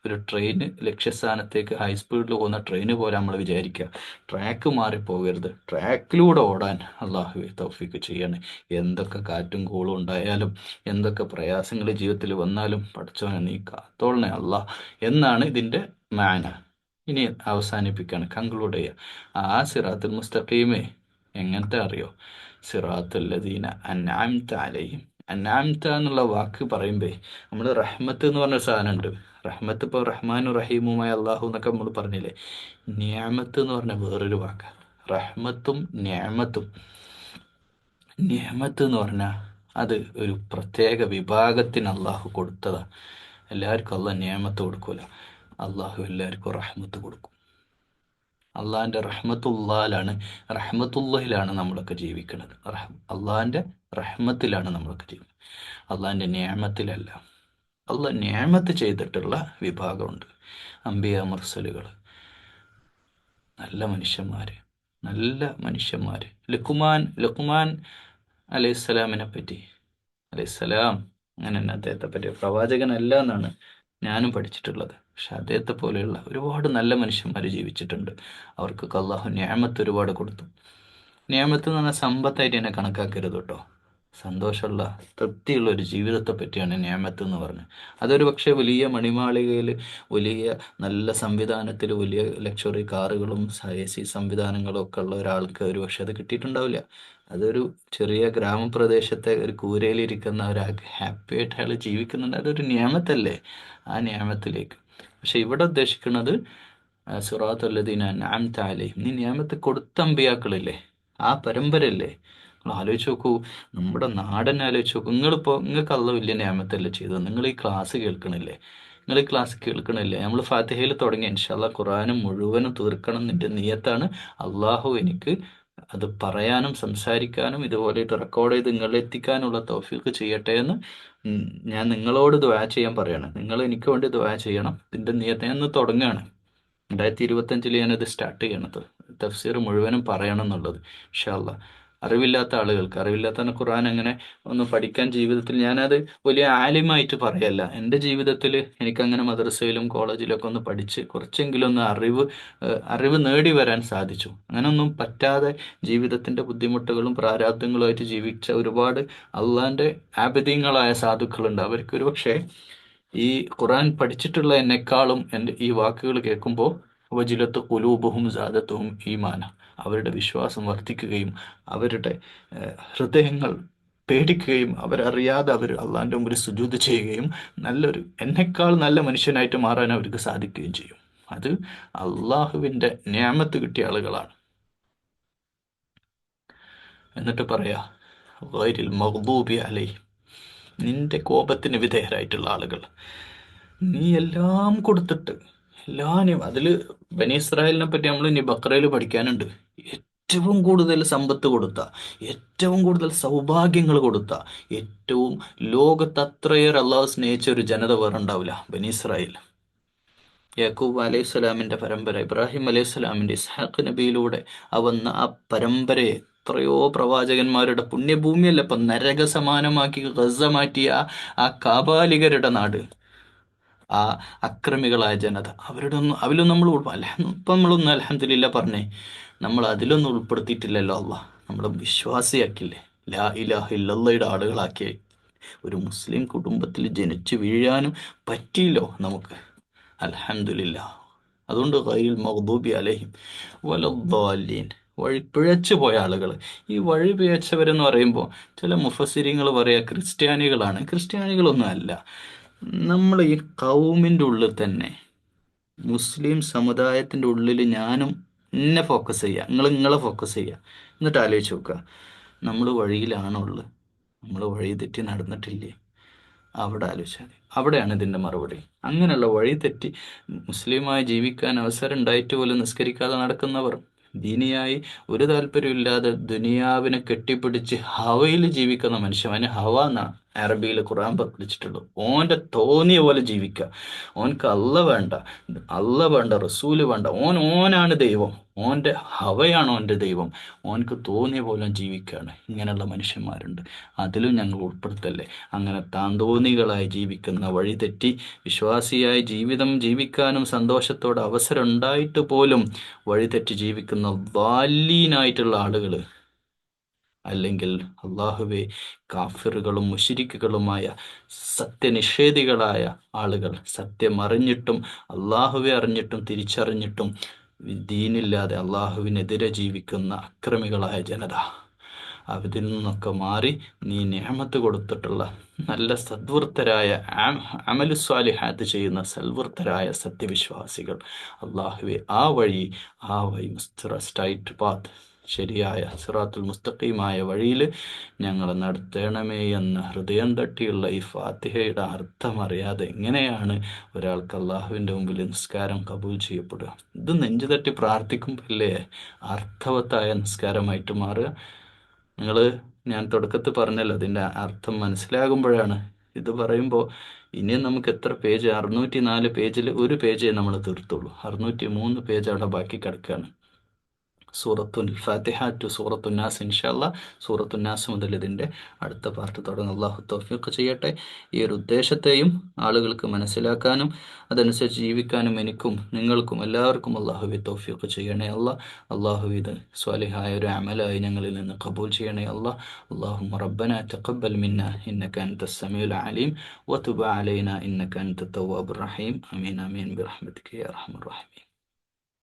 ഒരു ട്രെയിന് ലക്ഷ്യസ്ഥാനത്തേക്ക് ഹൈ സ്പീഡിൽ പോകുന്ന ട്രെയിന് പോലെ നമ്മൾ വിചാരിക്കുക, ട്രാക്ക് മാറിപ്പോകരുത്, ട്രാക്കിലൂടെ ഓടാൻ അള്ളാഹുവെ തൗഫീക്ക് ചെയ്യണേ. എന്തൊക്കെ കാറ്റും കോളും ഉണ്ടായാലും എന്തൊക്കെ പ്രയാസങ്ങൾ ജീവിതത്തിൽ വന്നാലും പഠിച്ചവനെ നീ കാത്തോളണേ അള്ളാഹ് എന്നാണ് ഇതിൻ്റെ മാന. ഇനി അവസാനിപ്പിക്കുകയാണ്, കൺക്ലൂഡ് ചെയ്യുക. ആ സിറാത്തുൽ മുസ്തഖീമേ എങ്ങനത്തെ അറിയോ? സിറാത്തുല്ലദീന അൻഅംത അലൈഹിം. അൻഅംത എന്നുള്ള വാക്ക് പറയുമ്പേ നമ്മൾ റഹ്മത്ത് എന്ന് പറഞ്ഞ സാധനമുണ്ട്. റഹ്മത്ത് ഇപ്പോൾ റഹ്മാനും റഹീമുമായ അള്ളാഹു എന്നൊക്കെ നമ്മൾ പറഞ്ഞില്ലേ. നിഅമത്ത് എന്ന് പറഞ്ഞ വേറൊരു വാക്കാണ്. റഹ്മത്തും നിഅമത്തും. നിഅമത്ത് എന്ന് പറഞ്ഞാൽ അത് ഒരു പ്രത്യേക വിഭാഗത്തിന് അള്ളാഹു കൊടുത്തതാണ്. എല്ലാവർക്കും അള്ളാഹ് നിഅമത്ത് കൊടുക്കൂല. അള്ളാഹു എല്ലാവർക്കും റഹ്മത്ത് കൊടുക്കും. അള്ളാഹിൻ്റെ റഹ്മത്തുള്ളയിലാണ് നമ്മളൊക്കെ ജീവിക്കുന്നത്. അള്ളാഹിൻ്റെ റഹ്മത്തിലാണ് നമ്മളൊക്കെ ജീവിക്കുന്നത്, അള്ളാഹിൻ്റെ നിഅമത്തിലല്ല. അള്ളാഹ് നിഅമത്ത് ചെയ്തിട്ടുള്ള വിഭാഗമുണ്ട്. അംബിയ മുർസലുകൾ, നല്ല മനുഷ്യന്മാർ, നല്ല മനുഷ്യന്മാർ. ലുഖ്മാൻ അലൈഹിസ്സലാമിനെ പറ്റി, അലൈഹിസ്സലാം അങ്ങനെ തന്നെ അദ്ദേഹത്തെ പറ്റി, പ്രവാചകനല്ല എന്നാണ് ഞാനും പഠിച്ചിട്ടുള്ളത്. പക്ഷെ അദ്ദേഹത്തെ പോലെയുള്ള ഒരുപാട് നല്ല മനുഷ്യന്മാർ ജീവിച്ചിട്ടുണ്ട്. അവർക്കൊക്കെ അള്ളാഹു നിഅമത്ത് ഒരുപാട് കൊടുത്തു. നിഅമത്ത് എന്ന് പറഞ്ഞാൽ സമ്പത്തായിട്ട് എന്നെ കണക്കാക്കരുത് കേട്ടോ. സന്തോഷമുള്ള തൃപ്തിയുള്ള ഒരു ജീവിതത്തെ പറ്റിയാണ് നിഅമത്ത് എന്ന് പറഞ്ഞത്. അതൊരു പക്ഷേ വലിയ മണിമാളികയിൽ, വലിയ നല്ല സംവിധാനത്തിൽ, വലിയ ലക്ഷറി കാറുകളും AC സംവിധാനങ്ങളും ഒക്കെ ഉള്ള ഒരാൾക്ക് ഒരു പക്ഷെ അത് കിട്ടിയിട്ടുണ്ടാവില്ല. അതൊരു ചെറിയ ഗ്രാമപ്രദേശത്തെ ഒരു കൂരയിലിരിക്കുന്ന ഒരാൾക്ക് ഹാപ്പി ആയിട്ട് അയാൾ ജീവിക്കുന്നുണ്ട്. അതൊരു നിയമത്തല്ലേ, ആ നിയമത്തിലേക്ക്. പക്ഷെ ഇവിടെ ഉദ്ദേശിക്കുന്നത് സിറാത്തുല്ലദീന അൻഅംത അലൈഹിം. നീ നിയമത്ത് കൊടുത്ത അമ്പിയാക്കളില്ലേ, ആ പരമ്പരയല്ലേ. നിങ്ങൾ ആലോചിച്ച് നോക്കൂ, നമ്മുടെ നാടൻ ആലോചിച്ച് നോക്കൂ. നിങ്ങൾക്ക് അള്ളാഹ് വലിയ നിയമത്തല്ലേ ചെയ്തത്. നിങ്ങൾ ഈ ക്ലാസ് കേൾക്കണില്ലേ, നമ്മൾ ഫാത്തിഹയിൽ തുടങ്ങി ഇൻഷാ അല്ലാഹ് ഖുർആനും മുഴുവനും തീർക്കണം എന്നിൻ്റെ നിയത്താണ്. അള്ളാഹു എനിക്ക് അത് പറയാനും സംസാരിക്കാനും ഇതുപോലെ ഇത് റെക്കോർഡ് ചെയ്ത് നിങ്ങളിലെത്തിക്കാനുള്ള തൗഫീഖ് ചെയ്യട്ടെ എന്ന് ഞാൻ നിങ്ങളോട് ദുആ ചെയ്യാൻ പറയാണ്. നിങ്ങൾ എനിക്ക് വേണ്ടി ദുആ ചെയ്യണം. ഇതിൻ്റെ നിയത്ത് ഞാൻ ഇന്ന് തുടങ്ങുകയാണ്. 2025 ഞാനത് സ്റ്റാർട്ട് ചെയ്യണത്, തഫ്സീർ മുഴുവനും പറയണം എന്നുള്ളത്. ഇൻഷാ അല്ലാഹ് അറിവില്ലാത്ത ഖുർആൻ അങ്ങനെ ഒന്ന് പഠിക്കാൻ ജീവിതത്തിൽ, ഞാനത് വലിയ ആലിമായിട്ട് പറയല്ല, എൻ്റെ ജീവിതത്തിൽ എനിക്കങ്ങനെ മദ്രസയിലും കോളേജിലൊക്കെ ഒന്ന് പഠിച്ച് കുറച്ചെങ്കിലും ഒന്ന് അറിവ് നേടി വരാൻ സാധിച്ചു. അങ്ങനെയൊന്നും പറ്റാതെ ജീവിതത്തിൻ്റെ ബുദ്ധിമുട്ടുകളും പ്രാരാബ്ദങ്ങളുമായിട്ട് ജീവിച്ച ഒരുപാട് അള്ളാഹിൻ്റെ ആബിദീങ്ങളായ സാധുക്കളുണ്ട്. അവർക്കൊരു പക്ഷേ ഈ ഖുർആൻ പഠിച്ചിട്ടുള്ള എന്നെക്കാളും എൻ്റെ ഈ വാക്കുകൾ കേൾക്കുമ്പോൾ വജിലത്ത് ഖുലൂബുഹും സാദത്തുഹും ഈമാന, അവരുടെ വിശ്വാസം വർദ്ധിക്കുകയും അവരുടെ ഹൃദയങ്ങൾ പേടിക്കുകയും അവരറിയാതെ അവർ അള്ളാഹിൻ്റെ മുമ്പിൽ സുജൂദ് ചെയ്യുകയും എന്നെക്കാൾ നല്ല മനുഷ്യനായിട്ട് മാറാൻ അവർക്ക് സാധിക്കുകയും ചെയ്യും. അത് അള്ളാഹുവിൻ്റെ നിഅമത്ത് കിട്ടിയ ആളുകളാണ്. എന്നിട്ട് പറയാ ഗൈരിൽ മഗ്ദൂബി അലൈഹിം, നിന്റെ കോപത്തിന് വിധേയരായിട്ടുള്ള ആളുകൾ. നീ എല്ലാം കൊടുത്തിട്ട് അതിൽ ബനി ഇസ്രായേലിനെ പറ്റി നമ്മൾ ഇനി ബക്രയിൽ പഠിക്കാനുണ്ട്. ഏറ്റവും കൂടുതൽ സമ്പത്ത് കൊടുത്ത, ഏറ്റവും കൂടുതൽ സൗഭാഗ്യങ്ങൾ കൊടുത്ത, ഏറ്റവും ലോകത്ത് അത്രയേറെ അള്ളാഹു സ്നേഹിച്ച ഒരു ജനത വേറെ ഉണ്ടാവില്ല, ബനി ഇസ്രായേൽ. യാക്കൂബ് അലൈഹി സ്വലാമിൻ്റെ പരമ്പര, ഇബ്രാഹിം അലൈഹി സ്വലാമിൻ്റെ, ഇസ്ഹാഖ് നബിയിലൂടെ വന്ന ആ പരമ്പരയെ എത്രയോ പ്രവാചകന്മാരുടെ പുണ്യഭൂമിയല്ല ഇപ്പം നരക സമാനമാക്കി ഗസ മാറ്റിയ ആ കാപാലികരുടെ നാട്, ആ അക്രമികളായ ജനത, അതിലൊന്നും നമ്മൾ ഇപ്പം നമ്മളൊന്നും അൽഹംദുലില്ലാ പറഞ്ഞേ, നമ്മൾ അതിലൊന്നും ഉൾപ്പെടുത്തിയിട്ടില്ലല്ലോ. നമ്മളെ വിശ്വാസിയാക്കില്ലേ, ലാ ഇലാഹ ഇല്ലല്ലയുടെ ആളുകളാക്കി. ഒരു മുസ്ലിം കുടുംബത്തിൽ ജനിച്ചു വീഴാനും പറ്റിയില്ലോ നമുക്ക്, അൽഹംദുലില്ലാ. അതുകൊണ്ട് ഗൈറിൽ മഗ്ദൂബി അലൈഹിം വലദ്ദാലീൻ, വഴി പിഴച്ചു പോയ ആളുകൾ. ഈ വഴി പിഴച്ചവരെന്ന് പറയുമ്പോൾ ചില മുഫസ്സിരിങ്ങൾ പറയാ ക്രിസ്ത്യാനികളാണ്. ക്രിസ്ത്യാനികളൊന്നും അല്ല. നമ്മൾ ഈ കൗമിൻ്റെ ഉള്ളിൽ തന്നെ, മുസ്ലിം സമുദായത്തിൻ്റെ ഉള്ളിൽ ഞാനും എന്നെ ഫോക്കസ് ചെയ്യുക, നിങ്ങളെ ഫോക്കസ് ചെയ്യുക, എന്നിട്ട് ആലോചിച്ച് നോക്കുക, നമ്മൾ വഴിയിലാണോ ഉള്ളത്? നമ്മൾ വഴി തെറ്റി നടന്നിട്ടില്ലേ? അവിടെ ആലോചിച്ചാൽ മതി. അവിടെയാണ് ഇതിൻ്റെ മറുപടി. അങ്ങനെയുള്ള വഴി തെറ്റി മുസ്ലിമായി ജീവിക്കാൻ അവസരം ഉണ്ടായിട്ട് പോലും നിസ്കരിക്കാതെ നടക്കുന്നവർ, ദീനിയായി ഒരു താല്പര്യമില്ലാതെ ദുനിയാവിനെ കെട്ടിപ്പിടിച്ച് ഹവയിൽ ജീവിക്കുന്ന മനുഷ്യൻ, അവന് ഹവ എന്നാണ് അറബിയിൽ ഖുർആൻ പഠിച്ചിട്ടുള്ളൂ. ഓൻ്റെ തോന്നിയ പോലെ ജീവിക്കുക. ഓൻക്ക് അല്ല വേണ്ട, റസൂല് വേണ്ട, ഓനാണ് ദൈവം, ഓൻ്റെ ഹവയാണ് ഓൻ്റെ ദൈവം, ഓൻക്ക് തോന്നിയ പോലെ ജീവിക്കുകയാണ്. ഇങ്ങനെയുള്ള മനുഷ്യന്മാരുണ്ട്. അതിലും ഞങ്ങൾ ഉൾപ്പെടുത്തല്ലേ. അങ്ങനെ താന്തോന്നികളായി ജീവിക്കുന്ന, വഴിതെറ്റി വിശ്വാസിയായി ജീവിതം ജീവിക്കാനും സന്തോഷത്തോടെ അവസരം ഉണ്ടായിട്ട് പോലും വഴിതെറ്റി ജീവിക്കുന്ന ളാലീനായിട്ടുള്ള ആളുകൾ, അല്ലെങ്കിൽ അള്ളാഹുവെ കാഫിറുകളും മുശ്രിക്കുകളുമായ സത്യനിഷേധികളായ ആളുകൾ, സത്യം അറിഞ്ഞിട്ടും അള്ളാഹുവെ അറിഞ്ഞിട്ടും തിരിച്ചറിഞ്ഞിട്ടും ദീനില്ലാതെ അള്ളാഹുവിനെതിരെ ജീവിക്കുന്ന അക്രമികളായ ജനത, അതിൽ നിന്നൊക്കെ മാറി നീ നിഅമത്ത് കൊടുത്തിട്ടുള്ള നല്ല സദ്വൃത്തരായ അമലുസ്വാലിഹാത്ത് ചെയ്യുന്ന സൽവൃത്തരായ സത്യവിശ്വാസികൾ, അള്ളാഹുവെ ആ വഴി സ്ട്രൈറ്റ് പാത്ത്, ശരിയായ സിറാത്തുൽ മുസ്തഖീമായ വഴിയിൽ ഞങ്ങളെ നടത്തണമേ എന്ന് ഹൃദയം തട്ടിയുള്ള ഈ ഫാത്തിഹയുടെ അർത്ഥം അറിയാതെ എങ്ങനെയാണ് ഒരാൾക്ക് അള്ളാഹുവിൻ്റെ മുമ്പിൽ നിസ്കാരം കബൂൽ ചെയ്യപ്പെടുക? ഇത് നെഞ്ചു തട്ടി പ്രാർത്ഥിക്കുമ്പോഴല്ലേ അർത്ഥവത്തായ നിസ്കാരമായിട്ട് മാറുക. ഞാൻ തുടക്കത്തിൽ പറഞ്ഞല്ലോ, അതിൻ്റെ അർത്ഥം മനസ്സിലാകുമ്പോഴാണ്. ഇത് പറയുമ്പോൾ ഇനിയും നമുക്ക് എത്ര പേജ്, 604 പേജിൽ ഒരു പേജേ നമ്മൾ തീർത്തുള്ളൂ. 603 പേജ് അവിടെ ബാക്കി കിടക്കുകയാണ്. സൂറത്തുൽ ഫാത്തിഹ ടു സൂറത്തുന്നാസ്. ഇൻഷാല്ലാ സൂറത്തുന്നാസ് മുതൽ ഇതിൻ്റെ അടുത്ത പാർട്ട് തുടങ്ങും. അള്ളാഹു തൗഫീഖ് ചെയ്യട്ടെ. ഈ ഒരു ഉദ്ദേശത്തെയും ആളുകൾക്ക് മനസ്സിലാക്കാനും അതനുസരിച്ച് ജീവിക്കാനും എനിക്കും നിങ്ങൾക്കും എല്ലാവർക്കും അള്ളാഹുവെ തൗഫീഖ് ചെയ്യണേ അള്ളാഹു ഇത് സ്വാലിഹായ ഒരു അമലായി ഞങ്ങളിൽ നിന്ന് കബൂൽ ചെയ്യണേ അള്ളാഹുമ്മ റബ്ബനാ തഖബ്ബൽ മിന്നാ ഇന്നക അൻതസ് സമീഉൽ അലീം വതുബ് അലൈനാ ഇന്നക അൻതത് തവ്വാബുർ റഹീം. ആമീൻ ആമീൻ ബിറഹ്മതിക യാ അർഹമർ റഹീമീൻ.